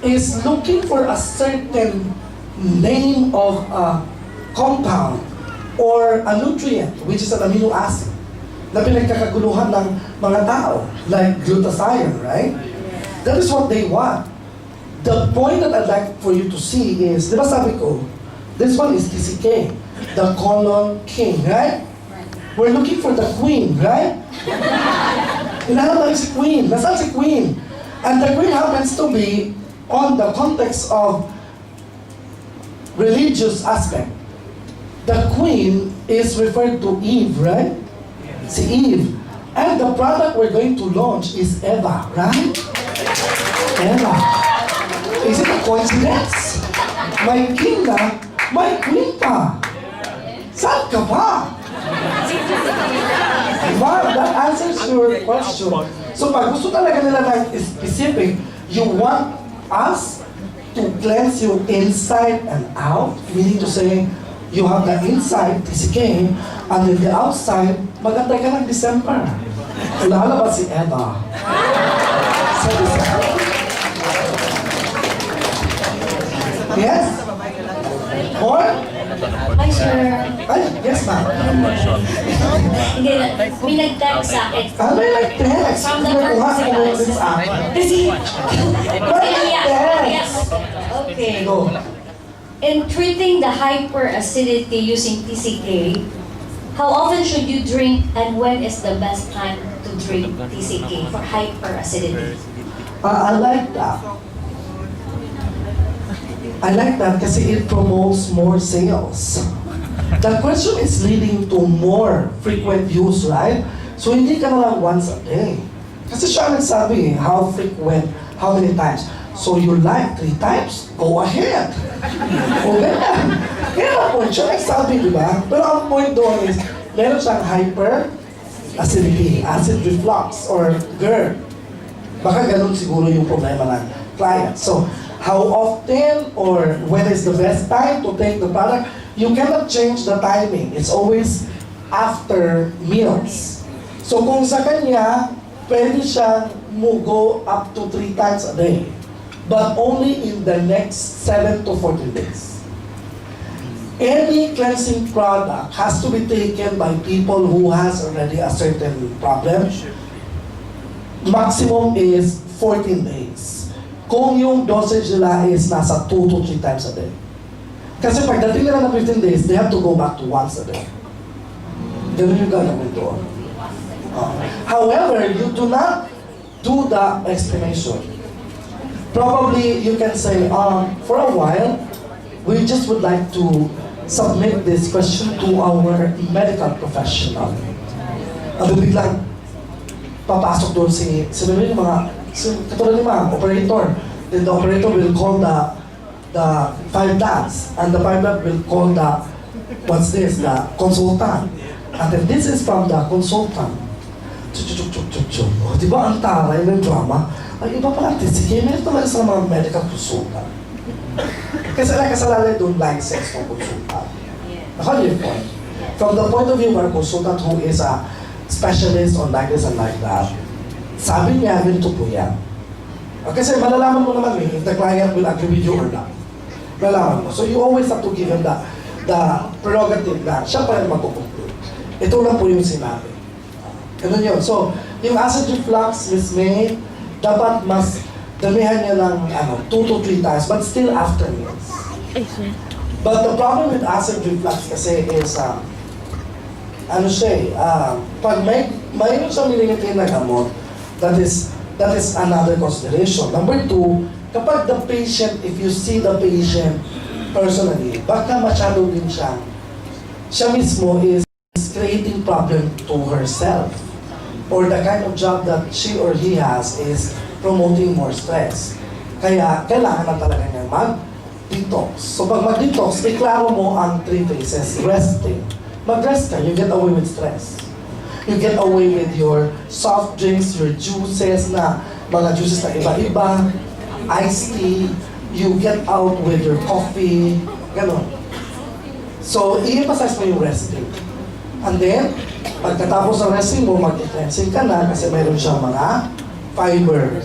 is looking for a certain name of a compound or a nutrient, which is an amino acid, na pinagkakaguluhan ng mga tao, like glutathione, right? That is what they want. The point that I'd like for you to see is, di ba sabi ko, this one is TCK, the colon king, right? We're looking for the queen, right? Hinahanap namin si queen. Nasaan si queen? And the queen happens to be on the context of religious aspect. The queen is referred to Eve, right? Si Eve. And the product we're going to launch is Eva, right? Eva. Is it a coincidence? May king na, may queen pa. Saan ka pa? Diba? That answers your question. So pag gusto talaga nila ng specific, you want us to cleanse you inside and out, meaning to say, you have the inside, TCK, and then the outside, magantay ka ng December. Lalabas si Eva. Sa December. Yes? More? Hi, sir. Ay, yes ma'am. Hindi na, may nag-text sa akin. May nag-text. From the May kuha sa principals. sa akin. Kasi, May nag-text. yes. Okay. Go. In treating the hyperacidity using TCK, how often should you drink and when is the best time to drink TCK for hyperacidity? I like that. I like that kasi it promotes more sales. The question is leading to more frequent use, right? So hindi ka na lang once a day. Kasi siya nagsabi, how frequent, how many times? So you like 3 times? Go ahead. O ganyan. Kaya na point, siya nagsabi, di ba? Pero ang point doon is, meron siyang hyperacidity, acid reflux, or GERD. Baka ganun siguro yung problema ng client. So, how often or when is the best time to take the product? You cannot change the timing. It's always after meals. So kung sa kanya, pwede siyang go up to 3 times a day. But only in the next 7 to 14 days. Any cleansing product has to be taken by people who has already a certain problem. Maximum is 14 days. Kung yung dosage nila is nasa 2 to 3 times a day. Kasi pagdating nila ng 15 days, they have to go back to once a day. Ganun yung gagawin doon. However, you do not do the explanation. Probably you can say, for a while, we just would like to submit this question to our medical professional. Biglang papasok doon si katulad ni ma'am, operator. Then the operator will call the 5 labs, and the 5 lab will call the consultant. And then this is from the consultant. Di ba ang taray ng drama? Ay, iba pala TCK, meron talaga sa mga medical consultant. Kasi nakasalalay doon license ng consultant. How do you point? From the point of view of our consultant who is a specialist on like this and like that, sabi niya, ganito po yan. Kasi malalaman mo naman if the client will agree with you or not. Malalaman mo. So you always have to give him the prerogative na siya pa yung mag-conclude. Ito lang po yung sinabi. Ganun yun. So, yung acid reflux, Miss May, dapat mas damihan niya ng 2 to 3 times, but still after meals. But the problem with acid reflux kasi is, pag mayroon siyang nililitin na gamot, that is another consideration. Number 2, kapag the patient, if you see the patient personally, baka masyado din siya mismo is creating problem to herself. Or the kind of job that she or he has is promoting more stress. Kaya kailangan na talaga niya mag-detox. So pag mag-detox, iklaro mo ang 3 phases. Resting. Mag-rest ka, you get away with stress. You get away with your soft drinks, your juices na mga juices na iba-iba, iced tea, you get out with your coffee, gano'n. So, i-emphasize mo yung resting. And then, pagkatapos ng resting mo, mag-cleansing ka na kasi mayroon siyang mga fiber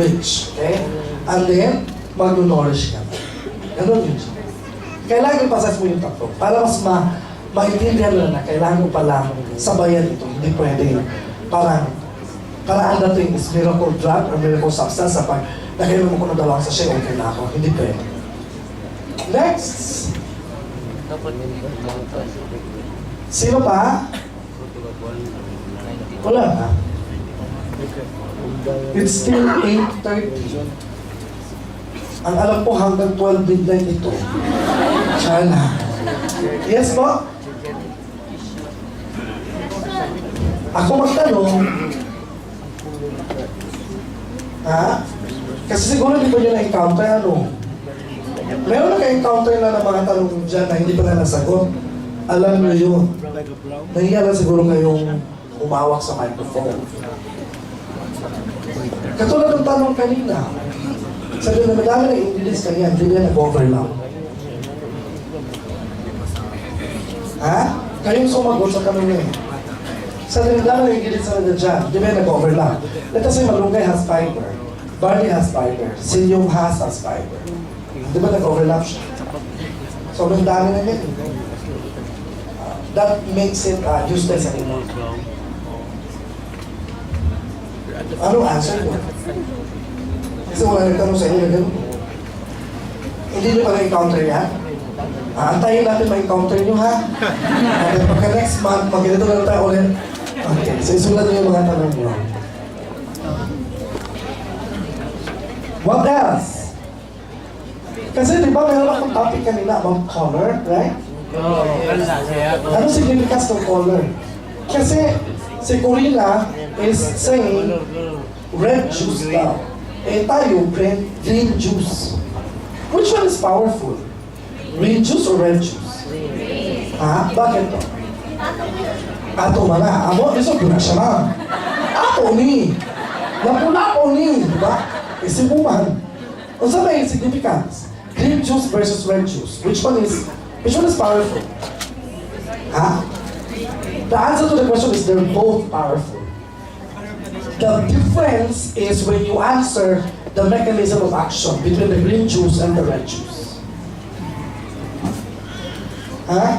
rich. Okay? And then, mag-nourish ka na. Gano'n yun siya. Kailangan i-emphasize mo yung tatlo para mas maintindihan na kailangan mo palang sabayan ito. Hindi pwede parang ang dating is miracle drug or miracle substance sa pag nakainom ko ng dalawang sachet, okay na ako. Hindi pwede. Next! Sino pa? Wala na. It's still 8:30. Ang alam ko hanggang 12 midnight ito. Sana. Yes po? Ako magtanong. Ha? Kasi siguro hindi ko nyo na-encounter ano. Meron na ka-encounter na ng mga tanong dyan na hindi pa na nasagot. Alam nyo yun. Nahiya lang siguro ngayong umawak sa microphone. Katulad ng tanong kanina. Sabi na madami ng English kanya, hindi na nag-overlap. Ha? Kayong sumagot sa tanong niya. Sabi na madami ng English sa nila dyan, hindi na nag-overlap. Let us say malunggay has fiber, barley has fiber, psyllium has fiber. Di ba nag-overlap siya? So, ang dami na yun. That makes it useless anymore. Ano answer mo? Kasi wala nagtanong sa inyo na gano'n. Hindi nyo pa na-encounter yan? Antayin natin ma-encounter nyo ha? Okay, pagka next month, mag-ganito na tayo ulit. Okay, so isulat nyo yung mga tanong nyo. What else? Kasi di ba meron akong topic kanina about color, right? Ano significance ng color? Kasi si Corina is saying red juice daw. Eh tayo, green juice. Which one is powerful? Green juice or red juice? Ha? Bakit to? Ato mana. Amo, iso puna siya na. Ato ni. Napula ko ni. Diba? Isibuman. O sa may significance? Green juice versus red juice. Which one is powerful? Ha? The answer to the question is they're both powerful. The difference is when you answer the mechanism of action between the green juice and the red juice. Huh?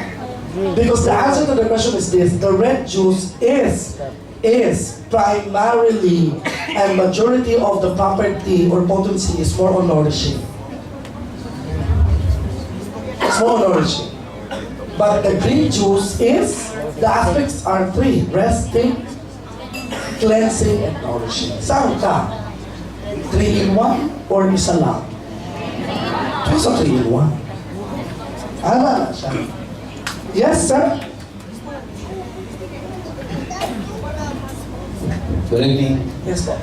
Because the answer to the question is this: the red juice is primarily and majority of the property or potency is more nourishing. It's more nourishing. But the green juice is, the aspects are three: resting, cleansing, and nourishing. Saan ka? 3 in 1 or isa lang? Ito sa 3 in 1. Ano na siya? Yes, sir? Good evening. Yes, po.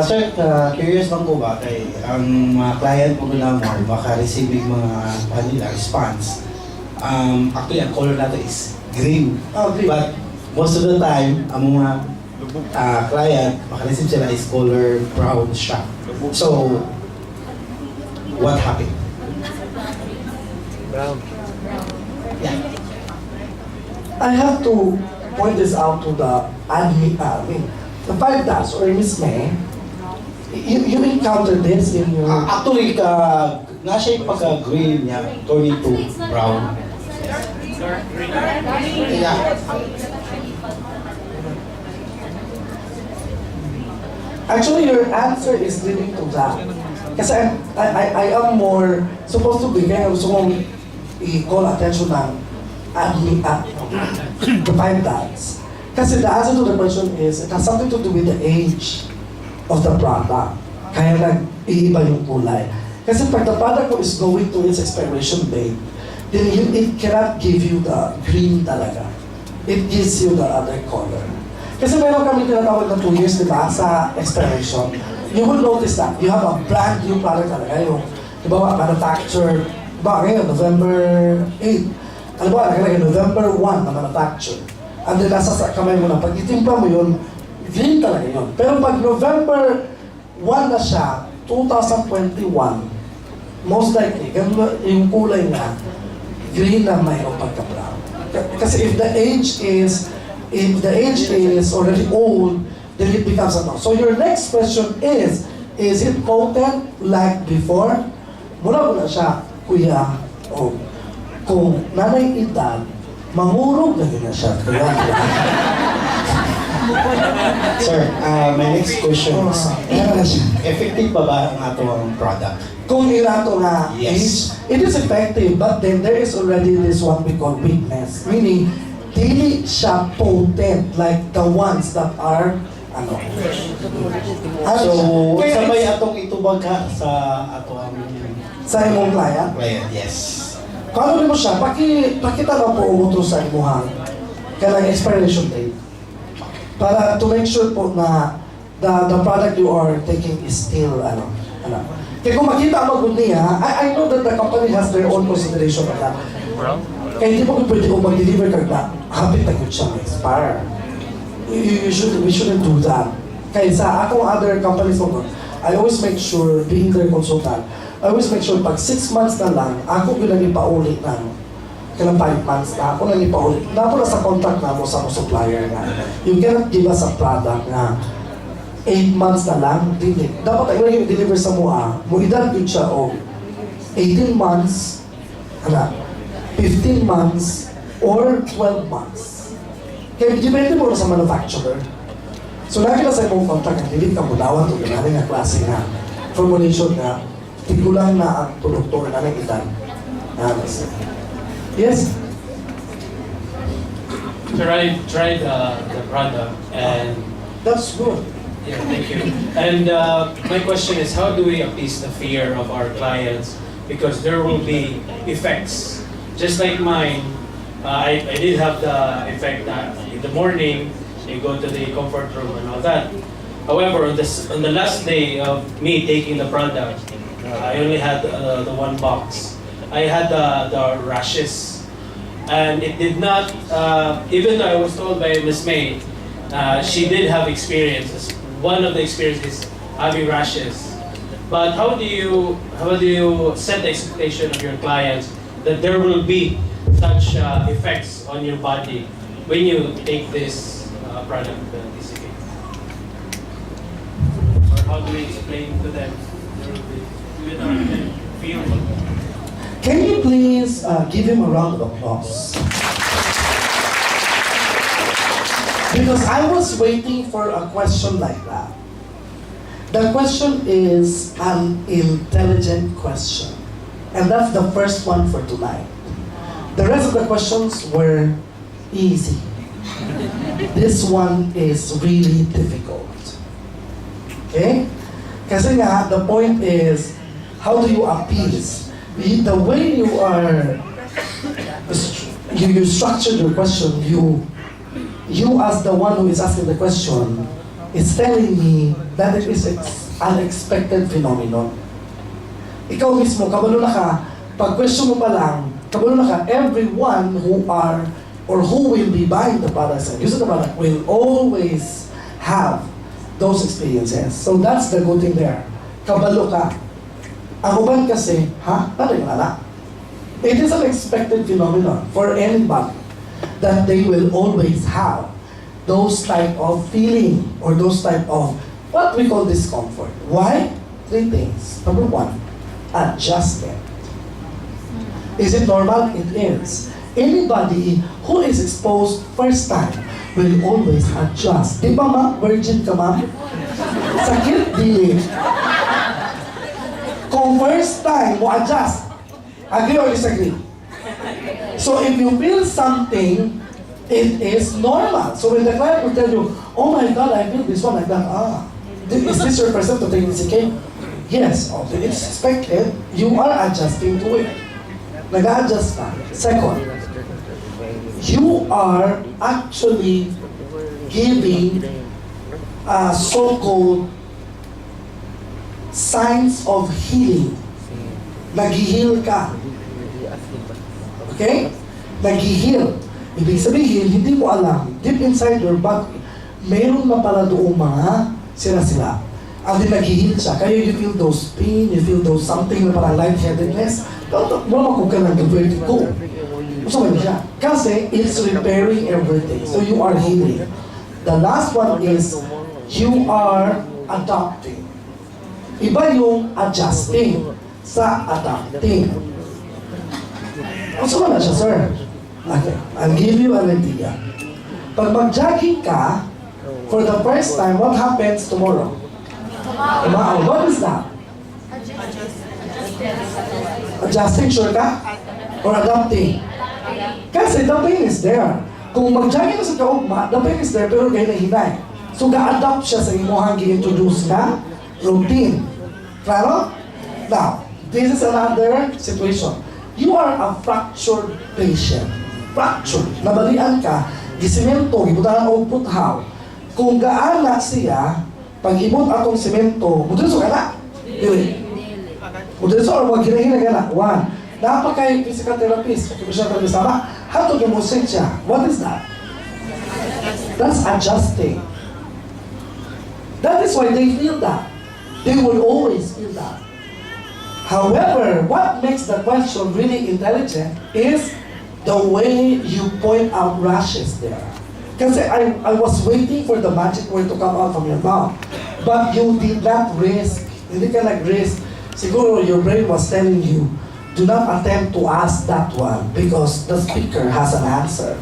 Sir, curious lang po ba kay ang mga client mo na more maka-receive ng mga response. Actually, ang color natin is green. Oh, green. But most of the time, ang mga client, maka-receive sila is color brown siya. So, what happened? Brown. Yeah. I have to point this out to the the 5 dots or Miss May. You encountered this in your... Actually, nasa yung pagka-green niya, turning to brown. Yeah. Actually, your answer is leading to that. Kasi I am more supposed to be, kaya gusto mong i-call attention ng the 5 dots. Kasi the answer to the question is, it has something to do with the age of the product. Kaya nag-iiba yung kulay. Kasi pag the product is going to its expiration date, then it cannot give you the green talaga. It gives you the other color. Kasi meron kami tinatawag na 2 years, di ba, sa expiration. You will notice that you have a brand new product talaga. Yung, di ba, manufactured, di ba, ngayon, November 8. Ano ba, nakalagay November 1 na manufactured. And then nasa kamay mo na, pag itimpla mo yun, green talaga yun. Pero pag November one na siya, 2021, most likely, ganun yung kulay na, green na mayroong pagka-brown. Kasi if the age is already old, then it becomes a no. So your next question is it potent like before? Mula siya, kuya, o kung nanay edad, mangurog na yun na siya. Sir, my next question is, effective pa ba ang atong product? Kung irato nga Yes. age, it is effective, but then there is already this one we call weakness. Meaning, dili siya potent like the ones that are, So, sabay atong itubag ka sa atong sa imong client. yes. Kung ano mo siya, pakita na po umutro sa imuhang kailang expiration date. Para to make sure po na the product you are taking is still, Kaya kung makita mo good niya, I know that the company has their own consideration of that. Kaya hindi mo pwede kung mag-deliver ka na, habit na good siya expire. We shouldn't do that. Kaya sa akong other companies mo, I always make sure, being their consultant, I always make sure pag 6 months na lang, ako yung naging paulit na, kailang 5 months na, ako naging paulit. Dapat na sa contact na mo sa supplier nga. You cannot give us a product na 8 months na lang, dili. Dapat ay yung deliver sa mua, mo edad yun siya o 18 months, 15 months, or 12 months. Kaya depende mo sa manufacturer. So lagi na sa imong contact, hindi ka mulawan ito, ganari nga klase nga formulation nga, tigulang na ang produktor na ng edad. Yes? Sir, I tried the product and... That's good. Yeah, thank you. And my question is, how do we appease the fear of our clients? Because there will be effects. Just like mine, I did have the effect that in the morning, you go to the comfort room and all that. However, on the last day of me taking the product, I only had the one box. I had the rashes. And it did not, even though I was told by Ms. May, she did have experiences. One of the experiences is having rashes. But how do you set the expectation of your clients that there will be such effects on your body when you take this product, the TCK? Or how do we explain to them feel? Can you please give him a round of applause? Because I was waiting for a question like that. The question is an intelligent question. And that's the first one for tonight. The rest of the questions were easy. This one is really difficult. Okay? Kasi nga, the point is, how do you appease? The way you structured your question, you as the one who is asking the question, is telling me that it is an unexpected phenomenon. Ikaw mismo, kabalo na ka, pag question mo pa lang, kabalo na ka, everyone who are or who will be buying the products and using the product will always have those experiences. So that's the good thing there. Kabalo ka. Ako ba kasi, ano yung anak? It is an expected phenomenon for anybody that they will always have those type of feeling or those type of what we call discomfort. Why? 3 things. Number 1, adjustment. Is it normal? It is. Anybody who is exposed first time will always adjust. Di ba ma? Virgin ka ma? Sakit din. Kung first time mo adjust, agree or disagree? So if you feel something, it is normal. So when the client will tell you, oh my God, I feel this one like that. Is this your first time to take TCK? Yes, it's expected. You are adjusting to it. Nag-adjust ka. Second, you are actually giving so-called signs of healing. Nag-heal ka. Okay? Nag-heal. Ibig sabihin, hindi mo alam, deep inside your body, meron na pala doong mga sila-sila. And then nag-heal siya. Kaya you feel those pain, you feel those something na parang lightheadedness. Wala ko ka lang vertigo. So siya. Kasi it's repairing everything. So you are healing. The last one is you are adapting. Iba yung adjusting sa adapting. So wala siya, sir. Okay, I'll give you an idea. Pag mag-jogging ka, for the first time, what happens tomorrow? Tomorrow. What is that? Adjusting, sure ka? Or adapting? Kasi the pain is there. Kung mag-jogging ka sa kaugma, the pain is there, pero kayo nahinay. So, ga-adapt siya sa imuhang gi-introduce na routine. Claro? Now, this is another situation. You are a fractured patient. Fractured. Nabalian ka, gisimento, gibutahan o puthaw. Kung gaana siya, pag imot atong simento, mudreso ka na? Dili. Mudreso or wag hinahinag ka na? One. Napakay physical therapist, occupational therapist, sama, hatog yung siya. What is that? That's adjusting. That is why they feel that. They will always feel that. However, what makes the question really intelligent is the way you point out rashes there. Kasi I was waiting for the magic word to come out from your mouth. But you did not risk. Hindi ka nag-risk. Siguro your brain was telling you, do not attempt to ask that one because the speaker has an answer.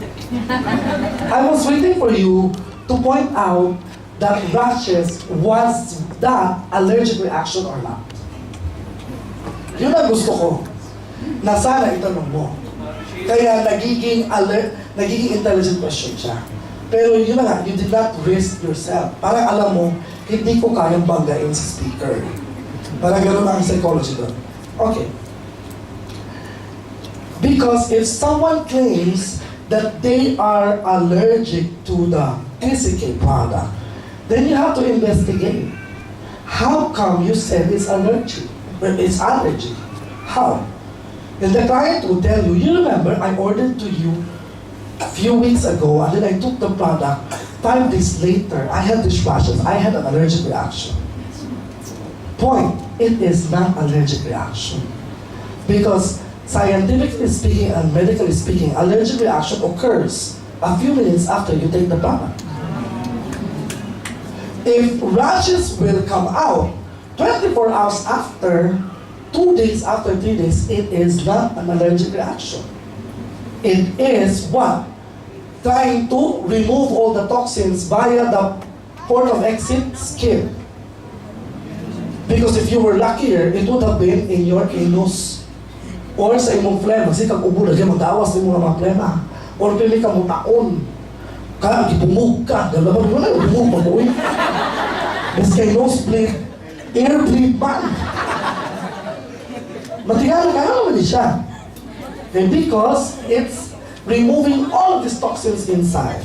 I was waiting for you to point out that rashes, was that allergic reaction or not? Yun ang gusto ko, na sana itanong mo. Kaya nagiging intelligent question siya. Pero yun na nga, you did not risk yourself. Parang alam mo, hindi ko kayang banggain sa speaker. Parang gano'n ang psychology doon. Okay. Because if someone claims that they are allergic to the PCK product, then you have to investigate. How come you said it's allergic? It's allergy. How? And the client will tell you, you remember I ordered to you a few weeks ago and then I took the product. 5 days later, I had these rashes. I had an allergic reaction. Point, it is not allergic reaction. Because scientifically speaking and medically speaking, allergic reaction occurs a few minutes after you take the product. If rashes will come out 24 hours after, 2 days after, 3 days, it is not an allergic reaction. It is what? Trying to remove all the toxins via the port of exit skin. Because if you were luckier, it would have been in your anus. Or sa imong phlegm, kasi kag ubo na magdawas sa imong mga phlegm. Or pili ka mong taon. Kaya gibumog ka, galaman mo na, bumog pa mo. Mas kay nosebleed, airblade man. Matigalan ka naman siya. And because it's removing all these toxins inside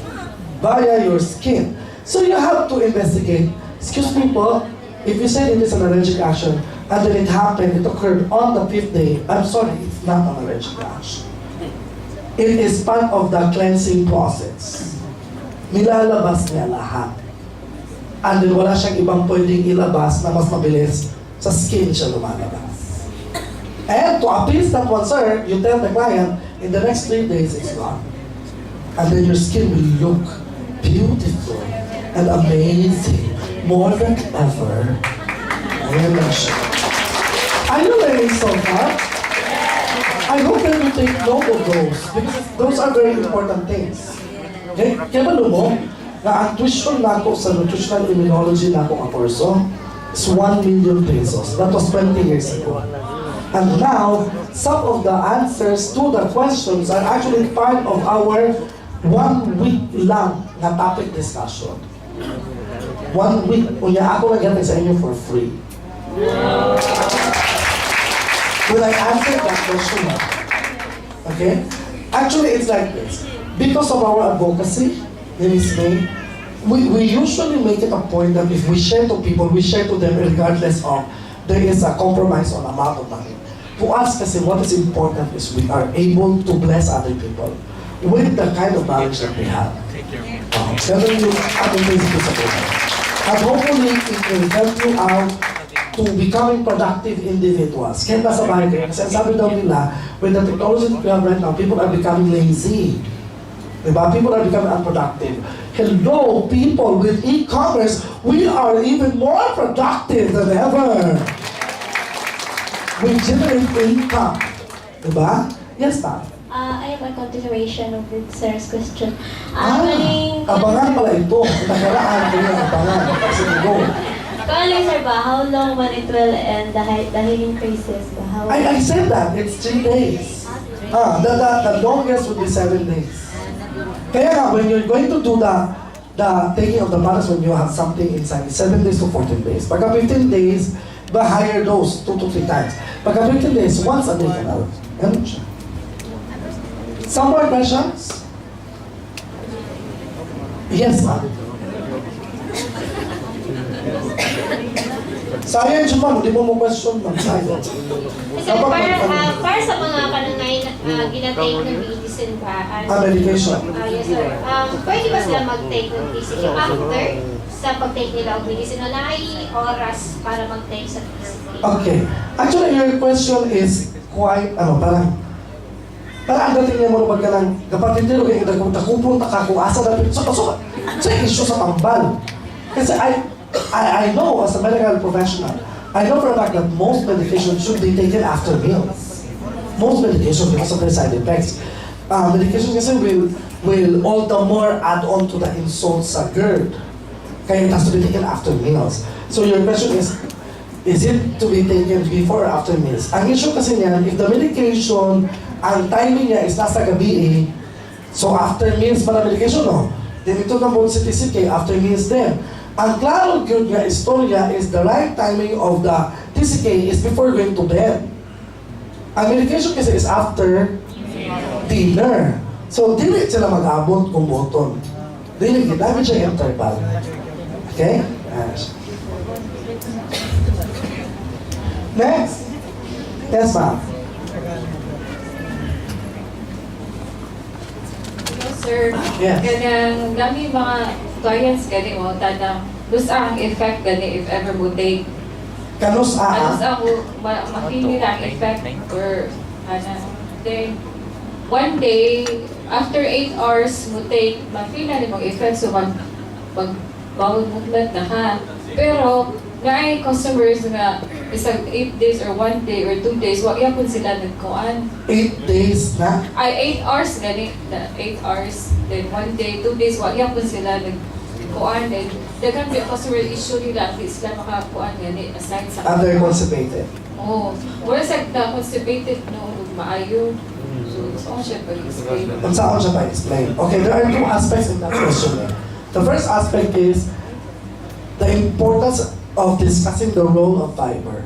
via your skin. So you have to investigate. Excuse me po, if you said it is an allergic reaction and then it happened, it occurred on the 5th day, I'm sorry, it's not an allergic reaction. It is part of the cleansing process. Nilalabas niya lahat. And then wala siyang ibang pwedeng ilabas na mas mabilis sa skin siya lumalabas. And to appease that one, sir, you tell the client, in the next 3 days, it's gone. And then your skin will look beautiful and amazing, more than ever. Ayan lang siya. Are you learning so far? I hope that you take note of those, because those are very important things. Okay? Kaya ba mo, na ang tuition na ako sa nutritional immunology na ako ang kurso is 1 million pesos. That was 20 years ago. And now, some of the answers to the questions are actually part of our 1 week lang na topic discussion. 1 week. Unya ako nag-gatay sa inyo for free. Will I answer that question? Okay? Actually, it's like this. Because of our advocacy, Ms. May, we usually make it a point that if we share to people, we share to them regardless of there is a compromise on amount of money. To us, kasi what is important is we are able to bless other people with the kind of knowledge that we have. Ganun yung ating basic sa And hopefully, it will help you out to becoming productive individuals. Kaya nasa bahay kayo. Kasi sabi daw nila, with the technology that we have right now, people are becoming lazy. Diba? People are becoming unproductive. Hello, people, with e-commerce, we are even more productive than ever. We generate income. Diba? Yes, ma'am. I have a continuation of the sir's question. Abangan pala ito. Nakaraan ko yung abangan. Sige, go. Kung sir ba, how long when it will end the healing crisis? How I said that. It's 3 days. The longest would be 7 days. Kaya nga, when you're going to do the taking of the products when you have something inside, 7 days to 14 days. Pagka 15 days, the higher dose, 2 to 3 times. Pagka 15 days, once a day ka na. Ganun siya. Some more questions? Yes, ma'am. Sayang siya, ma'am. Hindi mo question, ma'am. Sayang. Kasi para sa mga kanangay ginatake ng medicine ba? Medication. Yes, sir. Pwede ba sila mag-take ng PCK after sa pag-take nila ng medicine? Na ay oras para mag-take sa PCK? Okay. Actually, your question is quite, parang ang dating niya mo pag ganang kapatid nilo kayo takupunta ka kung asa na so issue sa pambal. Kasi I know as a medical professional, I know for a fact that most medication should be taken after meals. Most medication because of their side effects. Medication kasi will all the more add on to the insult sa GERD. Kaya it has to be taken after meals. So your question is it to be taken before or after meals? Ang issue kasi niyan, if the medication, ang timing niya is nasa gabi so after meals para medication, no? Then ito na po si TCK, after meals din. Ang klaro nga istorya is the right timing of the TCK is before going to bed. Ang medication kasi is after dinner. So, dili sila mag-abot kung button. Dili, dapat siya interval. Okay? Next. Yes, ma'am. Sir, Yes. ganang gami mga clients gani mo tanang ang effect gani if ever mo take Kanus ang makini lang effect or then one day after 8 hours mo take ma-feel na mong effect so pag bawal movement na ka pero naay customers nga isang 8 days or 1 day or 2 days wa yapon sila nagkuan 8 days na? ay 8 hours gani 8 hours then 1 day 2 days wa yapon sila nagkuan then daghang customer issue nila at sila makakuan gani aside sa They're constipated. wala sa constipated no maayo so siya pag-explain Kung saan siya pa-explain. Okay, there are 2 aspects in that question. The first aspect is the importance of discussing the role of fiber.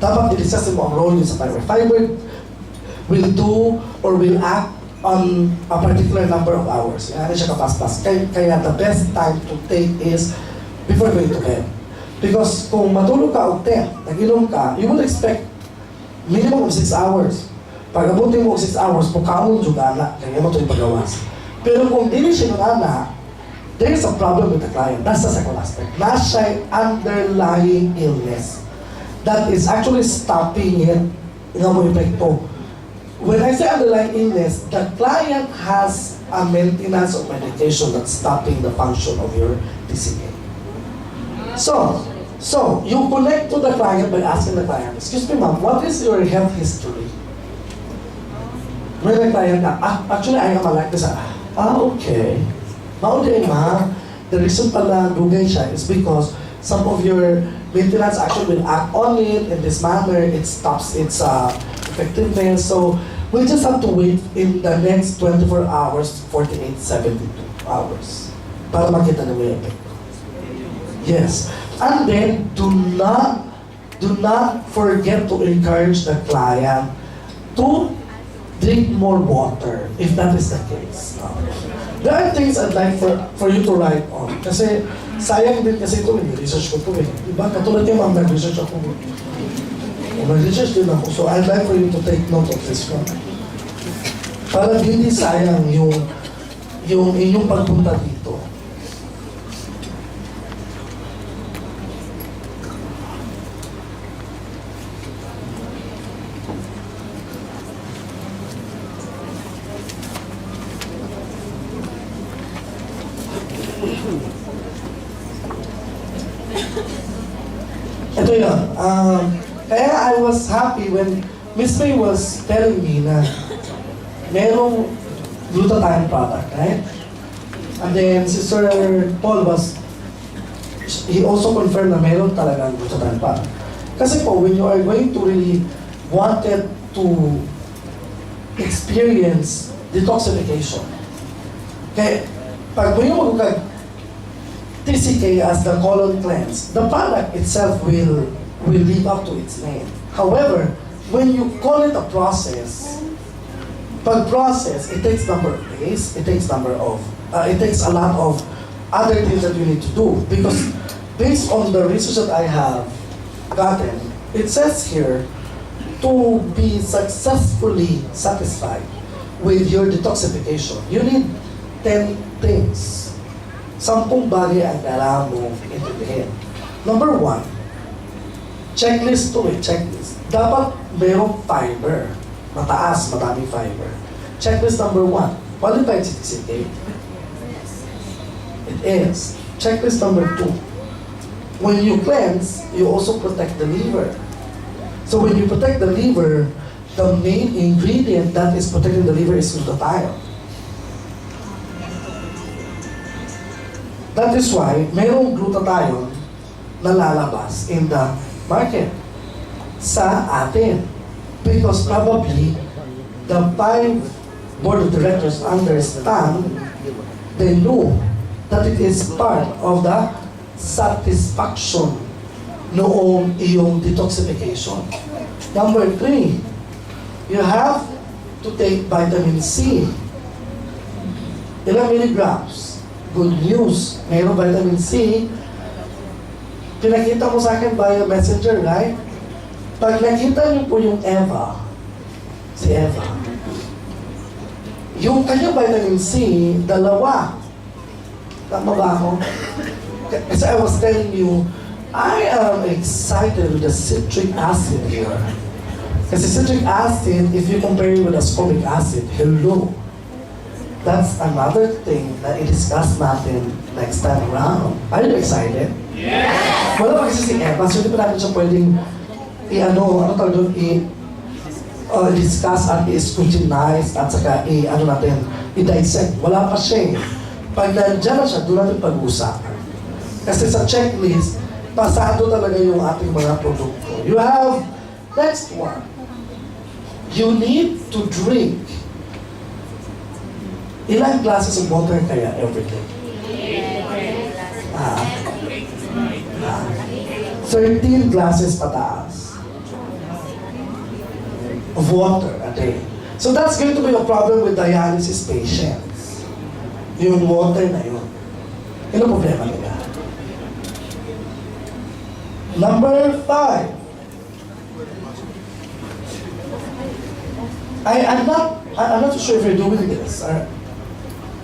Dapat i-discuss mo ang role niya sa fiber. Fiber will do or will act on a particular number of hours. Yan siya kapaspas. Kaya the best time to take is before going to bed. Because kung matulog ka o 10, nag-inom ka, you will expect minimum of 6 hours. Pag abutin mo 6 hours, pukamon juga na, kaya mo ito yung pagawas. Pero kung dili siya na, there is a problem with the client. That's the second aspect. Nasa underlying illness that is actually stopping it nga mo epekto. When I say underlying illness, the client has a maintenance of medication that's stopping the function of your TCA. So you connect to the client by asking the client, excuse me ma'am, what is your health history? May the client na, actually I am like this. Okay. Mauday ma, the reason pala dugay siya is because some of your maintenance actually will act on it in this manner, it stops its effectiveness. So we just have to wait in the next 24 hours, 48, 72 hours para makita na may effect. Yes. And then do not forget to encourage the client to drink more water if that is the case. There are things I'd like for you to write on. Kasi sayang din kasi ito, research ko ito . Diba? Katulad yung ma'am, nag-research ako. Nag-research din ako. So I'd like for you to take note of this one. Para hindi sayang yung inyong pagpunta dito. Ito yun. Kaya I was happy when Miss May was telling me na merong glutathione product, right? And then si Sir Paul he also confirmed na meron talagang glutathione product. Kasi po, when you are going to really wanted to experience detoxification, kaya pag mo yung magkag TCK as the colon cleanse, the product itself will live up to its name. However, when you call it a process, pag process, it takes number of days, it takes a lot of other things that you need to do. Because based on the research that I have gotten, it says here, to be successfully satisfied with your detoxification, you need 10 things. 10 bagay ang kailangan mo intindihin. Number 1, checklist to checklist. Dapat mayroong fiber. Mataas, madaming fiber. Checklist number 1, qualified CTCK. It is. Checklist number 2, when you cleanse, you also protect the liver. So when you protect the liver, the main ingredient that is protecting the liver is glutathione. That is why mayroong glutathione na lalabas in the market sa atin. Because probably the 5 board of directors understand, they know that it is part of the satisfaction noong iyong detoxification. Number 3, you have to take vitamin C. Ilang milligrams? Good news, mayroong vitamin C. Pinakita mo sa akin via messenger, right? Pag nakita niyo po yung si Eva, yung kanyang vitamin C, 2. Tama ba ako? Kasi I was telling you, I am excited with the citric acid here. Kasi citric acid, if you compare it with ascorbic acid, hello. That's another thing that i-discuss natin next time around. Are you excited? Yes! Wala pa kasi si Eva, so hindi pa natin siya pwedeng i-discuss at i-scrutinize at saka i-dissect. Wala pa siya. Pag nandiyan na siya, doon natin pag-usapan. Kasi sa checklist, pasado talaga yung ating mga produkto. You have, next one, you need to drink. Ilang glasses of water kaya every day? 13 glasses pataas of water a day. So that's going to be a problem with dialysis patients. Yung water na yun. Yun ang problema nila. Number 5. I'm not sure if you're doing this.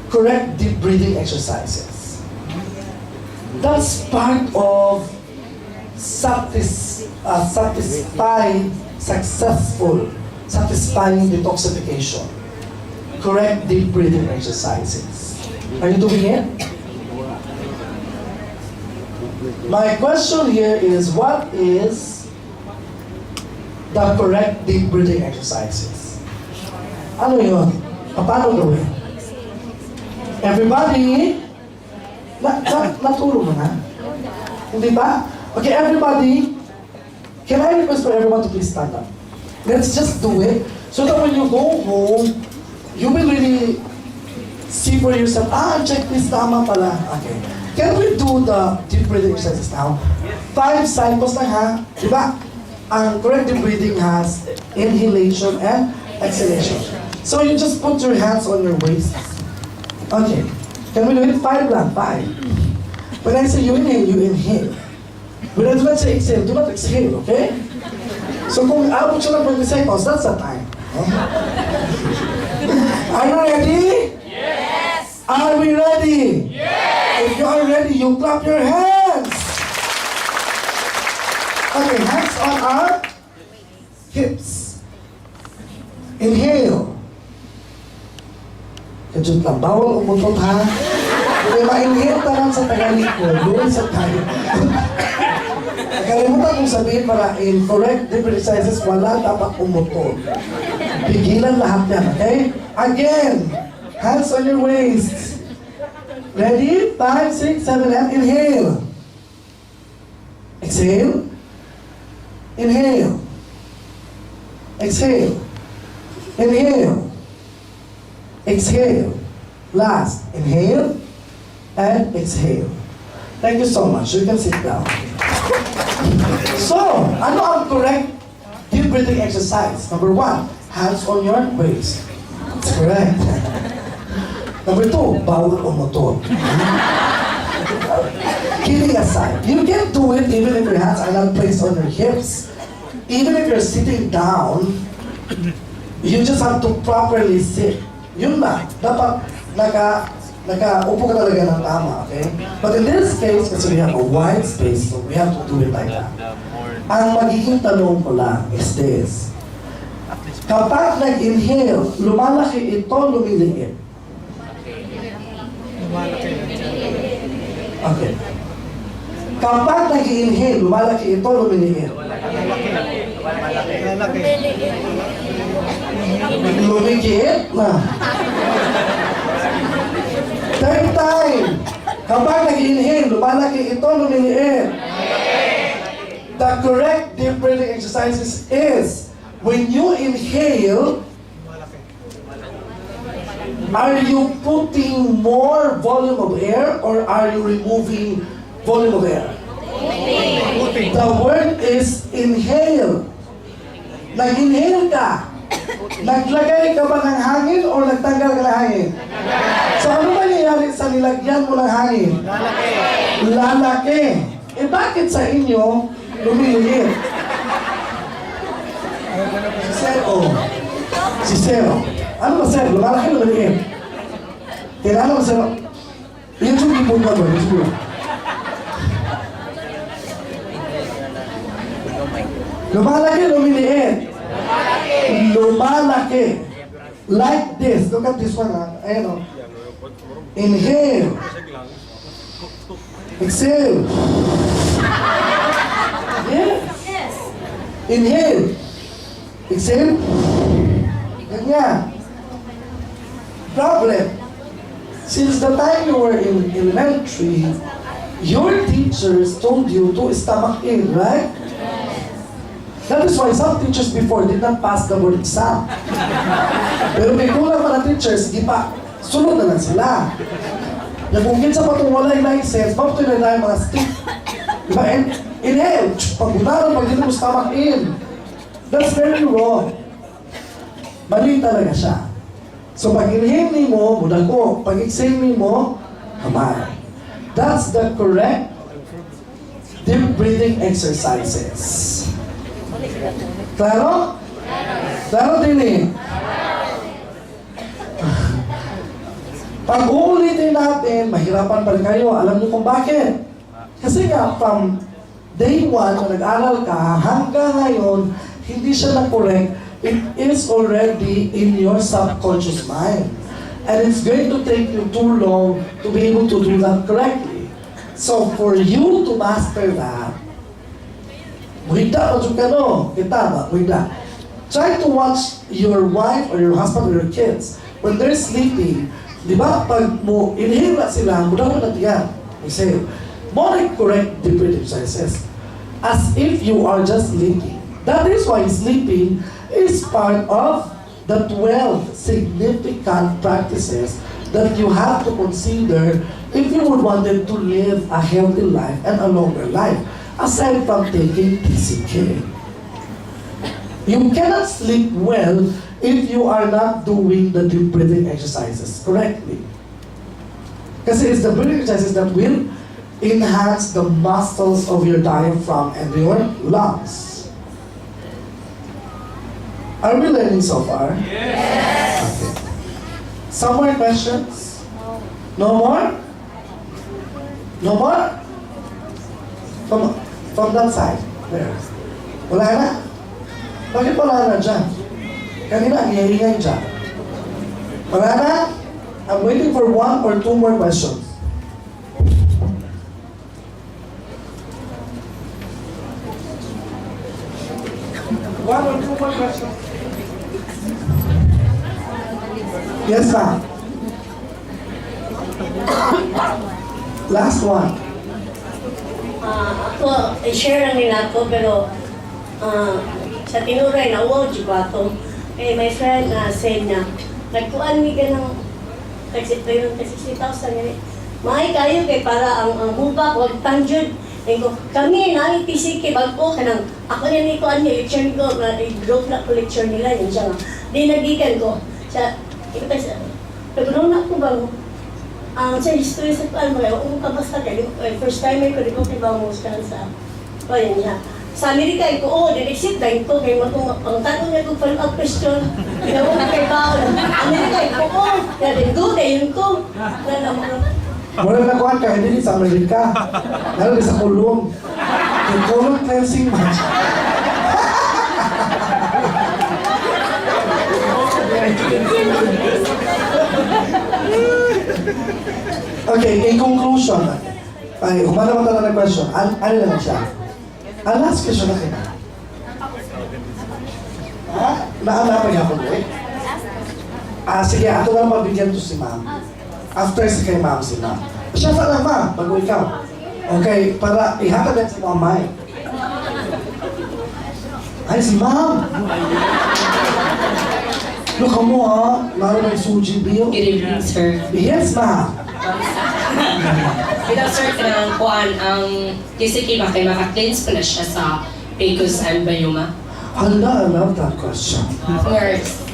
Correct deep breathing exercises. That's part of satisfying detoxification. Correct deep breathing exercises. Are you doing it? My question here is, what is the correct deep breathing exercises? Ano yun? Paano gawin? Everybody, naturo mo na? Hindi ba? Okay, everybody, can I request for everyone to please stand up? Let's just do it, so that when you go home, you will really see for yourself, check this, tama pala. Okay. Can we do the deep breathing exercises now? 5 cycles na ha, di ba? Ang correct deep breathing has inhalation and exhalation. So you just put your hands on your waist. Okay. Can we do it? 5 lang, 5. When I say you inhale, you inhale. When I do not say exhale, do not exhale, okay? So kung abot siya ng 20 seconds, that's the time. Are you ready? Yes! Are we ready? Yes! If you are ready, you clap your hands! Okay, hands on our hips. Inhale. Kajut lang, bawal umutot ha. Kaya ma-inhale pa lang sa tagalikod, doon sa tayo. Nakalimutan kong sabihin para in correct deep exercises, wala dapat umutot. Pigilan lahat yan, okay? Again, hands on your waist. Ready? 5, 6, 7, and inhale. Exhale. Inhale. Exhale. Inhale. Exhale. Last. Inhale and exhale. Thank you so much. You can sit down. So, ano ang correct deep breathing exercise? Number 1, hands on your waist. That's correct. Number 2, bawal umutot. Kidding aside, you can do it even if your hands are not placed on your hips. Even if you're sitting down, you just have to properly sit. Yun na. Dapat nakaupo ka talaga ng tama, okay? But in this case, kasi we have a wide space, so we have to do it like that. Ang magiging tanong ko lang is this. Kapag nag-inhale, lumalaki ito, lumiliit. Okay. Kapag nag-inhale, lumalaki ito, lumiliit. Lumiliit na. Third time. Kapag nag-inhale, lumalaki ito, lumiliit. The correct deep breathing exercises is when you inhale, are you putting more volume of air or are you removing volume of air? The word is inhale. Nag-inhale ka. Naglagay ka ba ng hangin o nagtanggal ka ng hangin? So ano ba nangyayari sa nilagyan mo ng hangin? Lalaki. Eh bakit sa inyo lumiliit? Si Sero. Si Sero. Ano ba Sero? Lumalaki o lumiliit? Kailangan mo Sero. Yun yung ipon ka ba? Lumalaki, lumiliit. Lumalaki. Like this. Look at this one. Ayan o. Inhale. Exhale. Yes. Inhale. Exhale. Ganyan. Problem. Since the time you were in elementary, your teachers told you to stomach in, right? That is why some teachers before did not pass the board exam. Pero may kulang pa na teachers, di pa, sunod na lang sila. Kung kinsa pa itong walay license, mabuti na tayo mga stick. Diba? And inhale, pag-unaran, pag dito mo stomach in. That's very wrong. Mali talaga siya. So pag inhale mo, mudako. Pag exhale mo, kamay. That's the correct deep breathing exercises. Klaro? Klaro din eh. Pag uulitin natin, mahirapan pa rin kayo. Alam niyo kung bakit? Kasi nga, from day 1 na nag-aral ka, hanggang ngayon, hindi siya na-correct. It is already in your subconscious mind. And it's going to take you too long to be able to do that correctly. So for you to master that, try to watch your wife or your husband or your kids when they're sleeping. Di ba, pag mo inhale na sila, muna mo natiyan. Exhale. More correct deep breathing exercises. As if you are just sleeping. That is why sleeping is part of the 12 significant practices that you have to consider if you would want them to live a healthy life and a longer life. Aside from taking TCK. You cannot sleep well if you are not doing the deep breathing exercises correctly. Kasi it's the breathing exercises that will enhance the muscles of your diaphragm and your lungs. Are we learning so far? Yes! Okay. Some more questions? No more? No more? From that side. There. Wala na? Bakit wala na dyan? Kanina, ngayingay dyan. Wala na? I'm waiting for 1 or 2 more questions. more question. Yes, ma'am. Last one. Ako, i-share lang nila ako, pero sa tinuray na uwaw, jibato. Eh, my friend said na, nagkuhan ni ka ng 60,000 yun. Mahay kayo kay para ang buba ko, tanjud. Kami na PCK bago ka nang ako na ni ko ano lecture ko na group na ko lecture nila yun siya nga. Di nagikan ko sa ito sa pero na ko bang sa history sa ano kaya kung kabasta kay first time ko dito kay bang mo sa o yun siya. Sa Amerika ko exit din ko kay mo ang tanong niya ko follow up question. Daw kay Paul. Amerika ko ya go din ko na naman. Wala na kuhan ka, hindi sa Amerika. Lalo sa kulong. Yung colon cleansing match. Okay, in conclusion, ay, humana mo talaga ng question. Ano naman siya? Ang last question na kita. Ha? Naala ako eh? Sige, ato lang mabigyan to si ma'am. After sa kay ma'am si ma'am. Siya pa lang ma'am, bago ikaw. Okay, para ihatag yan sa mga mic. Ay, si ma'am! Look mo ha, lalo na yung suji bill. Good evening, sir. Yes, ma'am. Without sir, kanang kuan ang TCK ba kay maka-cleanse pa na siya sa PCOS and Bayuma? Hala, I love that question. Words.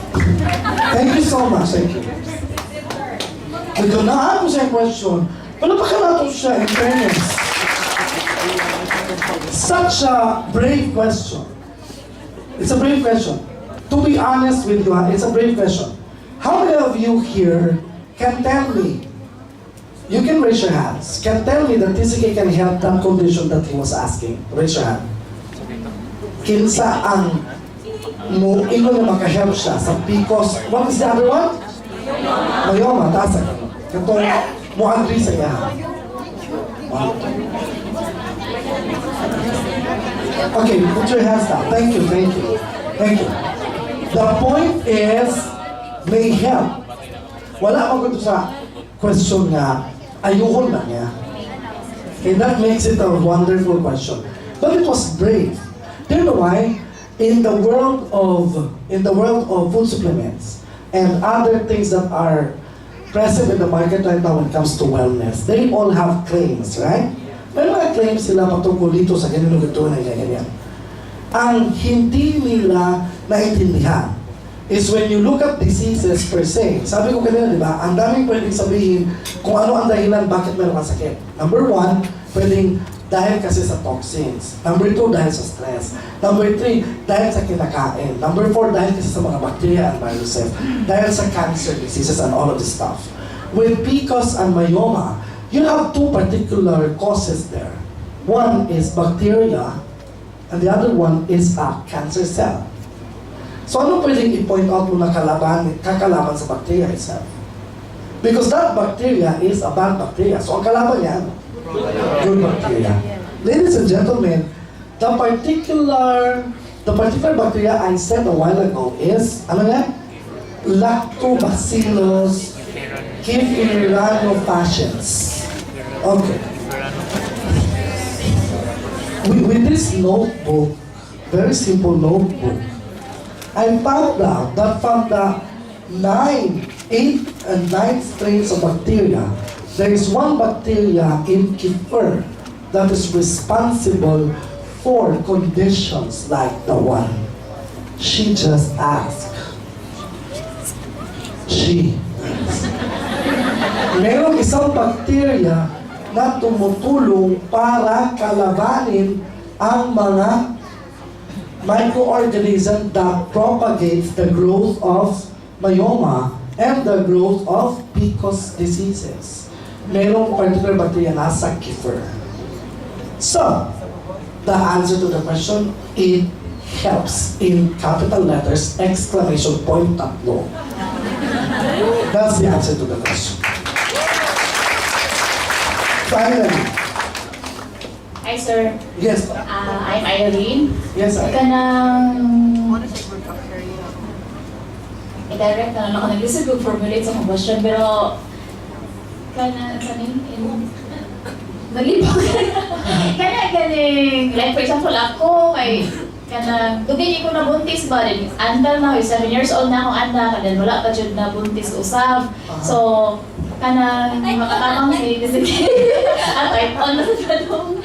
Thank you so much, thank you. Nagkanaan ko siya yung question. Palapakan siya, in fairness. Such a brave question. It's a brave question. To be honest with you, it's a brave question. How many of you here can tell me, you can raise your hands, can tell me that TCK can help that condition that he was asking? Raise your hand. Kinsa ang mo ingon na makahelp siya sa PCOS. What is the other one? Mayoma, taas ka. Katong mo agree sa iya. Okay, put your hands down. Thank you, thank you. Thank you. The point is, may help. Wala ako sa question nga, ayuhon na niya. And that makes it a wonderful question. But it was brave. Do you know why? In the world of food supplements and other things that are present in the market right now when it comes to wellness, they all have claims, right? May mga claims sila patungkol dito sa ganyan na ganyan. Ang hindi nila naintindihan is when you look at diseases per se. Sabi ko kanina, di ba, ang daming pwedeng sabihin kung ano ang dahilan bakit meron kang sakit. Number 1, pwedeng dahil kasi sa toxins. Number 2, dahil sa stress. Number 3, dahil sa kinakain. Number 4, dahil kasi sa mga bacteria and viruses. Dahil sa cancer diseases and all of this stuff. With PCOS and myoma, you have 2 particular causes there. One is bacteria, and the other one is a cancer cell. So ano pwedeng i-point out mo na kakalaban sa bacteria itself? Because that bacteria is a bad bacteria. So ang kalaban niya, good bacteria. Ladies and gentlemen, the particular bacteria I said a while ago is, ano yan? Lactobacillus caeferanophages. Okay. With this notebook, very simple notebook, I found out that from the 8th and 9th strains of bacteria, there is one bacteria in kefir that is responsible for conditions like the one she just asked. Merong isang bacteria na tumutulong para kalabanin ang mga microorganism that propagates the growth of myoma and the growth of PCOS diseases. Merong particular bacteria nasa kefir. So, the answer to the question, it helps in capital letters, exclamation point, tatlo. That's the answer to the question. Finally. Hi, sir. Yes. I'm Irene. Yes, sir. Kanang direct na lang ako nag-listen ko formulate sa akong question, pero nalibog. Ganing, like for example ako, kay tugay ko na buntis ba din, anda na, 7 years old na ako anda, kanang wala pa dyan na buntis usab. So, makatamang sige. At ay, on na sa tanong,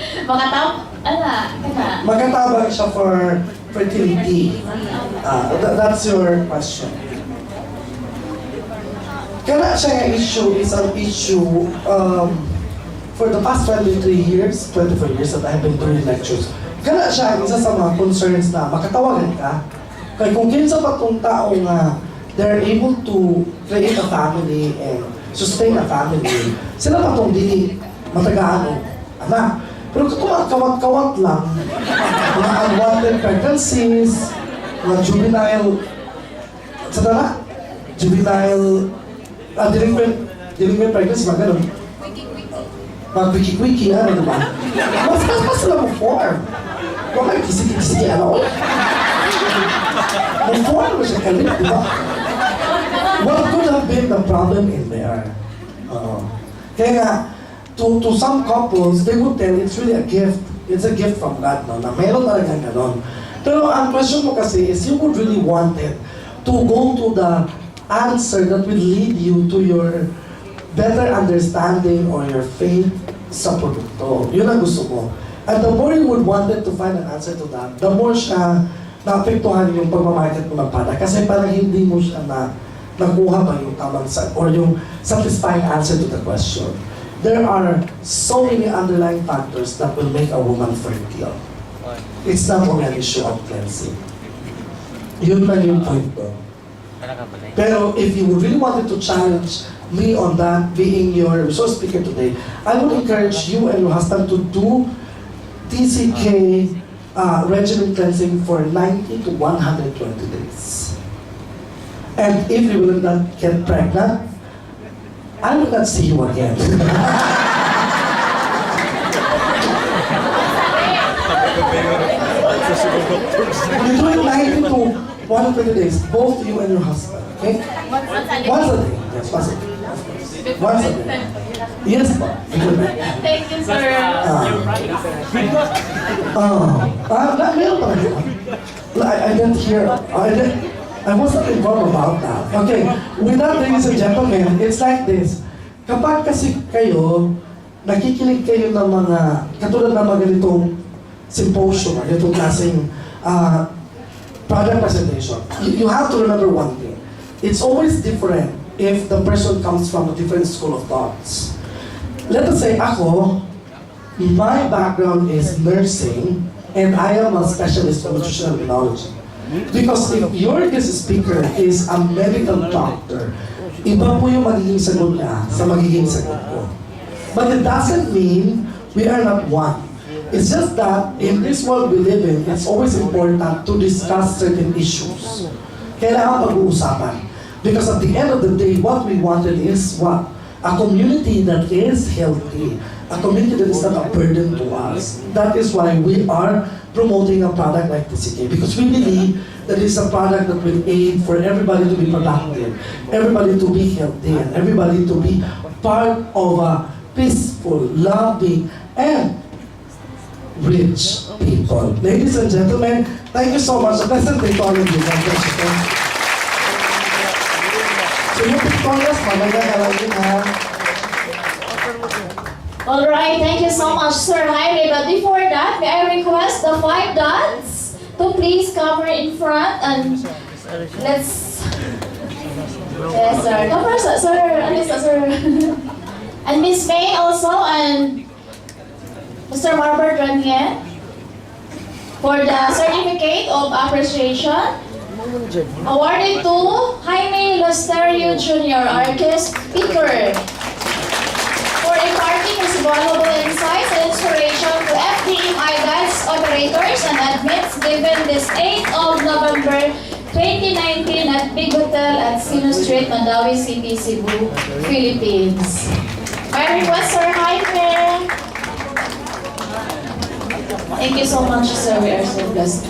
Makatabang siya for fertility. That's your question. Kana siya nga issue is an issue for the past 24 years that I've been doing lectures. Kana siya isa sa mga concerns na makatawagan ka. Kaya kung kinsa pa tong tao nga they're able to create a family and sustain a family, sila pa tong dili matagaano. Anak, pero kung kawat-kawat lang, mga unwanted pregnancies, mga juvenile delinquent pregnancy, mga ganun. Mga quickie-quickie, ano naman. Mas sila mo form. Kung may kisiki-kisiki, ano? May form mo siya kalit, di ba? What could have been the problem in there? Kaya nga, to some couples, they would tell it's really a gift. It's a gift from God, no? Na meron talagang ganon. Pero ang question mo kasi is, you would really want it to go to the answer that will lead you to your better understanding or your faith sa produkto. Yun ang gusto mo. And the more you would want it to find an answer to that, the more siya naapektuhan yung pagmamarket mo ng product. Kasi parang hindi mo siya nakuha ba yung tamang or yung satisfying answer to the question. There are so many underlying factors that will make a woman fertile. It's not only an issue of cleansing. Yun lang yung point doon. Pero if you really wanted to challenge me on that, being your resource speaker today, I would encourage you and your husband to do TCK regimen cleansing for 90 to 120 days. And if you will not get pregnant, I will not see you again. You're doing 90 to 120 days, both you and your husband, okay? Once a day. Yes, once a day. Once a day. Yes, po. Thank you, sir. Meron pa rin. I didn't hear. I wasn't informed about that. Okay, with that, ladies and gentlemen, it's like this. Kapag kasi kayo, nakikinig kayo ng mga, katulad ng mga ganitong symposium, ganitong klaseng product presentation, you have to remember one thing. It's always different if the person comes from a different school of thoughts. Let us say, ako, my background is nursing, and I am a specialist in nutritional immunology. Because if your guest speaker is a medical doctor, iba po yung magiging sagot niya sa magiging sagot ko. But it doesn't mean we are not one. It's just that in this world we live in, it's always important to discuss certain issues. Kailangan pag-uusapan. Because at the end of the day, what we wanted is what? A community that is healthy. A community that is not a burden to us. That is why we are promoting a product like TCK. Because we believe that it's a product that will aid for everybody to be productive, everybody to be healthy, and everybody to be part of a peaceful, loving, and rich people. Ladies and gentlemen, thank you so much. A pleasant day to all of you. God bless you. So yung pictorials, magandang alagin ha. Alright, thank you so much, Sir Jaime. But before that, may I request the 5 dots to please cover in front and let's... Yes, sir. Come first, sir. Alisa, sir. And Miss May also, and Mr. Marbert Ranier for the certificate of appreciation awarded to Jaime Lusterio Jr., our guest speaker, for imparting his valuable insights and inspiration to FDMI guides, operators, and admins given this 8th of November 2019 at Big Hotel at Sino Street, Mandawi City, Cebu, Philippines. My request, Sir Jaime. Thank you so much, sir. We are so blessed.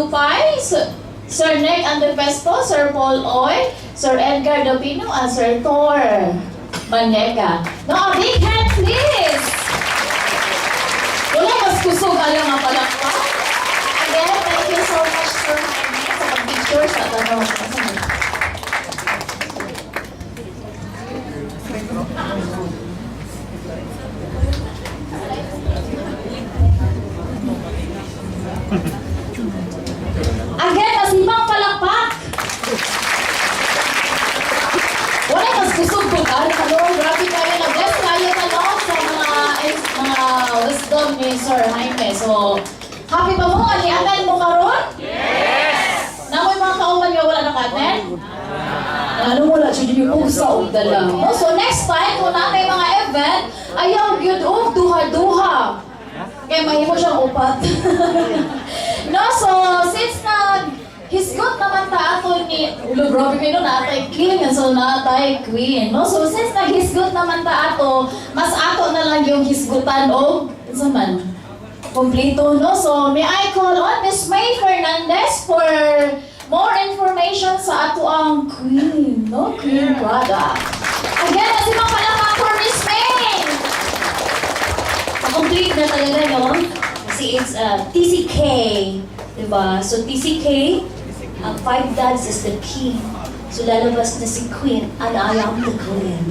Lupay, Sir Nick Antepesto, Sir Paul Oy, Sir Edgar Dopino, and Sir Thor Manega. No, a big hand please! Wala mas kusog alam ang palakpak. Again, thank you so much Sir Jaime sa pag-picture sa tanong. Again, masibang palakpak! Wala mas kusog ko ka. Ano, grabe kayo na guest kayo tanong sa mga wisdom ni Sir Jaime. So, happy pa mo? Kalianan mo karon? Yes! Namoy mga kauman nga wala nakaten? Ano mo lang, siya yung pusa o dala. So, next time, kung na may mga event, ayaw, yun, duha-duha. Kaya mahimo siyang upat. No, so, since hisgot naman ta ato ni grabe kayo na atay king and so na atay queen, no? So since naghisgot naman ta ato, mas ato na lang yung hisgutan o man kompleto, no? So may I call on Miss May Fernandez for more information sa ato ang queen, no? Queen product. Again, kasi mapalapak for Miss May! Complete na talaga yun. Kasi it's TCK, diba? So TCK, ang 5 dads is the king. So lalabas na si queen, and I am the queen.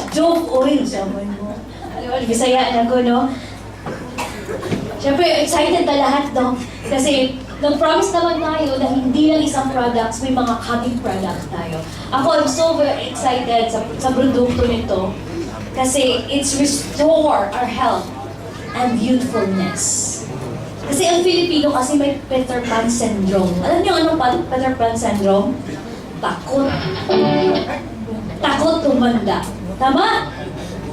Joke oil, sabi mo. Bisaya na ko, no? Siyempre, excited na lahat, no? Kasi nag-promise naman tayo na hindi lang isang products, may mga coming product tayo. Ako, I'm so very excited sa produkto nito. Kasi it's restore our health and youthfulness. Kasi ang Filipino kasi may Peter Pan syndrome. Alam niyo anong Peter Pan syndrome? Takot. Takot tumanda. Tama?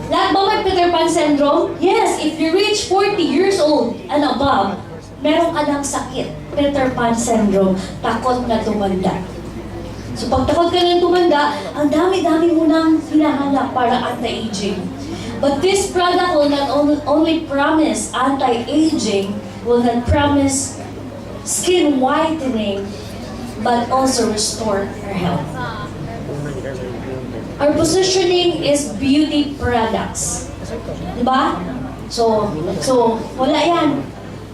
Lahat ba may Peter Pan syndrome? Yes, if you reach 40 years old and above, meron ka ng sakit. Peter Pan syndrome. Takot na tumanda. So pag takot ka na tumanda, ang dami-dami mo nang hinahanap para anti-aging. But this product will not only promise anti-aging, will not promise skin whitening, but also restore our health. Our positioning is beauty products. Diba? So wala yan.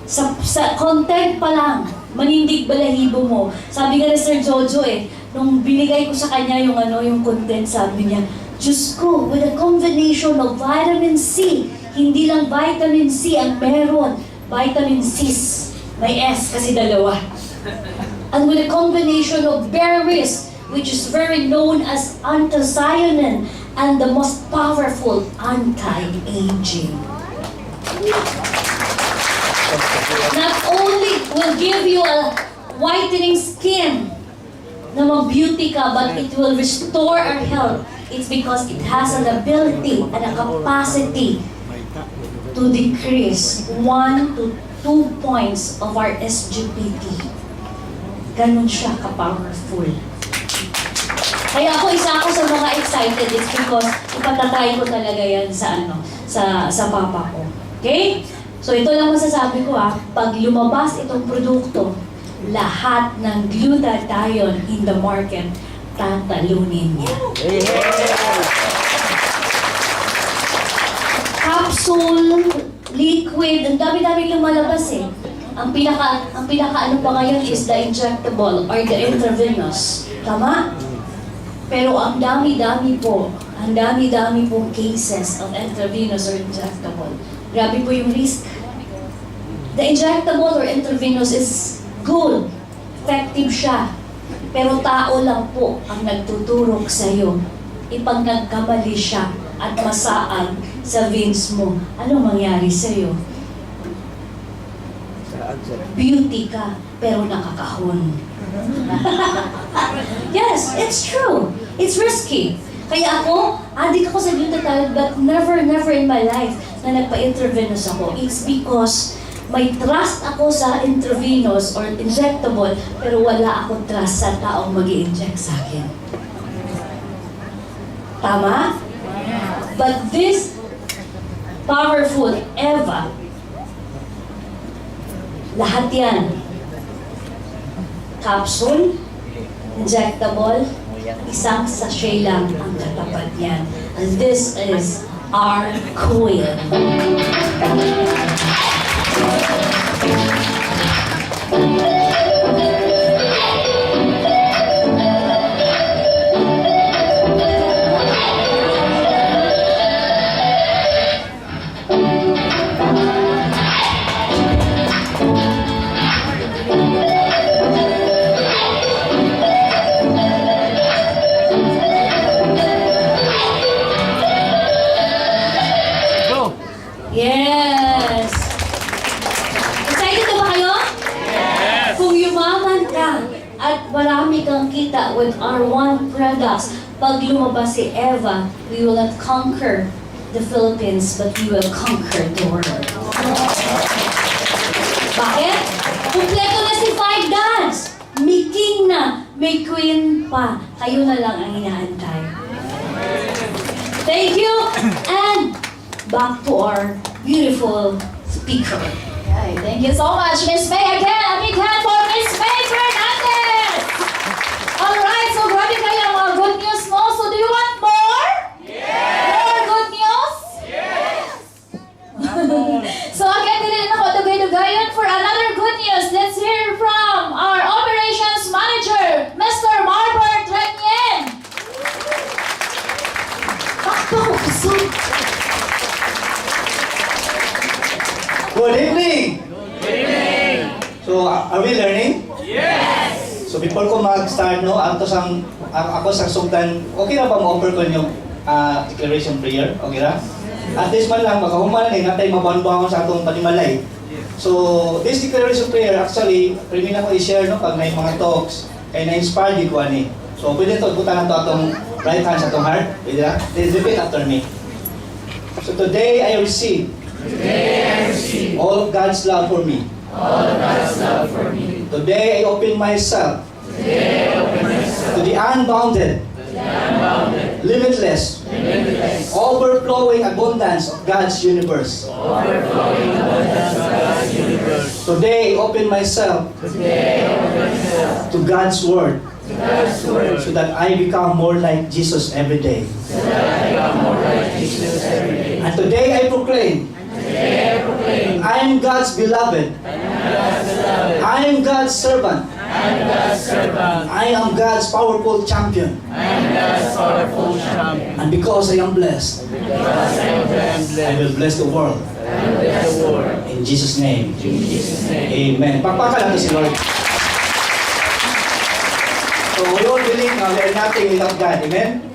Sa content pa lang, manindig balahibo mo. Sabi nga ni Sir Jojo nung binigay ko sa kanya yung content, sabi niya, Diyos ko, with a combination of vitamin C, hindi lang vitamin C ang meron, vitamin C, may S kasi dalawa. And with a combination of berries, which is very known as anthocyanin, and the most powerful anti-aging. Not only will give you a whitening skin, na mag-beauty ka, but it will restore our health. It's because it has an ability and a capacity to decrease 1 to 2 points of our SGPT. Ganun siya ka-powerful. Kaya isa ako sa mga excited, it's because ipatatry ko talaga yan sa papa ko. Okay? So ito lang masasabi ko pag lumabas itong produkto, lahat ng glutathione in the market, tatalunin niya. Capsule, liquid, ang dami-dami lumalabas Ang pinaka ano pa ngayon is the injectable or the intravenous. Tama? Pero ang dami-dami pong cases of intravenous or injectable. Grabe po yung risk. The injectable or intravenous is good. Effective siya. Pero tao lang po ang nagtuturok sa'yo. Ipag nagkamali siya at masaan sa veins mo, anong mangyari sa'yo? Beauty ka, pero nakakahon. Yes, it's true. It's risky. Kaya ako, adik ako sa glutathione, but never in my life na nagpa-intravenous ako. It's because may trust ako sa intravenous or injectable, pero wala akong trust sa taong mag-i-inject sa akin. Tama? But this powerful Eva, lahat Lahat yan. Capsule, injectable, isang sachet lang ang katapat niyan. And this is our coil. Yes! Excited na ba kayo? Yes! Kung yumaman ka at marami kang kita with our one products, pag lumabas si Eva, we will not conquer the Philippines, but we will conquer the world. Bakit? Kumpleto na si Five Dance! May king na, may queen pa. Kayo na lang ang inaantay. Thank you! And back to our beautiful speaker. Okay, thank you so much, Miss May. Again, a big hand for Miss May Fernandez! Alright, so grabe kayo ang mga good news mo. So do you want more? Yes! More good news? Yes! So again, dili na ako dugay-dugayon for another good news. Let's hear from our operations manager, Mr. Marbert Renien. Bakto ko kasi. Good evening! Good evening! So, are we learning? Yes! So, before ko mag-start, no, ako sa sugdan, okay na ba ma-offer ko yung declaration prayer? Okay na? At least man lang, magkahuman na natay mabanbangon sa atong panimalay. So, this declaration prayer, actually, pwede na ko i-share, no, pag may mga talks, kaya na-inspire di ko ani. So, pwede ito, butan na ito atong right hand sa atong heart. Pwede na? Then repeat after me. So, today I receive all of God's love for me. All of God's love for me. Today I open myself to the unbounded, limitless, overflowing abundance of God's universe. Today I open myself to God's word, so that I become more like Jesus every day. And today I proclaim, I am God's beloved. I am God's servant. I am God's powerful champion. And because I am blessed, I will bless the world. In Jesus' name. Amen. Pagpaka natin si Lord. So we all believe na we are nothing without God. Amen?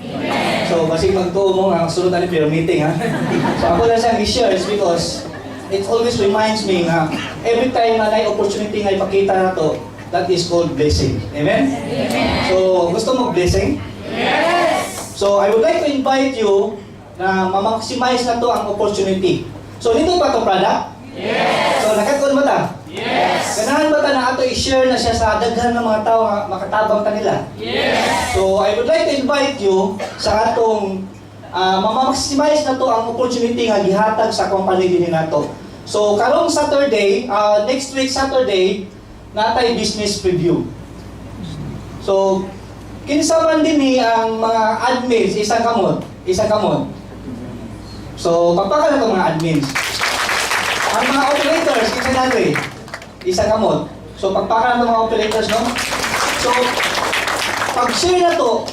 So, basig magtuo mo ang sunod na prayer meeting, ha? So, ako lang siyang i-share is because it always reminds me na every time na may opportunity nga ipakita na to, that is called blessing. Amen? Amen. So, gusto mo blessing? Yes! So, I would like to invite you na ma-maximize na to ang opportunity. So, dito ba itong product? Yes! So, nakatuon ba ta? Yes! Ganahan ba ta na ato i-share na siya sa daghan ng mga tao nga makatabang ta nila? Yes! So, I would like to invite you sa atong ma-maximize na to ang opportunity nga gihatag sa company din nato. So, karong Saturday, next week Saturday, natay business preview. So, kinsaman din ni ang mga admins, isang kamot. So, pagpaka na itong mga admins. Ang mga operators, kinsa natin, isang kamot. So, pagpaka na itong mga operators, no? So, pag-share na to,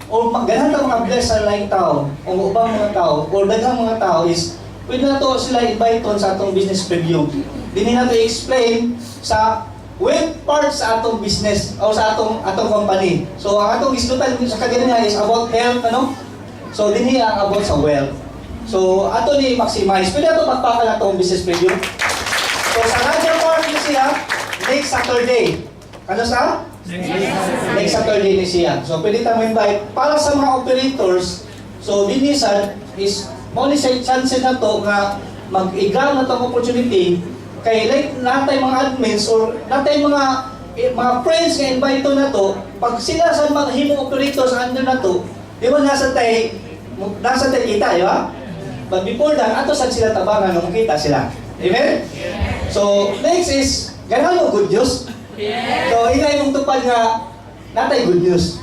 o ganahan na mga blessed like tao, o ubang mga tao, o daghang mga tao is, pwede na to sila invite sa atong business preview. Dini na to i-explain sa with parts sa atong business o sa atong company. So ang atong islutan sa kagalingan is about health, ano? So dinhi ang about sa wealth. So ato ni maximize. Pwede ato magpaka na atong business preview. So sa radio part ni siya next Saturday. Ano sa? Next Saturday ni siya. So pwede ta mo invite para sa mga operators. So dinhi sa is mo ni sa chance na to nga mag-igram na tong opportunity kay like natay mga admins or natay mga friends nga invite na to, pag sila sa mga himong operators under na to, di ba nasa tay kita, di ba? But before that, ato sa sila tabangan nung makita sila. Amen? So, next is Ganahan mo good news? So, ingay mong tupad nga, natay good news.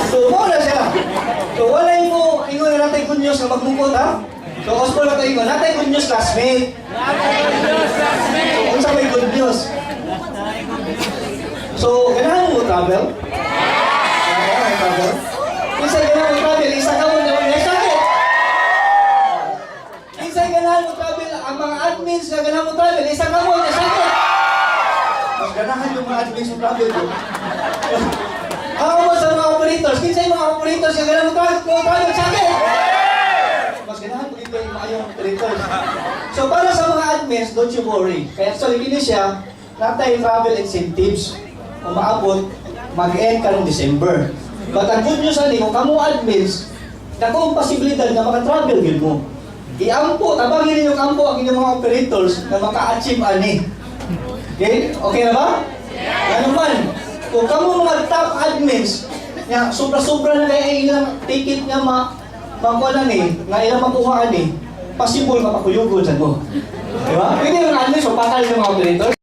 So, mo na siya. So, walay mo, ingon na natay good news na magmungkot, ha? So, Oscar na ito ingon, natay good news, classmate. So, kung sa may good news. So, ganahan mo travel? Ganahan mo travel? Kinsa ganahan mo travel, isa ka mo na may sakit. Kinsa ganahan mo travel, ang mga admins na ganahan mo travel, isa ka mo na sakit. Mas ganahan yung mga admins mo travel ko. Ako mo sa mga operators, kinsa yung mga operators na ganahan mo travel, sakit. Mas ganahan mo dito yung mga yung operators. So para sa mga admins, don't you worry. Kaya actually, kini siya, natay travel incentives. Umaabot, mag-end ka ng December. But ang good news ani, kung kamo admins, dako ang posibilidad na maka-travel yun mo. Iampo, tabangin ninyong ampo ang inyong mga operators na maka-achieve ani. Okay? Okay na ba? Ano man, kung kamo mga top admins, nga sobra-sobra na kaya ilang ticket nga makuha na ni, nga ilang makuha ni, possible mapakuyugon sa mo. Diba? Pwede yung admins, mapakal yung mga operators.